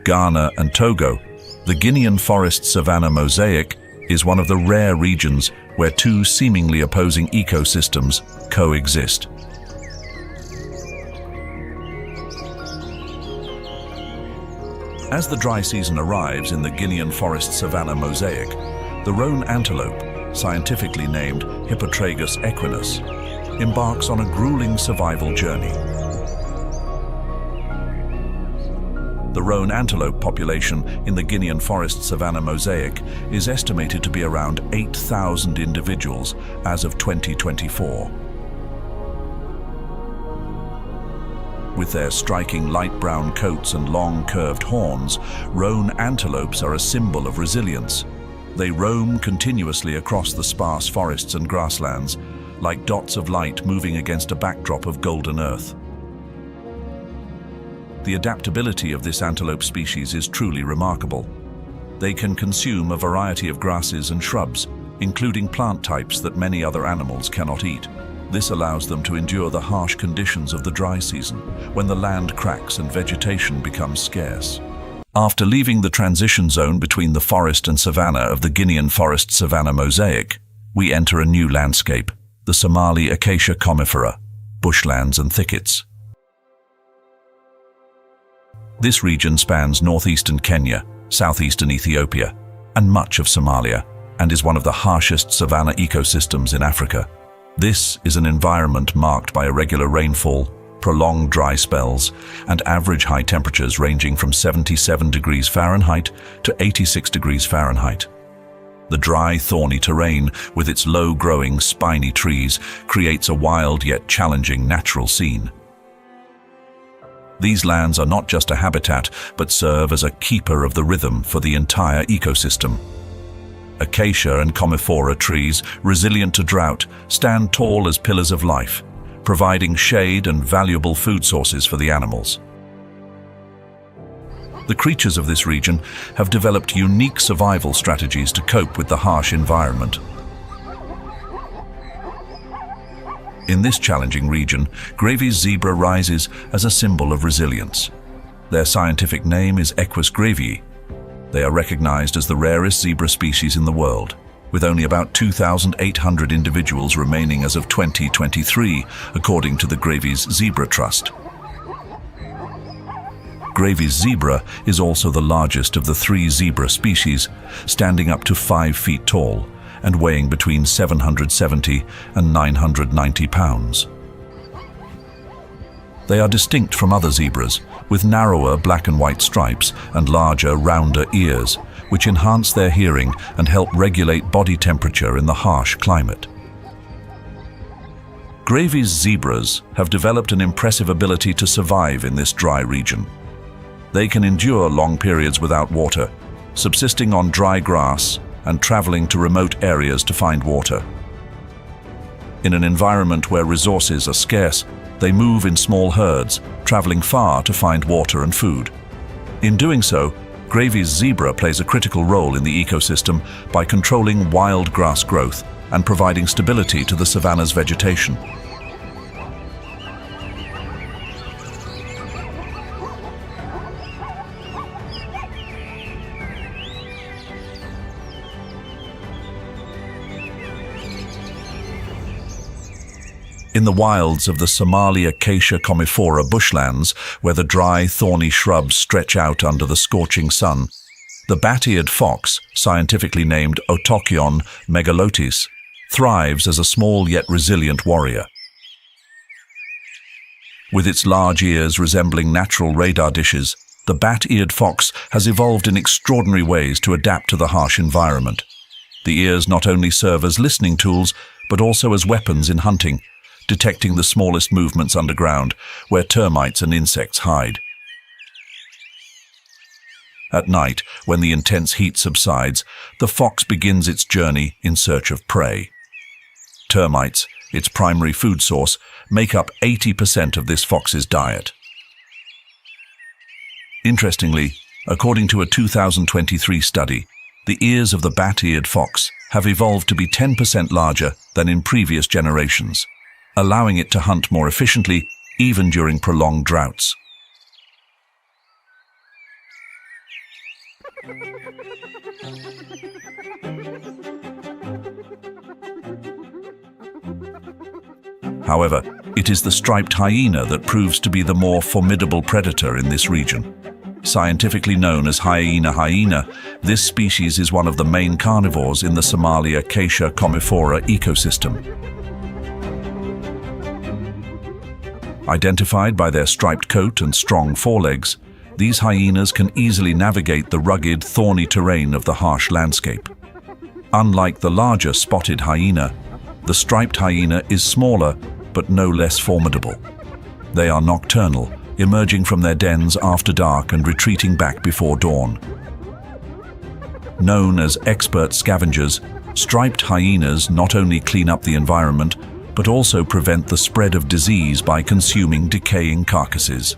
Ghana and Togo, the Guinean forest-savanna mosaic is one of the rare regions where two seemingly opposing ecosystems coexist. As the dry season arrives in the Guinean forest-savanna mosaic, the roan antelope, scientifically named Hippotragus equinus, embarks on a grueling survival journey. The roan antelope population in the Guinean forest-savanna mosaic is estimated to be around 8,000 individuals as of 2024. With their striking light brown coats and long curved horns, roan antelopes are a symbol of resilience. They roam continuously across the sparse forests and grasslands, like dots of light moving against a backdrop of golden earth. The adaptability of this antelope species is truly remarkable. They can consume a variety of grasses and shrubs, including plant types that many other animals cannot eat. This allows them to endure the harsh conditions of the dry season, when the land cracks and vegetation becomes scarce. After leaving the transition zone between the forest and savanna of the Guinean forest-savanna mosaic, we enter a new landscape, the Somali acacia comifera, bushlands and thickets. This region spans northeastern Kenya, southeastern Ethiopia, and much of Somalia, and is one of the harshest savanna ecosystems in Africa. This is an environment marked by irregular rainfall, prolonged dry spells, and average high temperatures ranging from 77 degrees Fahrenheit to 86 degrees Fahrenheit. The dry, thorny terrain, with its low-growing, spiny trees, creates a wild yet challenging natural scene. These lands are not just a habitat, but serve as a keeper of the rhythm for the entire ecosystem. Acacia and comifera trees, resilient to drought, stand tall as pillars of life, providing shade and valuable food sources for the animals. The creatures of this region have developed unique survival strategies to cope with the harsh environment. In this challenging region, Gravy's zebra rises as a symbol of resilience. Their scientific name is Equus gravyi. They are recognized as the rarest zebra species in the world, with only about 2,800 individuals remaining as of 2023, according to the Gravy's Zebra Trust. Gravy's zebra is also the largest of the three zebra species, standing up to 5 feet tall and weighing between 770 and 990 pounds. They are distinct from other zebras, with narrower black and white stripes and larger, rounder ears, which enhance their hearing and help regulate body temperature in the harsh climate. Gravy's zebras have developed an impressive ability to survive in this dry region. They can endure long periods without water, subsisting on dry grass and traveling to remote areas to find water. In an environment where resources are scarce, they move in small herds, traveling far to find water and food. In doing so, Gravy's zebra plays a critical role in the ecosystem by controlling wild grass growth and providing stability to the savanna's vegetation. In the wilds of the Somali acacia comifera bushlands, where the dry, thorny shrubs stretch out under the scorching sun, the bat-eared fox, scientifically named Otokion megalotis, thrives as a small yet resilient warrior. With its large ears resembling natural radar dishes, the bat-eared fox has evolved in extraordinary ways to adapt to the harsh environment. The ears not only serve as listening tools, but also as weapons in hunting, detecting the smallest movements underground, where termites and insects hide. At night, when the intense heat subsides, the fox begins its journey in search of prey. Termites, its primary food source, make up 80% of this fox's diet. Interestingly, according to a 2023 study, the ears of the bat-eared fox have evolved to be 10% larger than in previous generations, allowing it to hunt more efficiently even during prolonged droughts. However, it is the striped hyena that proves to be the more formidable predator in this region. Scientifically known as hyena, this species is one of the main carnivores in the Somali acacia comifera ecosystem. Identified by their striped coat and strong forelegs, these hyenas can easily navigate the rugged, thorny terrain of the harsh landscape. Unlike the larger spotted hyena, the striped hyena is smaller but no less formidable. They are nocturnal, emerging from their dens after dark and retreating back before dawn. Known as expert scavengers, striped hyenas not only clean up the environment, but also prevent the spread of disease by consuming decaying carcasses.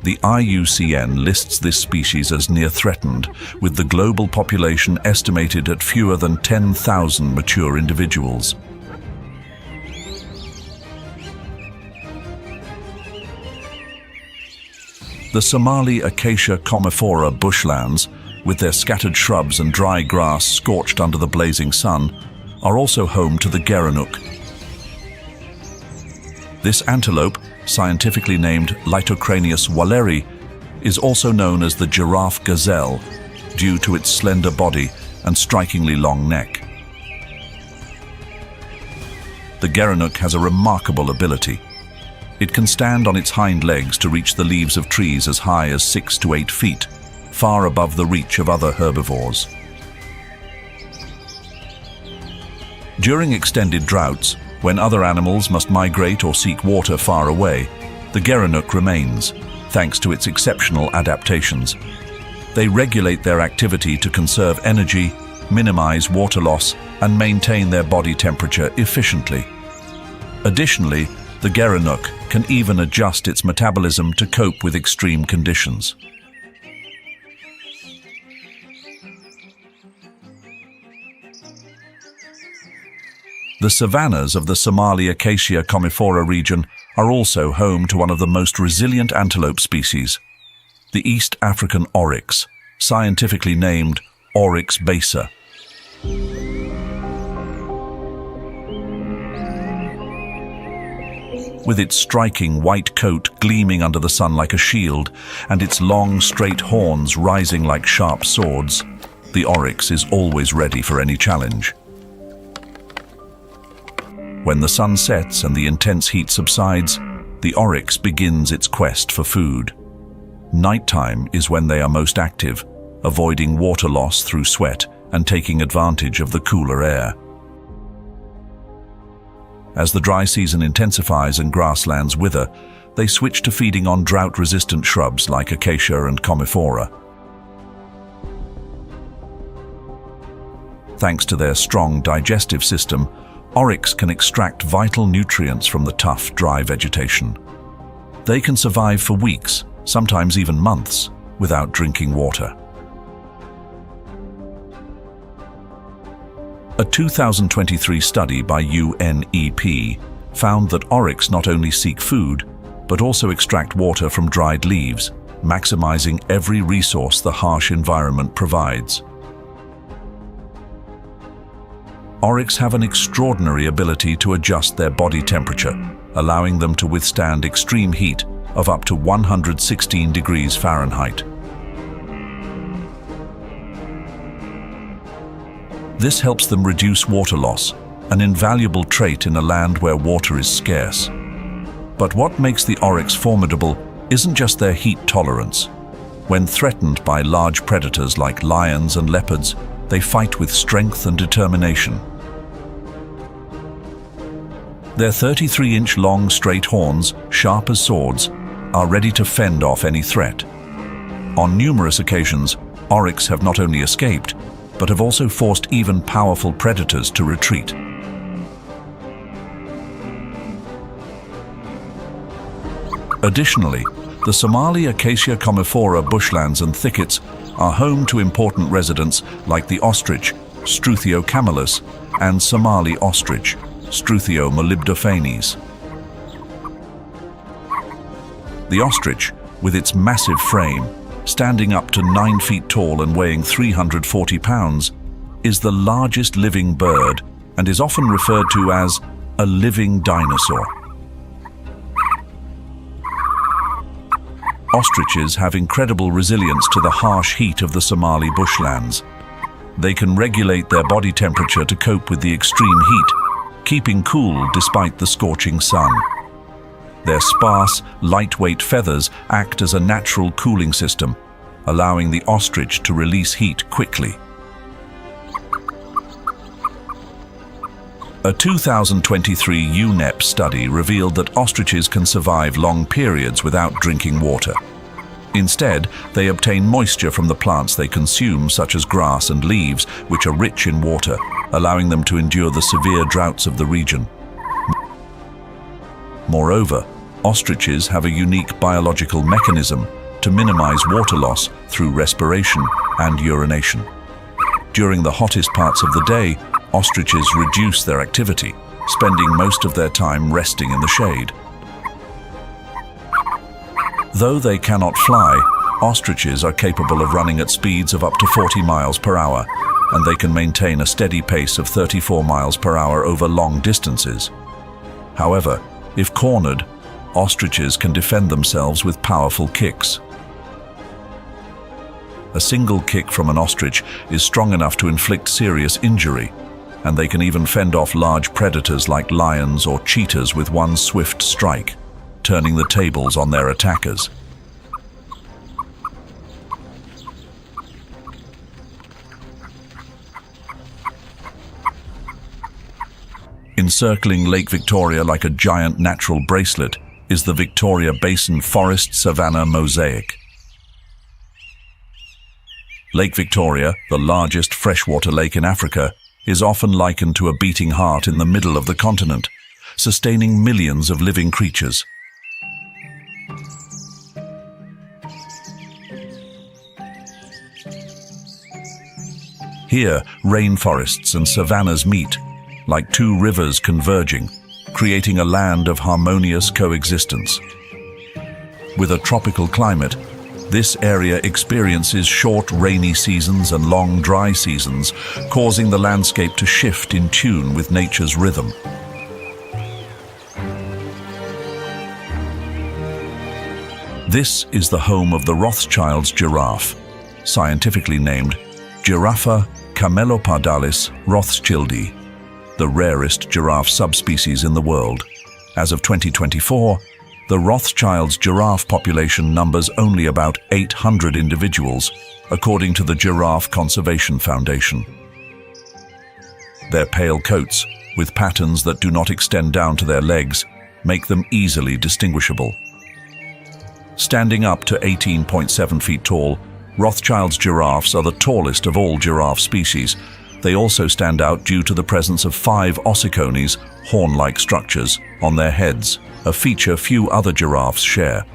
The IUCN lists this species as near threatened, with the global population estimated at fewer than 10,000 mature individuals. The Somali acacia comifera bushlands, with their scattered shrubs and dry grass scorched under the blazing sun, are also home to the gerenuk. This antelope, scientifically named Litocranius walleri, is also known as the giraffe gazelle due to its slender body and strikingly long neck. The gerenuk has a remarkable ability. It can stand on its hind legs to reach the leaves of trees as high as 6 to 8 feet, far above the reach of other herbivores. During extended droughts, when other animals must migrate or seek water far away, the gerenuk remains, thanks to its exceptional adaptations. They regulate their activity to conserve energy, minimize water loss, and maintain their body temperature efficiently. Additionally, the gerenuk can even adjust its metabolism to cope with extreme conditions. The savannas of the Somali acacia comifera region are also home to one of the most resilient antelope species, the East African oryx, scientifically named Oryx basa. With its striking white coat gleaming under the sun like a shield, and its long, straight horns rising like sharp swords, the oryx is always ready for any challenge. When the sun sets and the intense heat subsides, the oryx begins its quest for food. Nighttime is when they are most active, avoiding water loss through sweat and taking advantage of the cooler air. As the dry season intensifies and grasslands wither, they switch to feeding on drought-resistant shrubs like acacia and comifera. Thanks to their strong digestive system, oryx can extract vital nutrients from the tough, dry vegetation. They can survive for weeks, sometimes even months, without drinking water. A 2023 study by UNEP found that oryx not only seek food, but also extract water from dried leaves, maximizing every resource the harsh environment provides. Oryx have an extraordinary ability to adjust their body temperature, allowing them to withstand extreme heat of up to 116 degrees Fahrenheit. This helps them reduce water loss, an invaluable trait in a land where water is scarce. But what makes the oryx formidable isn't just their heat tolerance. When threatened by large predators like lions and leopards, they fight with strength and determination. Their 33-inch long straight horns, sharp as swords, are ready to fend off any threat. On numerous occasions, oryx have not only escaped, but have also forced even powerful predators to retreat. Additionally, the Somali acacia commiphora bushlands and thickets are home to important residents like the ostrich, Struthio camelus, and Somali ostrich, Struthio molybdophanes. The ostrich, with its massive frame, standing up to 9 feet tall and weighing 340 pounds, is the largest living bird and is often referred to as a living dinosaur. Ostriches have incredible resilience to the harsh heat of the Somali bushlands. They can regulate their body temperature to cope with the extreme heat, keeping cool despite the scorching sun. Their sparse, lightweight feathers act as a natural cooling system, allowing the ostrich to release heat quickly. A 2023 UNEP study revealed that ostriches can survive long periods without drinking water. Instead, they obtain moisture from the plants they consume, such as grass and leaves, which are rich in water, allowing them to endure the severe droughts of the region. Moreover, ostriches have a unique biological mechanism to minimize water loss through respiration and urination. During the hottest parts of the day, ostriches reduce their activity, spending most of their time resting in the shade. Though they cannot fly, ostriches are capable of running at speeds of up to 40 miles per hour, and they can maintain a steady pace of 34 miles per hour over long distances. However, if cornered, ostriches can defend themselves with powerful kicks. A single kick from an ostrich is strong enough to inflict serious injury, and they can even fend off large predators like lions or cheetahs with one swift strike, turning the tables on their attackers. Encircling Lake Victoria like a giant natural bracelet is the Victoria Basin Forest Savannah mosaic. Lake Victoria, the largest freshwater lake in Africa, is often likened to a beating heart in the middle of the continent, sustaining millions of living creatures. Here, rainforests and savannas meet, like two rivers converging, creating a land of harmonious coexistence. With a tropical climate, this area experiences short rainy seasons and long dry seasons, causing the landscape to shift in tune with nature's rhythm. This is the home of the Rothschild's giraffe, scientifically named Giraffa camelopardalis rothschildi, the rarest giraffe subspecies in the world. As of 2024, the Rothschild's giraffe population numbers only about 800 individuals, according to the Giraffe Conservation Foundation. Their pale coats, with patterns that do not extend down to their legs, make them easily distinguishable. Standing up to 18.7 feet tall, Rothschild's giraffes are the tallest of all giraffe species. They also stand out due to the presence of 5 ossicones, horn-like structures, on their heads, a feature few other giraffes share.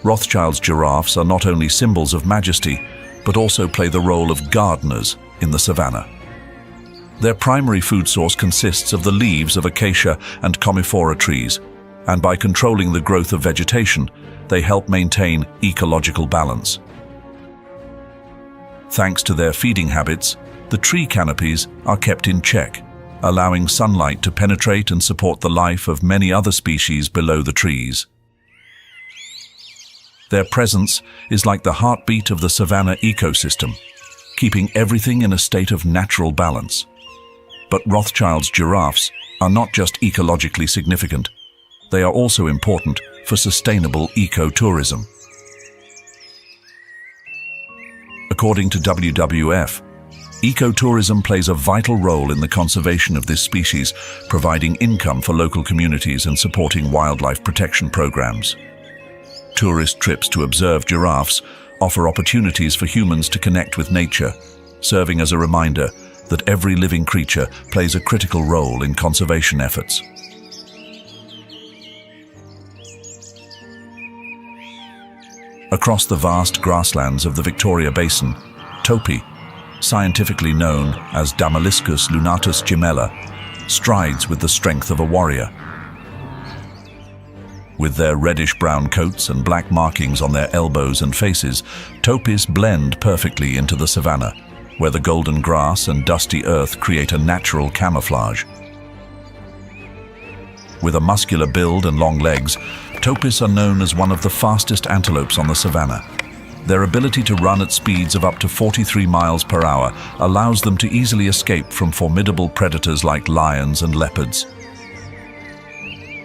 Rothschild's giraffes are not only symbols of majesty, but also play the role of gardeners in the savannah. Their primary food source consists of the leaves of acacia and commiphora trees, and by controlling the growth of vegetation, they help maintain ecological balance. Thanks to their feeding habits, the tree canopies are kept in check, allowing sunlight to penetrate and support the life of many other species below the trees. Their presence is like the heartbeat of the savanna ecosystem, keeping everything in a state of natural balance. But Rothschild's giraffes are not just ecologically significant, they are also important for sustainable ecotourism. According to WWF, ecotourism plays a vital role in the conservation of this species, providing income for local communities and supporting wildlife protection programs. Tourist trips to observe giraffes offer opportunities for humans to connect with nature, serving as a reminder that every living creature plays a critical role in conservation efforts. Across the vast grasslands of the Victoria Basin, Topi, scientifically known as Damaliscus lunatus gemella, strides with the strength of a warrior. With their reddish-brown coats and black markings on their elbows and faces, topis blend perfectly into the savanna, where the golden grass and dusty earth create a natural camouflage. With a muscular build and long legs, topis are known as one of the fastest antelopes on the savanna. Their ability to run at speeds of up to 43 miles per hour allows them to easily escape from formidable predators like lions and leopards.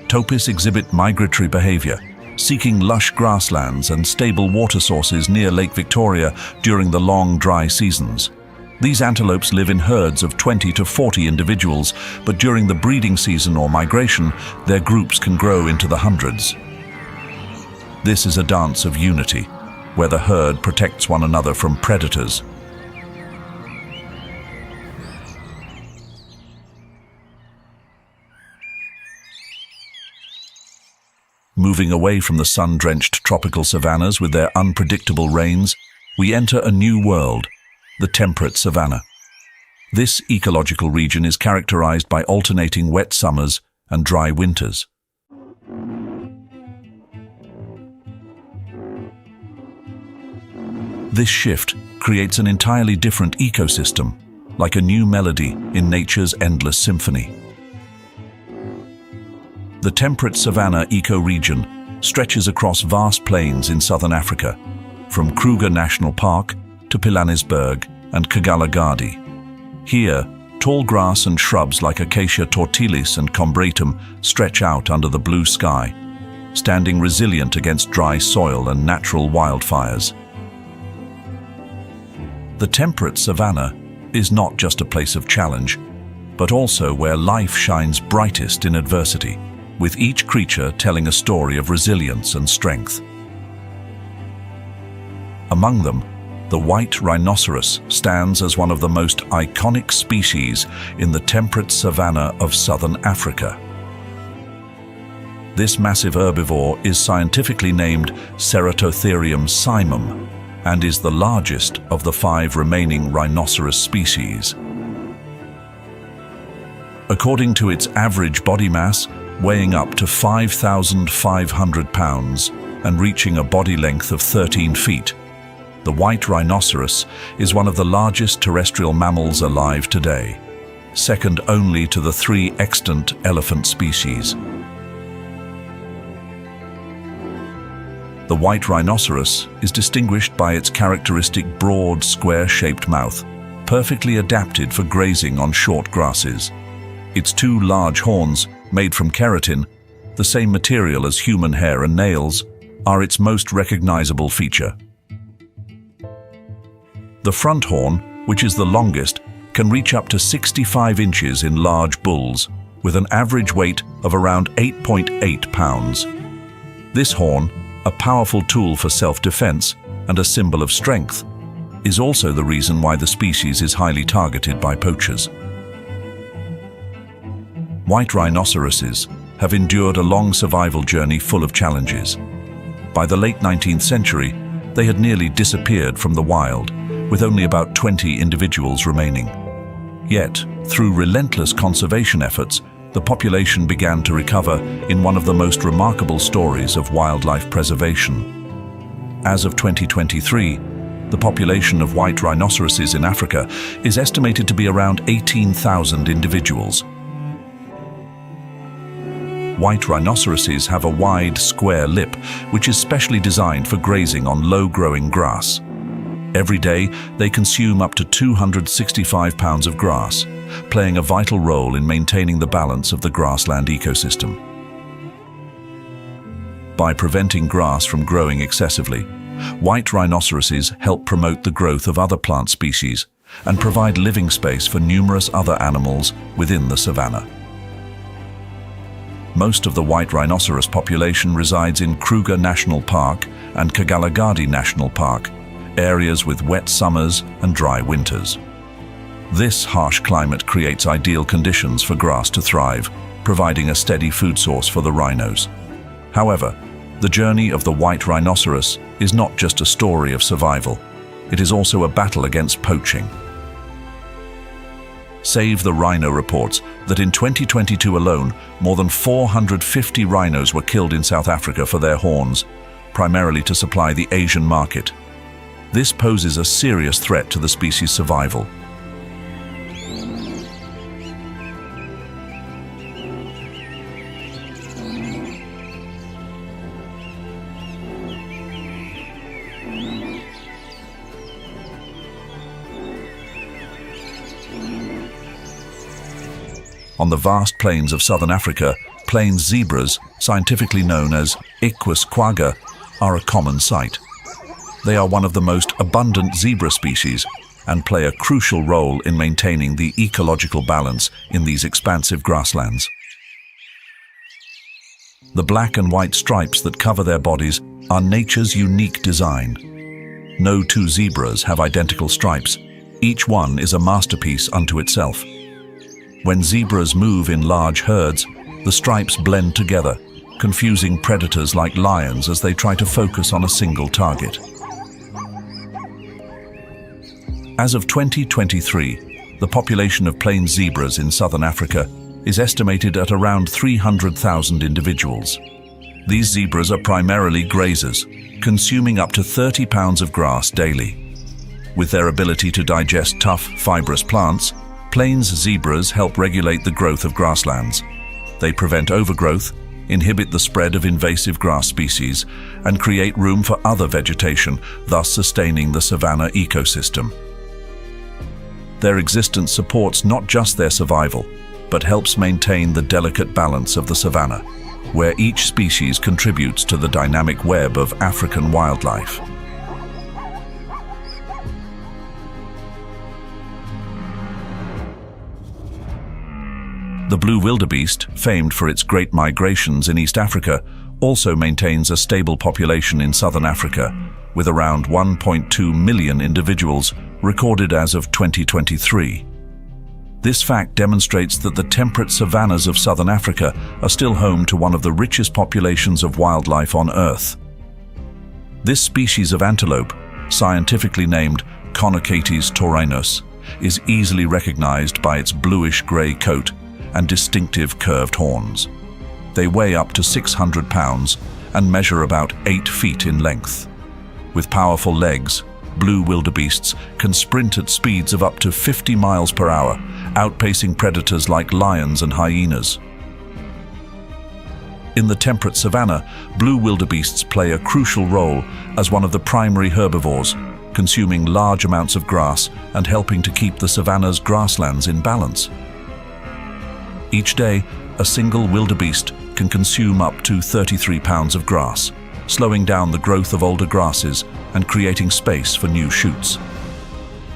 Topis exhibit migratory behavior, seeking lush grasslands and stable water sources near Lake Victoria during the long, dry seasons. These antelopes live in herds of 20 to 40 individuals, but during the breeding season or migration, their groups can grow into the hundreds. This is a dance of unity, where the herd protects one another from predators. Moving away from the sun-drenched tropical savannas with their unpredictable rains, we enter a new world, the temperate savanna. This ecological region is characterized by alternating wet summers and dry winters. This shift creates an entirely different ecosystem, like a new melody in nature's endless symphony. The temperate savanna ecoregion stretches across vast plains in southern Africa, from Ruaha National Park to Pilanesberg and Kgalagadi. Here, tall grass and shrubs like Acacia tortilis and Combratum stretch out under the blue sky, standing resilient against dry soil and natural wildfires. The temperate savanna is not just a place of challenge, but also where life shines brightest in adversity, with each creature telling a story of resilience and strength. Among them, the white rhinoceros stands as one of the most iconic species in the temperate savanna of southern Africa. This massive herbivore is scientifically named Ceratotherium cymum and is the largest of the 5 remaining rhinoceros species. According to its average body mass, weighing up to 5,500 pounds and reaching a body length of 13 feet, the white rhinoceros is one of the largest terrestrial mammals alive today, second only to the 3 extant elephant species. The white rhinoceros is distinguished by its characteristic broad, square-shaped mouth, perfectly adapted for grazing on short grasses. Its 2 large horns, made from keratin, the same material as human hair and nails, are its most recognizable feature. The front horn, which is the longest, can reach up to 65 inches in large bulls, with an average weight of around 8.8 pounds. This horn, a powerful tool for self-defense and a symbol of strength, is also the reason why the species is highly targeted by poachers. White rhinoceroses have endured a long survival journey full of challenges. By the late 19th century, they had nearly disappeared from the wild, with only about 20 individuals remaining. Yet, through relentless conservation efforts, the population began to recover in one of the most remarkable stories of wildlife preservation. As of 2023, The population of white rhinoceroses in Africa is estimated to be around 18,000 individuals. White rhinoceroses have a wide, square lip, which is specially designed for grazing on low-growing grass. Every day, they consume up to 265 pounds of grass, playing a vital role in maintaining the balance of the grassland ecosystem. By preventing grass from growing excessively, white rhinoceroses help promote the growth of other plant species and provide living space for numerous other animals within the savanna. Most of the white rhinoceros population resides in Ruaha National Park and Kagalagadi National Park, areas with wet summers and dry winters. This harsh climate creates ideal conditions for grass to thrive, providing a steady food source for the rhinos. However, the journey of the white rhinoceros is not just a story of survival. It is also a battle against poaching. Save the Rhino reports that in 2022 alone, more than 450 rhinos were killed in South Africa for their horns, primarily to supply the Asian market. This poses a serious threat to the species' survival. On the vast plains of southern Africa, plains zebras, scientifically known as Equus quagga, are a common sight. They are one of the most abundant zebra species and play a crucial role in maintaining the ecological balance in these expansive grasslands. The black and white stripes that cover their bodies are nature's unique design. No two zebras have identical stripes. Each one is a masterpiece unto itself. When zebras move in large herds, the stripes blend together, confusing predators like lions as they try to focus on a single target. As of 2023, the population of plains zebras in southern Africa is estimated at around 300,000 individuals. These zebras are primarily grazers, consuming up to 30 pounds of grass daily. With their ability to digest tough, fibrous plants, plains zebras help regulate the growth of grasslands. They prevent overgrowth, inhibit the spread of invasive grass species, and create room for other vegetation, thus sustaining the savanna ecosystem. Their existence supports not just their survival, but helps maintain the delicate balance of the savanna, where each species contributes to the dynamic web of African wildlife. The blue wildebeest, famed for its great migrations in East Africa, also maintains a stable population in southern Africa, with around 1.2 million individuals recorded as of 2023. This fact demonstrates that the temperate savannas of southern Africa are still home to one of the richest populations of wildlife on Earth. This species of antelope, scientifically named Conochaetes taurinus, is easily recognized by its bluish-gray coat and distinctive curved horns. They weigh up to 600 pounds and measure about 8 feet in length. With powerful legs, blue wildebeests can sprint at speeds of up to 50 miles per hour, outpacing predators like lions and hyenas. In the temperate savanna, blue wildebeests play a crucial role as one of the primary herbivores, consuming large amounts of grass and helping to keep the savanna's grasslands in balance. Each day, a single wildebeest can consume up to 33 pounds of grass, slowing down the growth of older grasses and creating space for new shoots.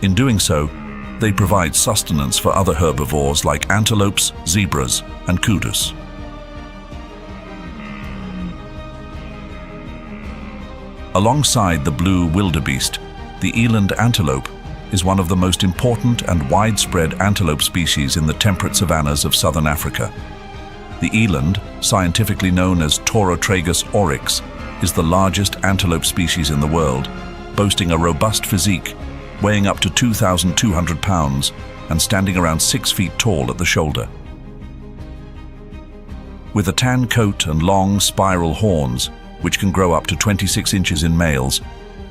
In doing so, they provide sustenance for other herbivores like antelopes, zebras, and kudus. Alongside the blue wildebeest, the eland antelope is one of the most important and widespread antelope species in the temperate savannas of southern Africa. The eland, scientifically known as Taurotragus oryx, is the largest antelope species in the world, boasting a robust physique, weighing up to 2,200 pounds and standing around 6 feet tall at the shoulder. With a tan coat and long spiral horns, which can grow up to 26 inches in males,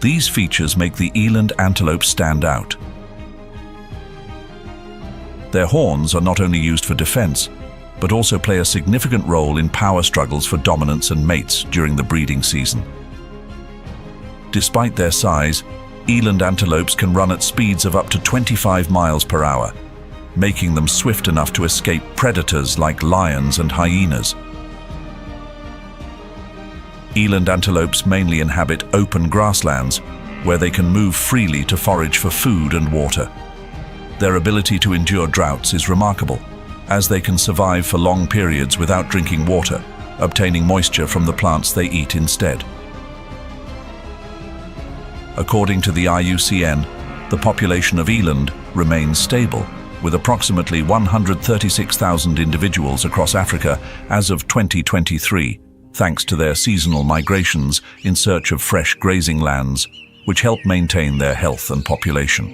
These features make the eland antelope stand out. Their horns are not only used for defense, but also play a significant role in power struggles for dominance and mates during the breeding season. Despite their size, eland antelopes can run at speeds of up to 25 miles per hour, making them swift enough to escape predators like lions and hyenas. Eland antelopes mainly inhabit open grasslands, where they can move freely to forage for food and water. Their ability to endure droughts is remarkable, as they can survive for long periods without drinking water, obtaining moisture from the plants they eat instead. According to the IUCN, the population of eland remains stable, with approximately 136,000 individuals across Africa as of 2023, thanks to their seasonal migrations in search of fresh grazing lands, which help maintain their health and population.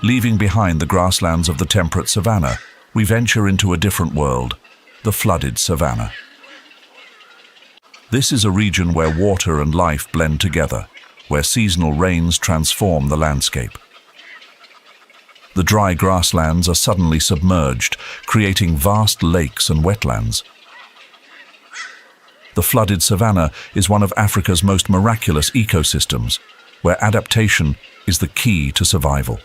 Leaving behind the grasslands of the temperate savanna, we venture into a different world, the flooded savanna. This is a region where water and life blend together, where seasonal rains transform the landscape. The dry grasslands are suddenly submerged, creating vast lakes and wetlands. The flooded savanna is one of Africa's most miraculous ecosystems, where adaptation is the key to survival.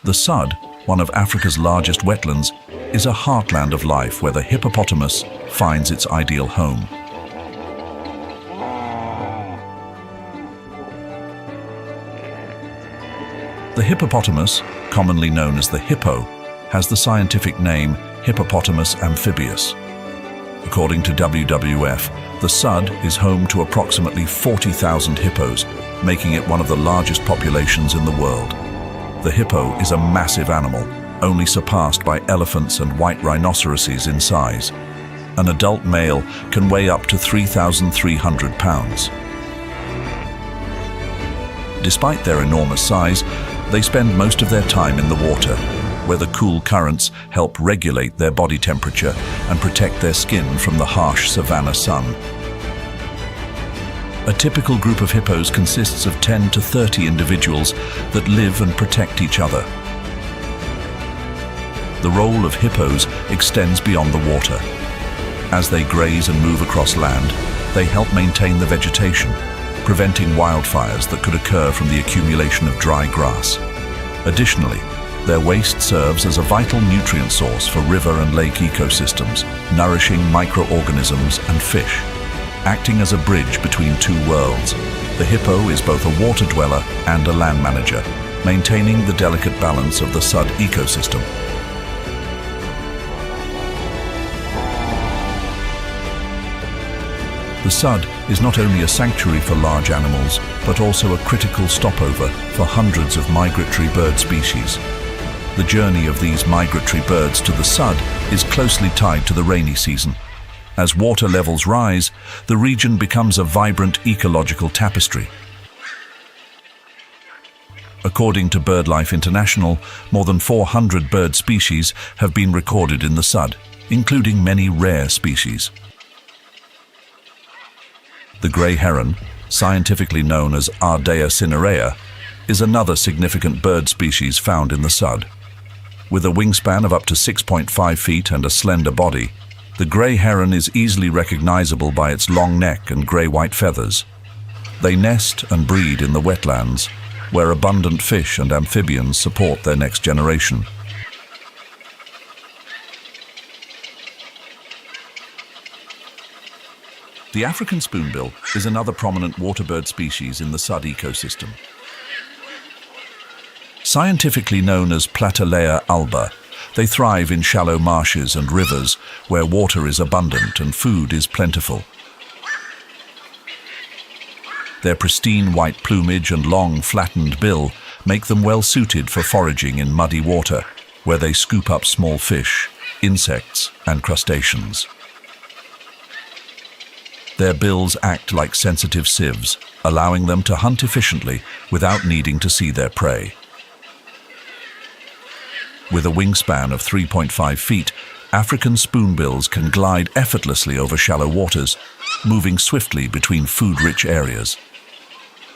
The Sud, one of Africa's largest wetlands, is a heartland of life where the hippopotamus finds its ideal home. The hippopotamus, commonly known as the hippo, has the scientific name Hippopotamus amphibius. According to WWF, the Sud is home to approximately 40,000 hippos, making it one of the largest populations in the world. The hippo is a massive animal, only surpassed by elephants and white rhinoceroses in size. An adult male can weigh up to 3,300 pounds. Despite their enormous size, they spend most of their time in the water, where the cool currents help regulate their body temperature and protect their skin from the harsh savanna sun. A typical group of hippos consists of 10 to 30 individuals that live and protect each other. The role of hippos extends beyond the water. As they graze and move across land, they help maintain the vegetation, preventing wildfires that could occur from the accumulation of dry grass. Additionally, their waste serves as a vital nutrient source for river and lake ecosystems, nourishing microorganisms and fish. Acting as a bridge between two worlds, the hippo is both a water dweller and a land manager, maintaining the delicate balance of the Sud ecosystem. The Sud is not only a sanctuary for large animals, but also a critical stopover for hundreds of migratory bird species. The journey of these migratory birds to the Sud is closely tied to the rainy season. As water levels rise, the region becomes a vibrant ecological tapestry. According to BirdLife International, more than 400 bird species have been recorded in the Sud, including many rare species. The grey heron, scientifically known as Ardea cinerea, is another significant bird species found in the Sud. With a wingspan of up to 6.5 feet and a slender body, the grey heron is easily recognizable by its long neck and grey-white feathers. They nest and breed in the wetlands, where abundant fish and amphibians support their next generation. The African spoonbill is another prominent waterbird species in the Sud ecosystem. Scientifically known as Platalea alba, they thrive in shallow marshes and rivers where water is abundant and food is plentiful. Their pristine white plumage and long, flattened bill make them well suited for foraging in muddy water, where they scoop up small fish, insects, and crustaceans. Their bills act like sensitive sieves, allowing them to hunt efficiently without needing to see their prey. With a wingspan of 3.5 feet, African spoonbills can glide effortlessly over shallow waters, moving swiftly between food-rich areas.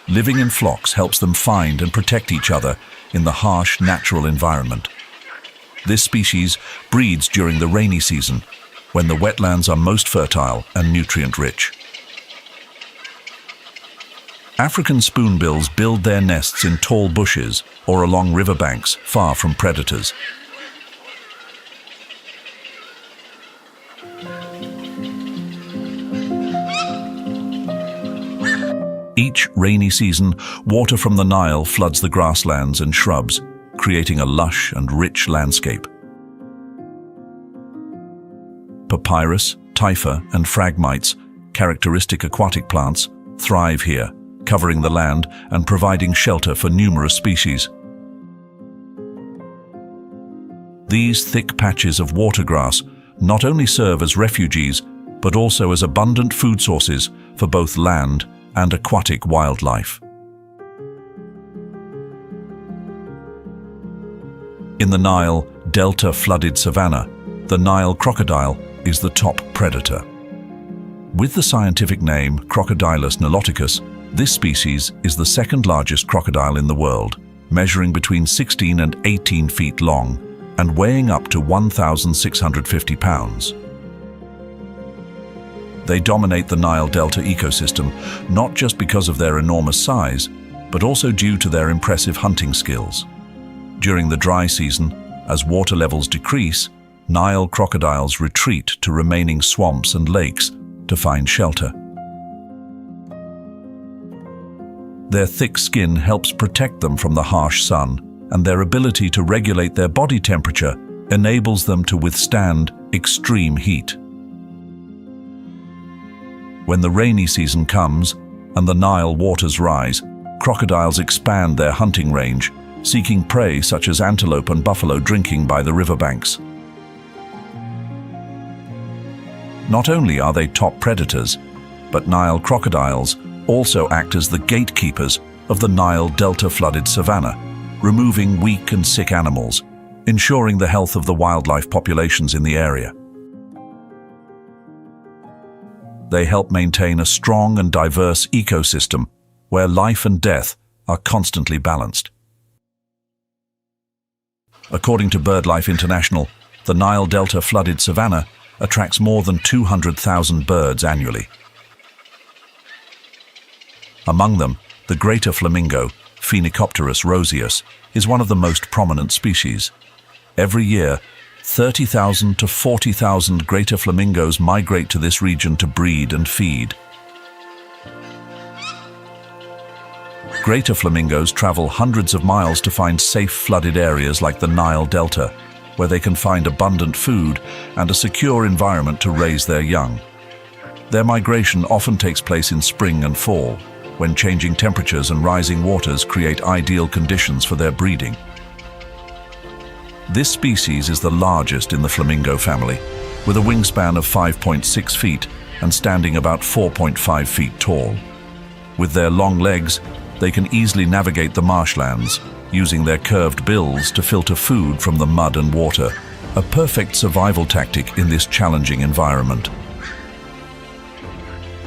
Living in flocks helps them find and protect each other in the harsh natural environment. This species breeds during the rainy season, when the wetlands are most fertile and nutrient-rich. African spoonbills build their nests in tall bushes or along riverbanks far from predators. Each rainy season, water from the Nile floods the grasslands and shrubs, creating a lush and rich landscape. Papyrus, typha, and phragmites, characteristic aquatic plants, thrive here, covering the land and providing shelter for numerous species. These thick patches of watergrass not only serve as refuges, but also as abundant food sources for both land and aquatic wildlife. In the Nile Delta flooded savanna, the Nile crocodile is the top predator. With the scientific name Crocodilus niloticus, this species is the second largest crocodile in the world, measuring between 16 and 18 feet long and weighing up to 1,650 pounds. They dominate the Nile Delta ecosystem, not just because of their enormous size, but also due to their impressive hunting skills. During the dry season, as water levels decrease, Nile crocodiles retreat to remaining swamps and lakes to find shelter. Their thick skin helps protect them from the harsh sun, and their ability to regulate their body temperature enables them to withstand extreme heat. When the rainy season comes and the Nile waters rise, crocodiles expand their hunting range, seeking prey such as antelope and buffalo drinking by the riverbanks. Not only are they top predators, but Nile crocodiles also act as the gatekeepers of the Nile Delta flooded savanna, removing weak and sick animals, ensuring the health of the wildlife populations in the area. They help maintain a strong and diverse ecosystem where life and death are constantly balanced. According to BirdLife International, the Nile Delta flooded savanna attracts more than 200,000 birds annually. Among them, the greater flamingo, Phoenicopterus roseus, is one of the most prominent species. Every year, 30,000 to 40,000 greater flamingos migrate to this region to breed and feed. Greater flamingos travel hundreds of miles to find safe flooded areas like the Nile Delta, where they can find abundant food and a secure environment to raise their young. Their migration often takes place in spring and fall, when changing temperatures and rising waters create ideal conditions for their breeding. This species is the largest in the flamingo family, with a wingspan of 5.6 feet and standing about 4.5 feet tall. With their long legs, they can easily navigate the marshlands, using their curved bills to filter food from the mud and water, a perfect survival tactic in this challenging environment.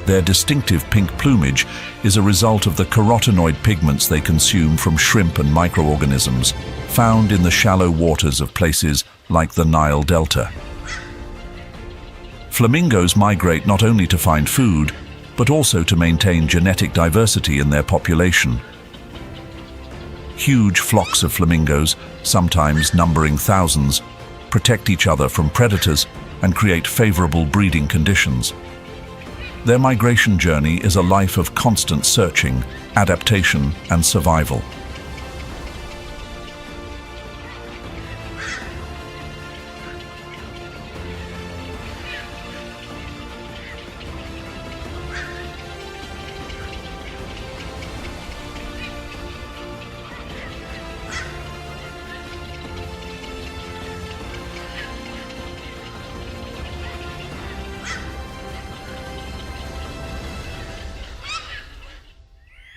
Their distinctive pink plumage is a result of the carotenoid pigments they consume from shrimp and microorganisms found in the shallow waters of places like the Nile Delta. Flamingos migrate not only to find food, but also to maintain genetic diversity in their population. Huge flocks of flamingos, sometimes numbering thousands, protect each other from predators and create favorable breeding conditions. Their migration journey is a life of constant searching, adaptation, and survival.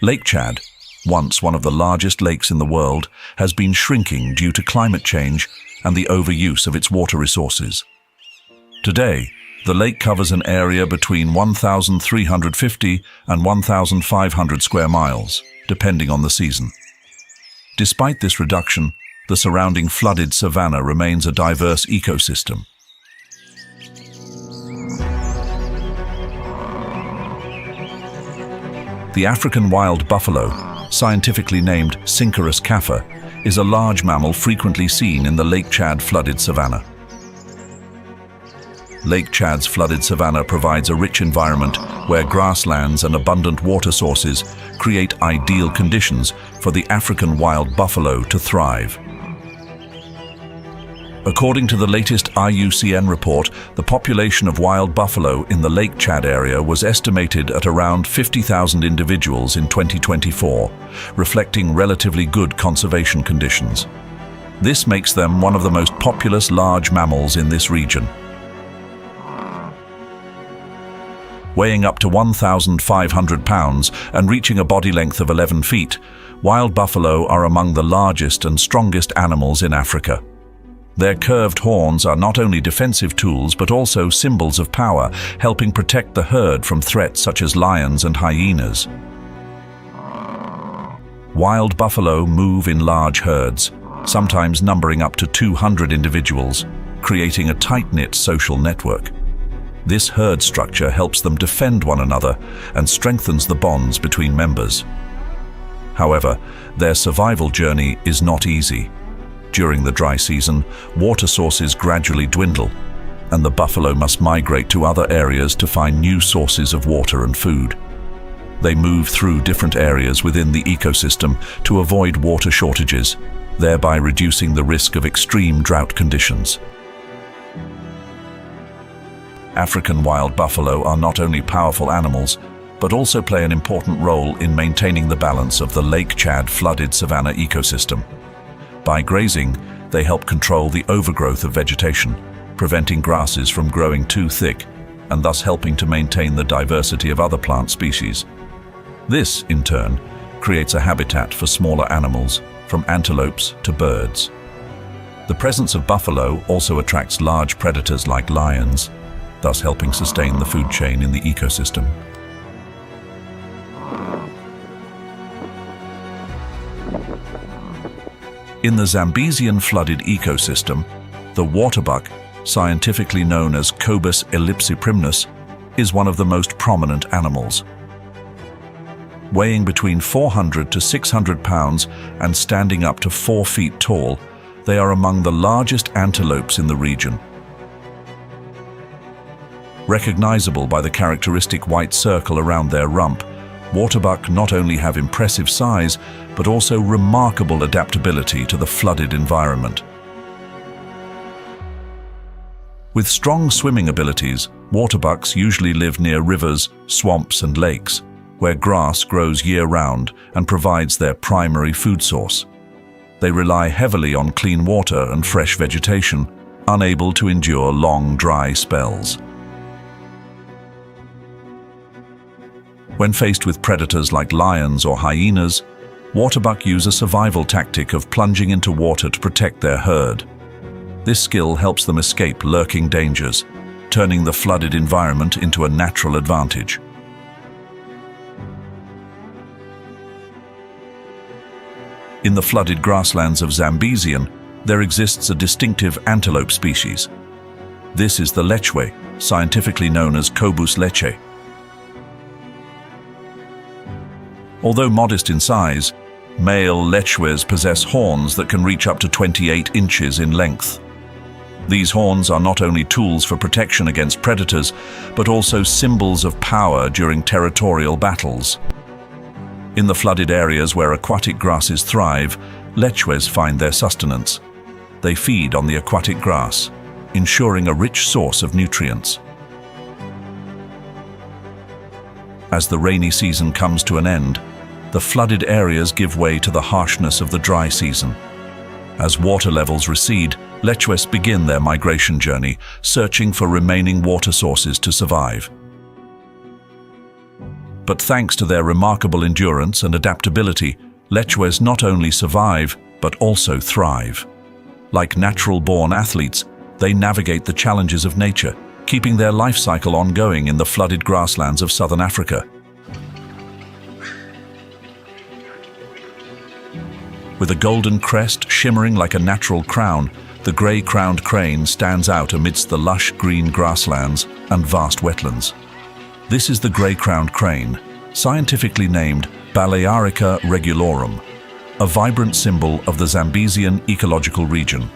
Lake Chad, once one of the largest lakes in the world, has been shrinking due to climate change and the overuse of its water resources. Today, the lake covers an area between 1,350 and 1,500 square miles, depending on the season. Despite this reduction, the surrounding flooded savanna remains a diverse ecosystem. The African wild buffalo, scientifically named Syncerus caffa, is a large mammal frequently seen in the Lake Chad flooded savanna. Lake Chad's flooded savanna provides a rich environment where grasslands and abundant water sources create ideal conditions for the African wild buffalo to thrive. According to the latest IUCN report, the population of wild buffalo in the Lake Chad area was estimated at around 50,000 individuals in 2024, reflecting relatively good conservation conditions. This makes them one of the most populous large mammals in this region. Weighing up to 1,500 pounds and reaching a body length of 11 feet, wild buffalo are among the largest and strongest animals in Africa. Their curved horns are not only defensive tools but also symbols of power, helping protect the herd from threats such as lions and hyenas. Wild buffalo move in large herds, sometimes numbering up to 200 individuals, creating a tight-knit social network. This herd structure helps them defend one another and strengthens the bonds between members. However, their survival journey is not easy. During the dry season, water sources gradually dwindle, and the buffalo must migrate to other areas to find new sources of water and food. They move through different areas within the ecosystem to avoid water shortages, thereby reducing the risk of extreme drought conditions. African wild buffalo are not only powerful animals, but also play an important role in maintaining the balance of the Lake Chad flooded savanna ecosystem. By grazing, they help control the overgrowth of vegetation, preventing grasses from growing too thick, and thus helping to maintain the diversity of other plant species. This, in turn, creates a habitat for smaller animals, from antelopes to birds. The presence of buffalo also attracts large predators like lions, thus helping sustain the food chain in the ecosystem. In the Zambezian flooded ecosystem, the waterbuck, scientifically known as Cobus ellipsiprimnus, is one of the most prominent animals. Weighing between 400 to 600 pounds and standing up to 4 feet tall, they are among the largest antelopes in the region. Recognizable by the characteristic white circle around their rump, waterbuck not only have impressive size, but also remarkable adaptability to the flooded environment. With strong swimming abilities, waterbucks usually live near rivers, swamps, and lakes, where grass grows year-round and provides their primary food source. They rely heavily on clean water and fresh vegetation, unable to endure long, dry spells. When faced with predators like lions or hyenas, waterbuck use a survival tactic of plunging into water to protect their herd. This skill helps them escape lurking dangers, turning the flooded environment into a natural advantage. In the flooded grasslands of Zambezian, there exists a distinctive antelope species. This is the lechwe, scientifically known as Cobus leche. Although modest in size, male lechwes possess horns that can reach up to 28 inches in length. These horns are not only tools for protection against predators, but also symbols of power during territorial battles. In the flooded areas where aquatic grasses thrive, lechwes find their sustenance. They feed on the aquatic grass, ensuring a rich source of nutrients. As the rainy season comes to an end, the flooded areas give way to the harshness of the dry season. As water levels recede, lechwes begin their migration journey, searching for remaining water sources to survive. But thanks to their remarkable endurance and adaptability, Lechwes not only survive, but also thrive. Like natural-born athletes, they navigate the challenges of nature, keeping their life cycle ongoing in the flooded grasslands of southern Africa. With a golden crest shimmering like a natural crown, the grey-crowned crane stands out amidst the lush green grasslands and vast wetlands. This is the grey-crowned crane, scientifically named Balearica regulorum, a vibrant symbol of the Zambesian ecological region.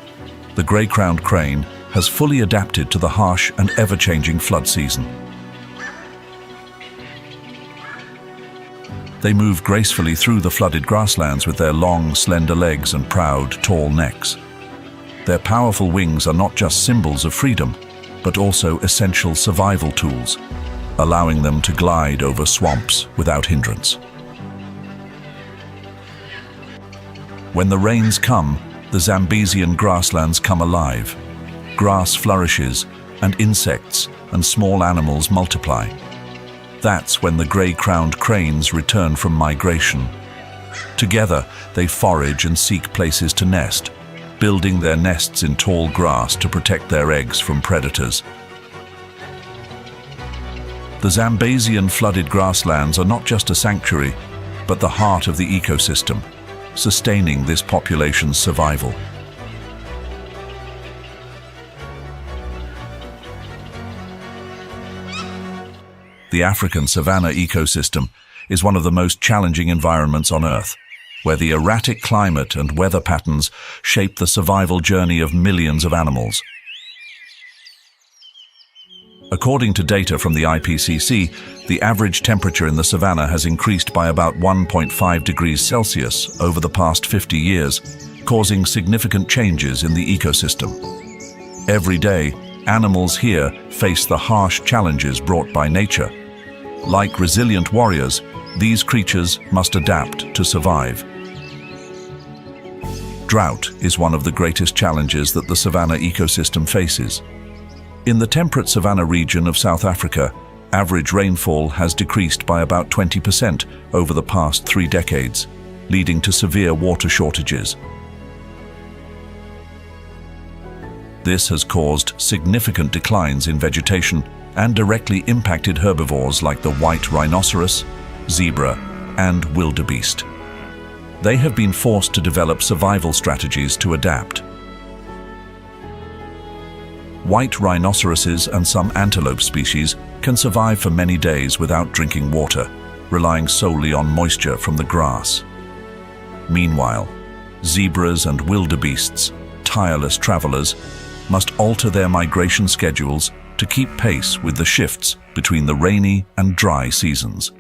The grey-crowned crane has fully adapted to the harsh and ever-changing flood season. They move gracefully through the flooded grasslands with their long, slender legs and proud, tall necks. Their powerful wings are not just symbols of freedom, but also essential survival tools, allowing them to glide over swamps without hindrance. When the rains come, the Zambesian grasslands come alive. Grass flourishes, and insects and small animals multiply. That's when the grey-crowned cranes return from migration. Together, they forage and seek places to nest, building their nests in tall grass to protect their eggs from predators. The Zambesian flooded grasslands are not just a sanctuary, but the heart of the ecosystem, sustaining this population's survival. The African savanna ecosystem is one of the most challenging environments on Earth, where the erratic climate and weather patterns shape the survival journey of millions of animals. According to data from the IPCC, the average temperature in the savanna has increased by about 1.5 degrees Celsius over the past 50 years, causing significant changes in the ecosystem. Every day, animals here face the harsh challenges brought by nature. Like resilient warriors, these creatures must adapt to survive. Drought is one of the greatest challenges that the savanna ecosystem faces. In the temperate savanna region of South Africa, average rainfall has decreased by about 20% over the past 3 decades, leading to severe water shortages. This has caused significant declines in vegetation and directly impacted herbivores like the white rhinoceros, zebra, and wildebeest. They have been forced to develop survival strategies to adapt. White rhinoceroses and some antelope species can survive for many days without drinking water, relying solely on moisture from the grass. Meanwhile, zebras and wildebeests, tireless travelers, must alter their migration schedules to keep pace with the shifts between the rainy and dry seasons.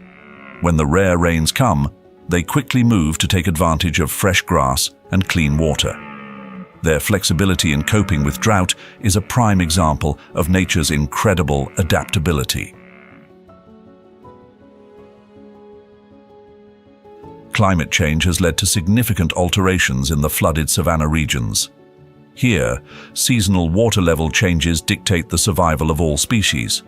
When the rare rains come, they quickly move to take advantage of fresh grass and clean water. Their flexibility in coping with drought is a prime example of nature's incredible adaptability. Climate change has led to significant alterations in the flooded savanna regions. Here, seasonal water level changes dictate the survival of all species.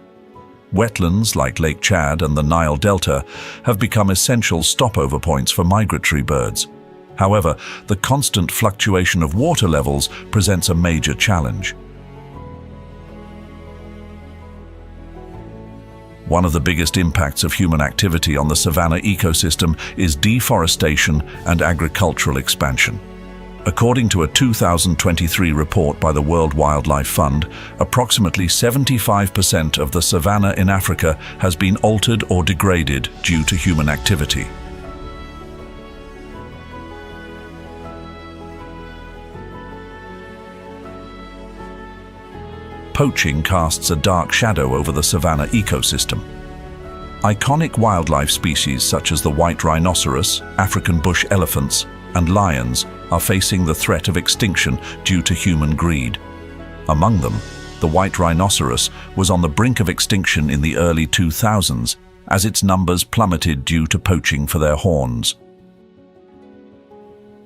Wetlands like Lake Chad and the Nile Delta have become essential stopover points for migratory birds. However, the constant fluctuation of water levels presents a major challenge. One of the biggest impacts of human activity on the savanna ecosystem is deforestation and agricultural expansion. According to a 2023 report by the World Wildlife Fund, approximately 75% of the savanna in Africa has been altered or degraded due to human activity. Poaching casts a dark shadow over the savanna ecosystem. Iconic wildlife species such as the white rhinoceros, African bush elephants, and lions are facing the threat of extinction due to human greed. Among them, the white rhinoceros was on the brink of extinction in the early 2000s as its numbers plummeted due to poaching for their horns.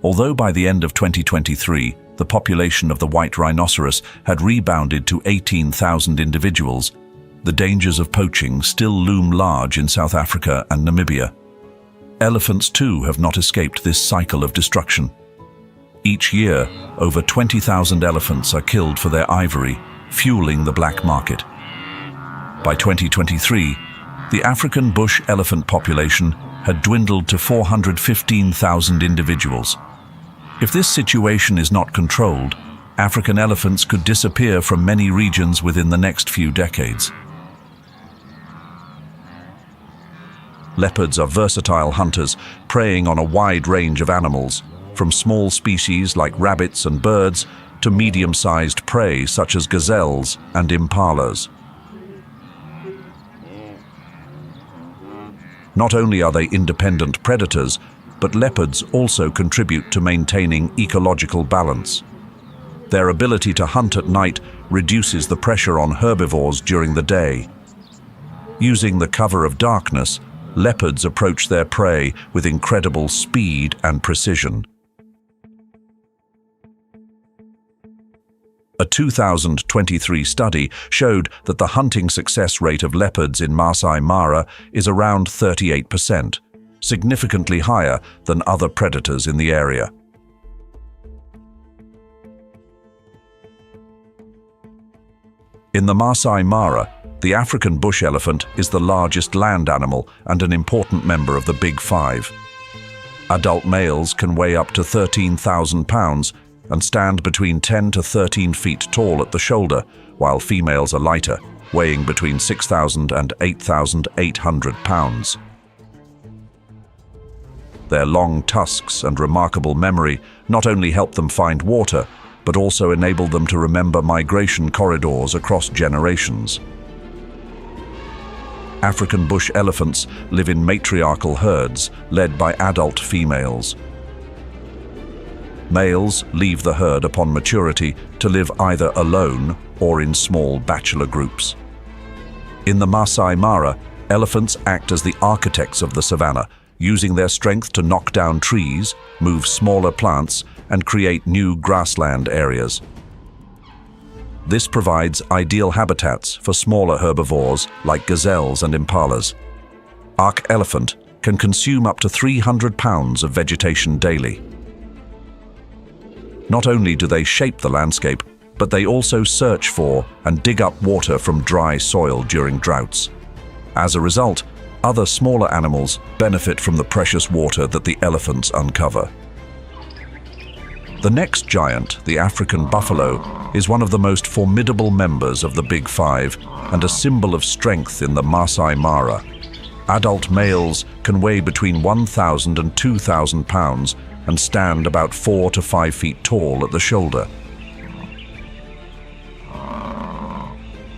Although by the end of 2023, the population of the white rhinoceros had rebounded to 18,000 individuals, the dangers of poaching still loom large in South Africa and Namibia. Elephants too have not escaped this cycle of destruction. Each year, over 20,000 elephants are killed for their ivory, fueling the black market. By 2023, the African bush elephant population had dwindled to 415,000 individuals. If this situation is not controlled, African elephants could disappear from many regions within the next few decades. Leopards are versatile hunters, preying on a wide range of animals, from small species like rabbits and birds to medium-sized prey such as gazelles and impalas. Not only are they independent predators, but leopards also contribute to maintaining ecological balance. Their ability to hunt at night reduces the pressure on herbivores during the day. Using the cover of darkness, leopards approach their prey with incredible speed and precision. A 2023 study showed that the hunting success rate of leopards in Masai Mara is around 38%, significantly higher than other predators in the area. In the Masai Mara, the African bush elephant is the largest land animal and an important member of the Big Five. Adult males can weigh up to 13,000 pounds and stand between 10 to 13 feet tall at the shoulder, while females are lighter, weighing between 6,000 and 8,800 pounds. Their long tusks and remarkable memory not only help them find water, but also enable them to remember migration corridors across generations. African bush elephants live in matriarchal herds led by adult females. Males leave the herd upon maturity to live either alone or in small bachelor groups. In the Masai Mara, elephants act as the architects of the savannah, using their strength to knock down trees, move smaller plants, and create new grassland areas. This provides ideal habitats for smaller herbivores like gazelles and impalas. Arc elephant can consume up to 300 pounds of vegetation daily. Not only do they shape the landscape, but they also search for and dig up water from dry soil during droughts. As a result, other smaller animals benefit from the precious water that the elephants uncover. The next giant, the African buffalo, is one of the most formidable members of the Big Five and a symbol of strength in the Masai Mara. Adult males can weigh between 1,000 and 2,000 pounds and stand about 4 to 5 feet tall at the shoulder.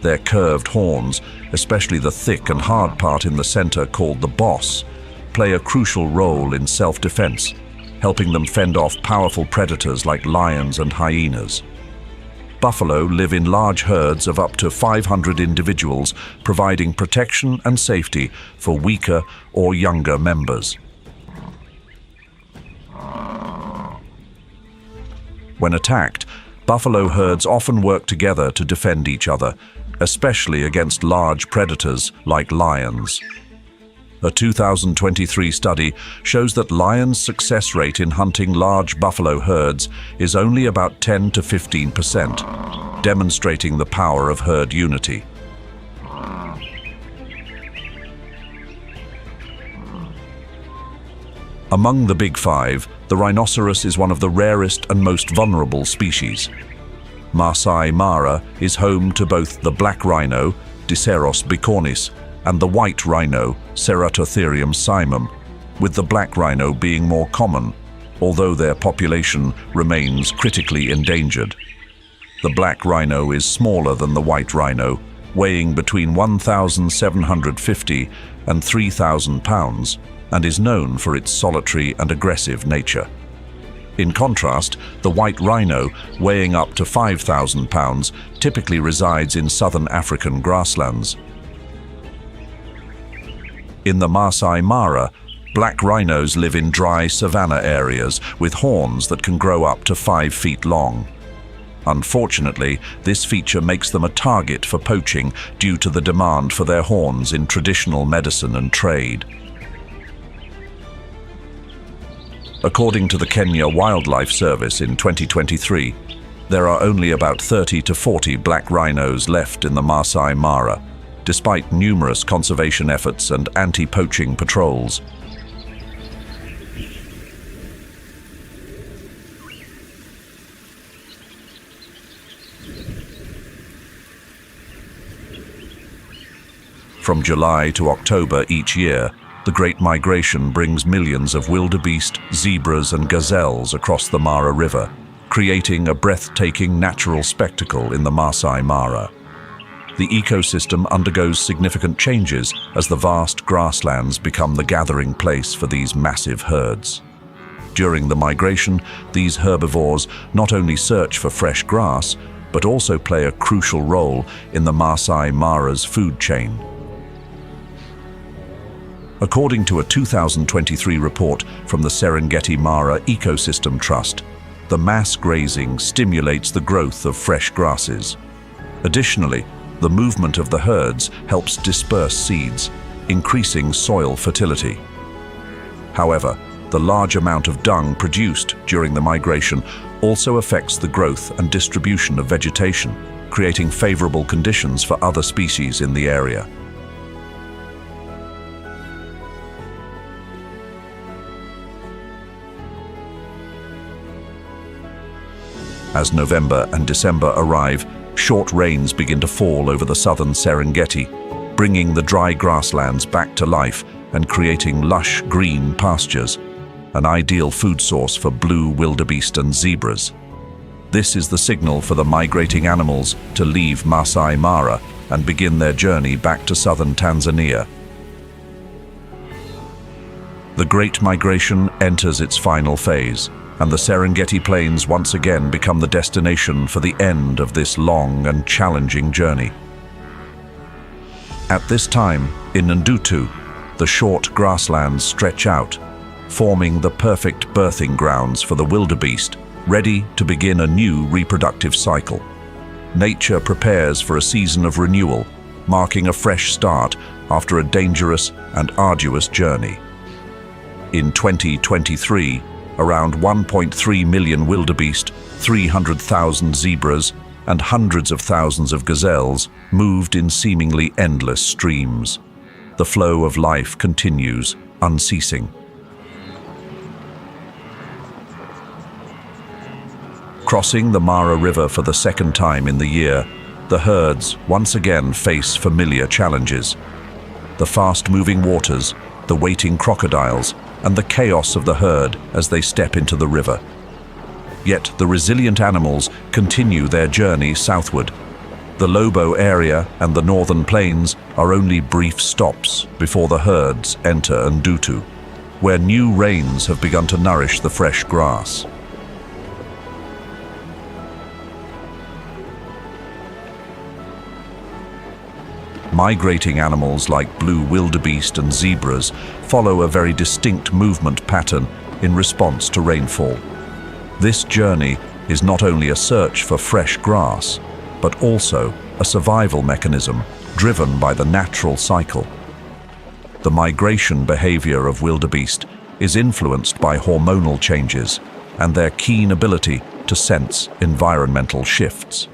Their curved horns, especially the thick and hard part in the center called the boss, play a crucial role in self-defense, helping them fend off powerful predators like lions and hyenas. Buffalo live in large herds of up to 500 individuals, providing protection and safety for weaker or younger members. When attacked, buffalo herds often work together to defend each other, especially against large predators like lions. A 2023 study shows that lions' success rate in hunting large buffalo herds is only about 10 to 15%, demonstrating the power of herd unity. Among the Big Five, the rhinoceros is one of the rarest and most vulnerable species. Masai Mara is home to both the black rhino, Diceros bicornis, and the white rhino, Ceratotherium cymum, with the black rhino being more common, although their population remains critically endangered. The black rhino is smaller than the white rhino, weighing between 1,750 and 3,000 pounds, and is known for its solitary and aggressive nature. In contrast, the white rhino, weighing up to 5,000 pounds, typically resides in southern African grasslands. In the Masai Mara, black rhinos live in dry savanna areas with horns that can grow up to 5 feet long. Unfortunately, this feature makes them a target for poaching due to the demand for their horns in traditional medicine and trade. According to the Kenya Wildlife Service in 2023, there are only about 30 to 40 black rhinos left in the Masai Mara, despite numerous conservation efforts and anti-poaching patrols. From July to October each year, the Great Migration brings millions of wildebeest, zebras and gazelles across the Mara River, creating a breathtaking natural spectacle in the Masai Mara. The ecosystem undergoes significant changes as the vast grasslands become the gathering place for these massive herds. During the migration, these herbivores not only search for fresh grass, but also play a crucial role in the Masai Mara's food chain. According to a 2023 report from the Serengeti Mara Ecosystem Trust, the mass grazing stimulates the growth of fresh grasses. Additionally, the movement of the herds helps disperse seeds, increasing soil fertility. However, the large amount of dung produced during the migration also affects the growth and distribution of vegetation, creating favorable conditions for other species in the area. As November and December arrive, short rains begin to fall over the southern Serengeti, bringing the dry grasslands back to life and creating lush green pastures, an ideal food source for blue wildebeest and zebras. This is the signal for the migrating animals to leave Masai Mara and begin their journey back to southern Tanzania. The Great Migration enters its final phase, and the Serengeti Plains once again become the destination for the end of this long and challenging journey. At this time, in Ndutu, the short grasslands stretch out, forming the perfect birthing grounds for the wildebeest, ready to begin a new reproductive cycle. Nature prepares for a season of renewal, marking a fresh start after a dangerous and arduous journey. In 2023, around 1.3 million wildebeest, 300,000 zebras, and hundreds of thousands of gazelles moved in seemingly endless streams. The flow of life continues, unceasing. Crossing the Mara River for the second time in the year, the herds once again face familiar challenges. The fast-moving waters, the waiting crocodiles, and the chaos of the herd as they step into the river. Yet the resilient animals continue their journey southward. The Lobo area and the northern plains are only brief stops before the herds enter Ndutu, where new rains have begun to nourish the fresh grass. Migrating animals like blue wildebeest and zebras follow a very distinct movement pattern in response to rainfall. This journey is not only a search for fresh grass, but also a survival mechanism driven by the natural cycle. The migration behavior of wildebeest is influenced by hormonal changes and their keen ability to sense environmental shifts.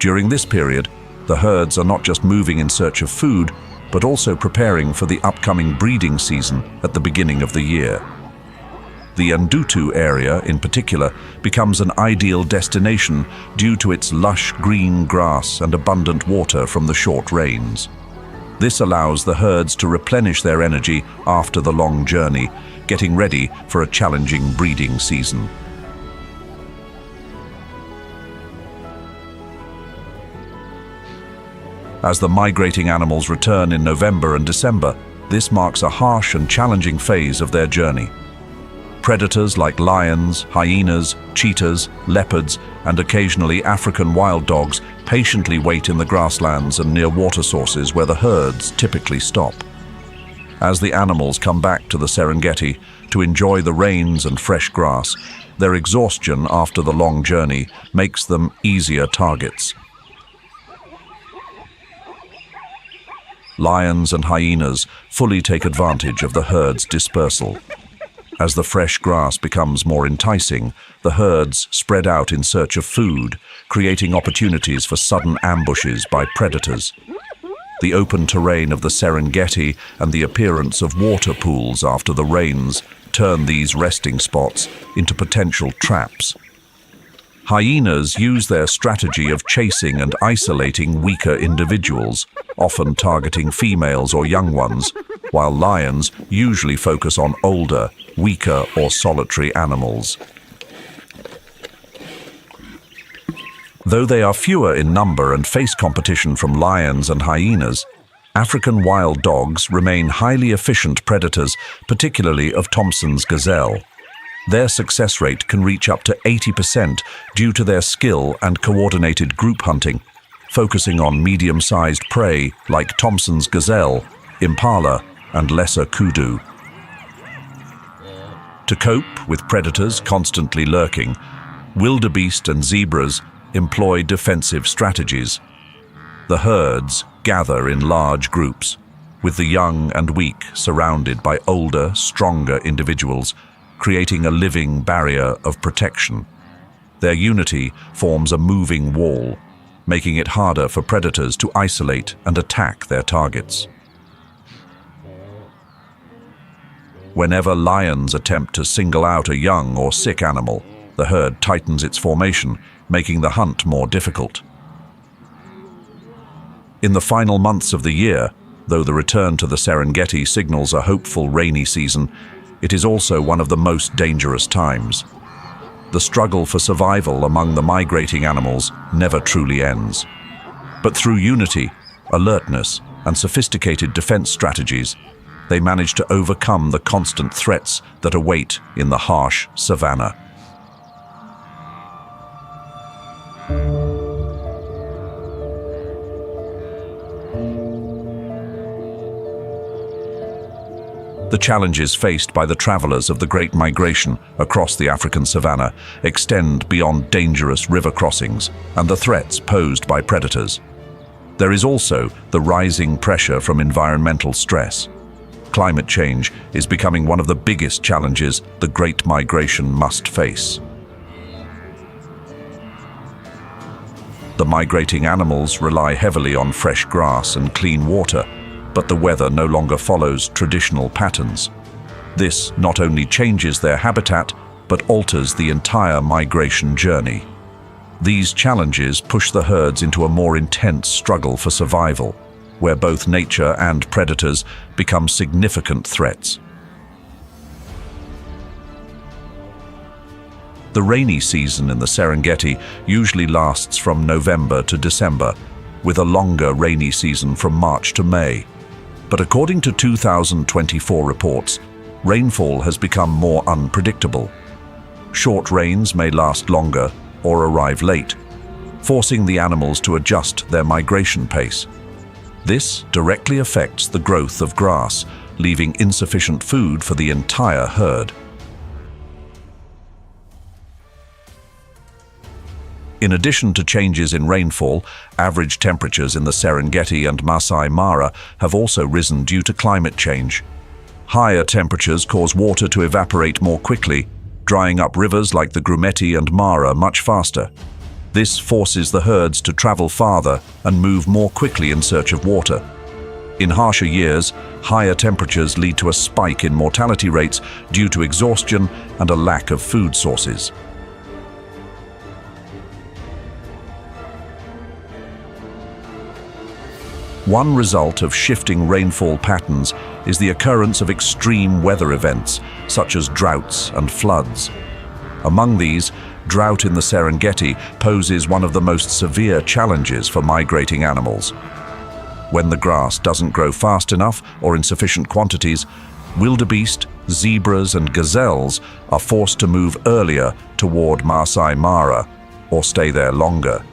During this period, the herds are not just moving in search of food, but also preparing for the upcoming breeding season at the beginning of the year. The Ndutu area, in particular, becomes an ideal destination due to its lush green grass and abundant water from the short rains. This allows the herds to replenish their energy after the long journey, getting ready for a challenging breeding season. As the migrating animals return in November and December, this marks a harsh and challenging phase of their journey. Predators like lions, hyenas, cheetahs, leopards, and occasionally African wild dogs patiently wait in the grasslands and near water sources where the herds typically stop. As the animals come back to the Serengeti to enjoy the rains and fresh grass, their exhaustion after the long journey makes them easier targets. lions and hyenas fully take advantage of the herd's dispersal. As the fresh grass becomes more enticing, the herds spread out in search of food, creating opportunities for sudden ambushes by predators. The open terrain of the Serengeti and the appearance of water pools after the rains turn these resting spots into potential traps. Hyenas use their strategy of chasing and isolating weaker individuals, often targeting females or young ones, while lions usually focus on older, weaker or solitary animals. Though they are fewer in number and face competition from lions and hyenas, African wild dogs remain highly efficient predators, particularly of Thomson's gazelle. Their success rate can reach up to 80% due to their skill and coordinated group hunting, focusing on medium-sized prey like Thomson's gazelle, Impala, and lesser kudu. To cope with predators constantly lurking, wildebeest and zebras employ defensive strategies. The herds gather in large groups, with the young and weak surrounded by older, stronger individuals, creating a living barrier of protection. Their unity forms a moving wall, making it harder for predators to isolate and attack their targets. Whenever lions attempt to single out a young or sick animal, the herd tightens its formation, making the hunt more difficult. In the final months of the year, though the return to the Serengeti signals a hopeful rainy season, it is also one of the most dangerous times. The struggle for survival among the migrating animals never truly ends. But through unity, alertness, and sophisticated defense strategies, they manage to overcome the constant threats that await in the harsh savannah. The challenges faced by the travelers of the Great Migration across the African savanna extend beyond dangerous river crossings and the threats posed by predators. There is also the rising pressure from environmental stress. Climate change is becoming one of the biggest challenges the Great Migration must face. The migrating animals rely heavily on fresh grass and clean water, but the weather no longer follows traditional patterns. This not only changes their habitat, but alters the entire migration journey. These challenges push the herds into a more intense struggle for survival, where both nature and predators become significant threats. The rainy season in the Serengeti usually lasts from November to December, with a longer rainy season from March to May. But according to 2024 reports, rainfall has become more unpredictable. Short rains may last longer or arrive late, forcing the animals to adjust their migration pace. This directly affects the growth of grass, leaving insufficient food for the entire herd. In addition to changes in rainfall, average temperatures in the Serengeti and Masai Mara have also risen due to climate change. Higher temperatures cause water to evaporate more quickly, drying up rivers like the Grumeti and Mara much faster. This forces the herds to travel farther and move more quickly in search of water. In harsher years, higher temperatures lead to a spike in mortality rates due to exhaustion and a lack of food sources. One result of shifting rainfall patterns is the occurrence of extreme weather events, such as droughts and floods. Among these, drought in the Serengeti poses one of the most severe challenges for migrating animals. When the grass doesn't grow fast enough or in sufficient quantities, wildebeest, zebras and gazelles are forced to move earlier toward Masai Mara or stay there longer.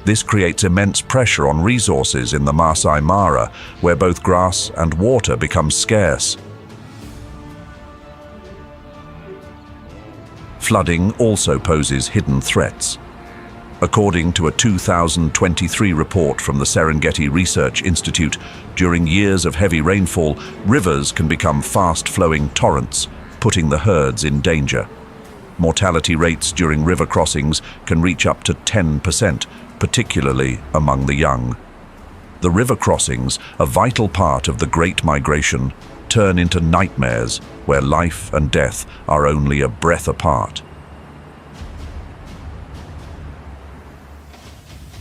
This creates immense pressure on resources in the Masai Mara, where both grass and water become scarce. Flooding also poses hidden threats. According to a 2023 report from the Serengeti Research Institute, during years of heavy rainfall, rivers can become fast-flowing torrents, putting the herds in danger. Mortality rates during river crossings can reach up to 10%, particularly among the young. The river crossings, a vital part of the Great Migration, turn into nightmares where life and death are only a breath apart.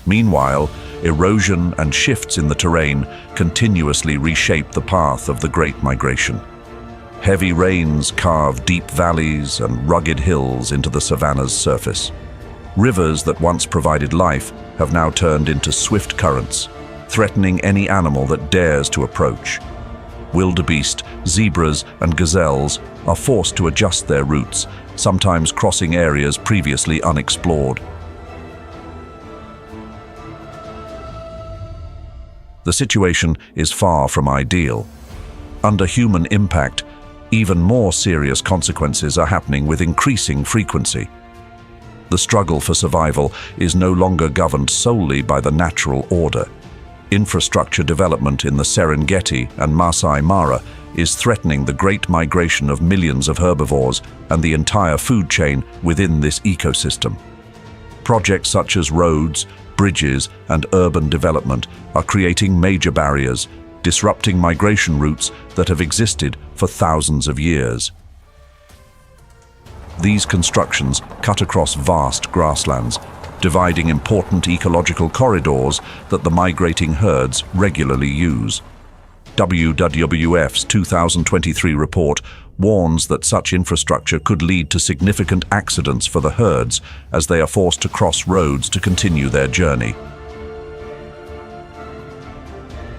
Meanwhile, erosion and shifts in the terrain continuously reshape the path of the Great Migration. Heavy rains carve deep valleys and rugged hills into the savanna's surface. Rivers that once provided life have now turned into swift currents, threatening any animal that dares to approach. Wildebeest, zebras, and gazelles are forced to adjust their routes, sometimes crossing areas previously unexplored. The situation is far from ideal. Under human impact, even more serious consequences are happening with increasing frequency. The struggle for survival is no longer governed solely by the natural order. Infrastructure development in the Serengeti and Masai Mara is threatening the great migration of millions of herbivores and the entire food chain within this ecosystem. Projects such as roads, bridges, and urban development are creating major barriers, disrupting migration routes that have existed for thousands of years. These constructions cut across vast grasslands, dividing important ecological corridors that the migrating herds regularly use. WWF's 2023 report warns that such infrastructure could lead to significant accidents for the herds as they are forced to cross roads to continue their journey.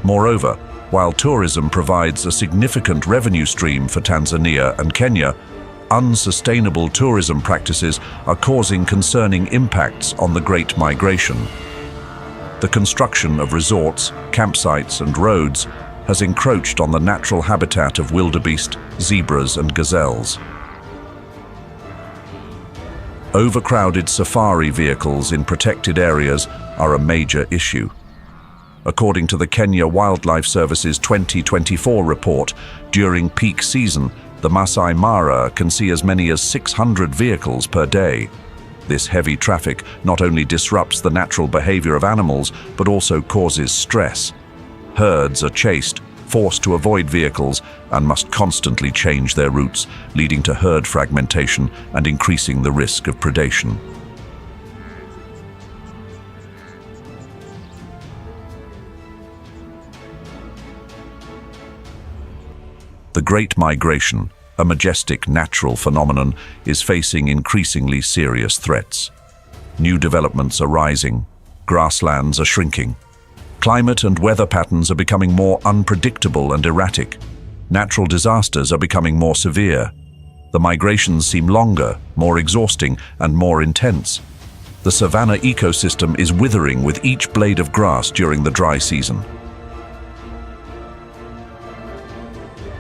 Moreover, while tourism provides a significant revenue stream for Tanzania and Kenya, unsustainable tourism practices are causing concerning impacts on the Great Migration. The construction of resorts, campsites, and roads has encroached on the natural habitat of wildebeest, zebras, and gazelles. Overcrowded safari vehicles in protected areas are a major issue. According to the Kenya Wildlife Service's 2024 report, during peak season, the Masai Mara can see as many as 600 vehicles per day. This heavy traffic not only disrupts the natural behavior of animals, but also causes stress. Herds are chased, forced to avoid vehicles, and must constantly change their routes, leading to herd fragmentation and increasing the risk of predation. The Great Migration, a majestic natural phenomenon, is facing increasingly serious threats. New developments are rising, grasslands are shrinking. Climate and weather patterns are becoming more unpredictable and erratic. Natural disasters are becoming more severe. The migrations seem longer, more exhausting, and more intense. The savanna ecosystem is withering with each blade of grass during the dry season.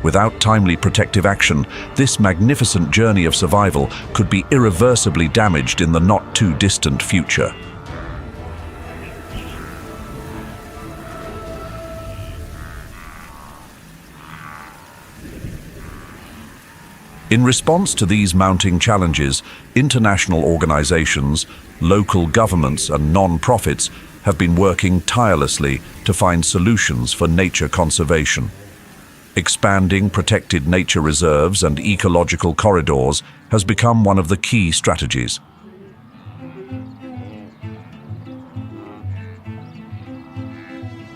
Without timely protective action, this magnificent journey of survival could be irreversibly damaged in the not-too-distant future. In response to these mounting challenges, international organizations, local governments, and non-profits have been working tirelessly to find solutions for nature conservation. Expanding protected nature reserves and ecological corridors has become one of the key strategies.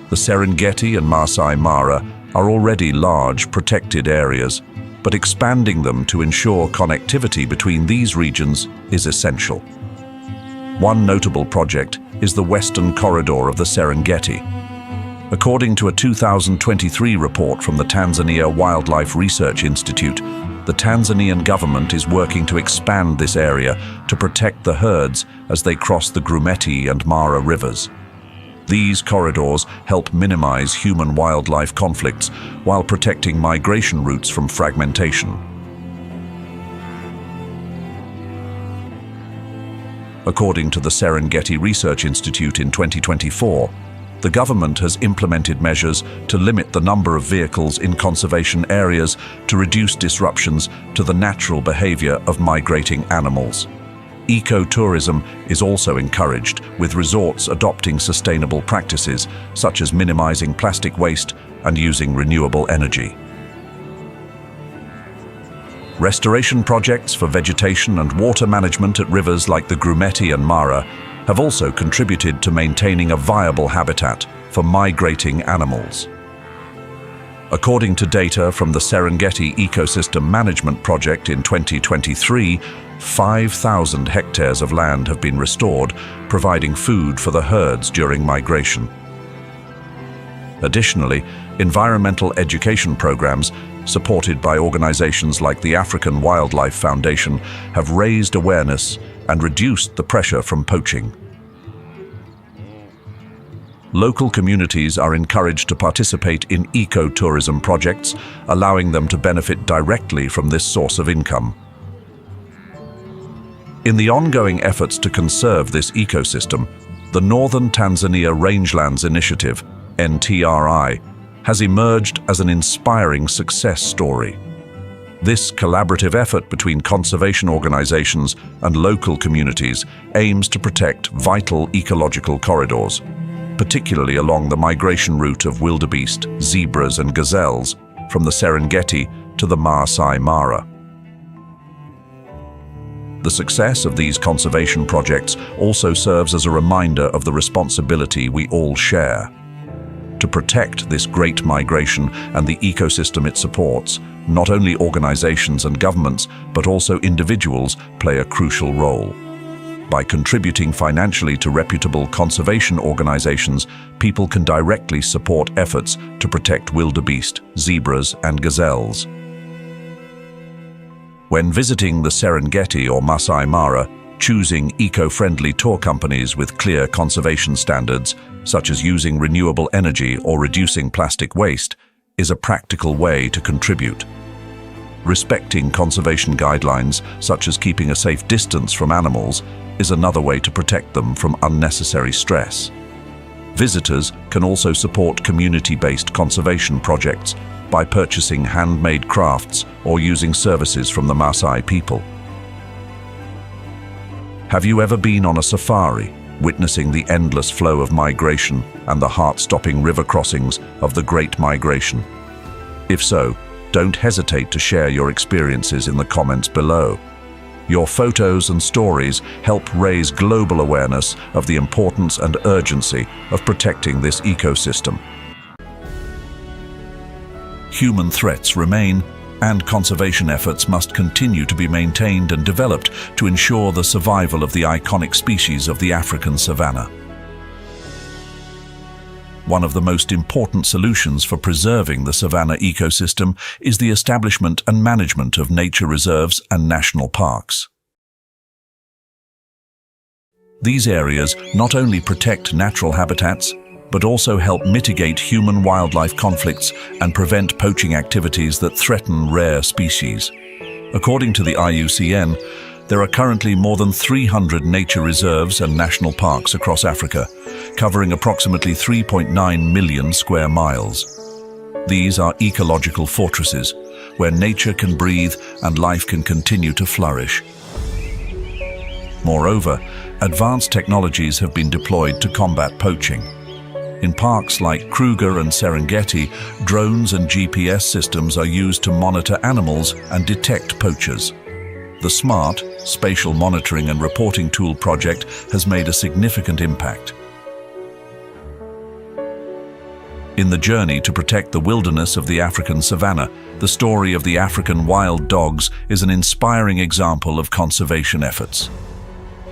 The Serengeti and Masai Mara are already large protected areas, but expanding them to ensure connectivity between these regions is essential. One notable project is the Western Corridor of the Serengeti. According to a 2023 report from the Tanzania Wildlife Research Institute, the Tanzanian government is working to expand this area to protect the herds as they cross the Grumeti and Mara rivers. These corridors help minimize human-wildlife conflicts while protecting migration routes from fragmentation. According to the Serengeti Research Institute in 2024, the government has implemented measures to limit the number of vehicles in conservation areas to reduce disruptions to the natural behavior of migrating animals. Ecotourism is also encouraged, with resorts adopting sustainable practices such as minimizing plastic waste and using renewable energy. Restoration projects for vegetation and water management at rivers like the Grumeti and Mara have also contributed to maintaining a viable habitat for migrating animals. According to data from the Serengeti Ecosystem Management Project in 2023, 5,000 hectares of land have been restored, providing food for the herds during migration. Additionally, environmental education programs, supported by organizations like the African Wildlife Foundation, have raised awareness and reduced the pressure from poaching. Local communities are encouraged to participate in ecotourism projects, allowing them to benefit directly from this source of income. In the ongoing efforts to conserve this ecosystem, the Northern Tanzania Rangelands Initiative, NTRI, has emerged as an inspiring success story. This collaborative effort between conservation organizations and local communities aims to protect vital ecological corridors, particularly along the migration route of wildebeest, zebras and gazelles from the Serengeti to the Maasai Mara. The success of these conservation projects also serves as a reminder of the responsibility we all share. To protect this great migration and the ecosystem it supports, not only organizations and governments, but also individuals play a crucial role. By contributing financially to reputable conservation organizations, people can directly support efforts to protect wildebeest, zebras, and gazelles. When visiting the Serengeti or Masai Mara, choosing eco-friendly tour companies with clear conservation standards, such as using renewable energy or reducing plastic waste, is a practical way to contribute. Respecting conservation guidelines, such as keeping a safe distance from animals, is another way to protect them from unnecessary stress. Visitors can also support community-based conservation projects by purchasing handmade crafts or using services from the Maasai people. Have you ever been on a safari, witnessing the endless flow of migration and the heart-stopping river crossings of the Great Migration? If so, don't hesitate to share your experiences in the comments below. Your photos and stories help raise global awareness of the importance and urgency of protecting this ecosystem. Human threats remain, and conservation efforts must continue to be maintained and developed to ensure the survival of the iconic species of the African savanna. One of the most important solutions for preserving the savanna ecosystem is the establishment and management of nature reserves and national parks. These areas not only protect natural habitats, but also help mitigate human-wildlife conflicts and prevent poaching activities that threaten rare species. According to the IUCN, there are currently more than 300 nature reserves and national parks across Africa, covering approximately 3.9 million square miles. These are ecological fortresses, where nature can breathe and life can continue to flourish. Moreover, advanced technologies have been deployed to combat poaching. In parks like Kruger and Serengeti, drones and GPS systems are used to monitor animals and detect poachers. The SMART, Spatial Monitoring and Reporting Tool project, has made a significant impact. In the journey to protect the wilderness of the African savanna, the story of the African wild dogs is an inspiring example of conservation efforts.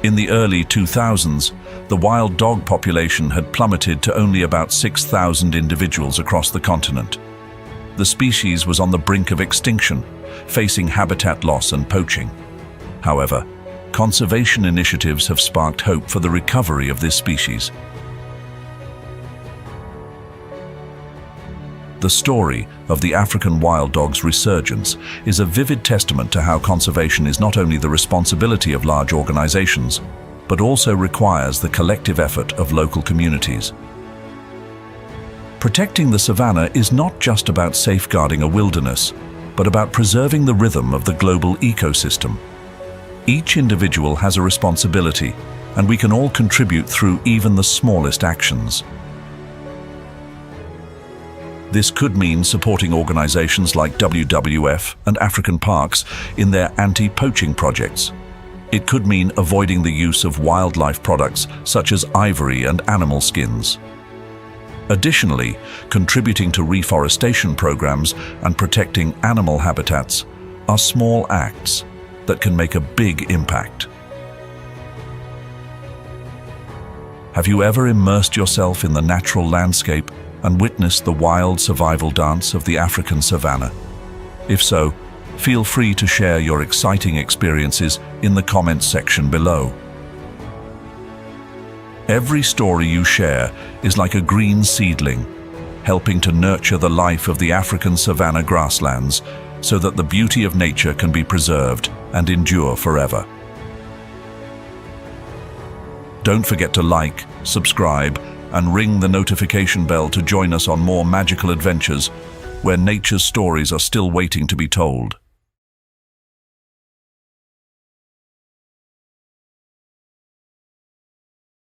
In the early 2000s, the wild dog population had plummeted to only about 6,000 individuals across the continent. The species was on the brink of extinction, facing habitat loss and poaching. However, conservation initiatives have sparked hope for the recovery of this species. The story of the African wild dog's resurgence is a vivid testament to how conservation is not only the responsibility of large organizations, but also requires the collective effort of local communities. Protecting the savannah is not just about safeguarding a wilderness, but about preserving the rhythm of the global ecosystem. Each individual has a responsibility, and we can all contribute through even the smallest actions. This could mean supporting organizations like WWF and African Parks in their anti-poaching projects. It could mean avoiding the use of wildlife products such as ivory and animal skins. Additionally, contributing to reforestation programs and protecting animal habitats are small acts that can make a big impact. Have you ever immersed yourself in the natural landscape and witnessed the wild survival dance of the African savanna? If so, feel free to share your exciting experiences in the comments section below. Every story you share is like a green seedling, helping to nurture the life of the African savanna grasslands so that the beauty of nature can be preserved and endure forever. Don't forget to like, subscribe, and ring the notification bell to join us on more magical adventures where nature's stories are still waiting to be told.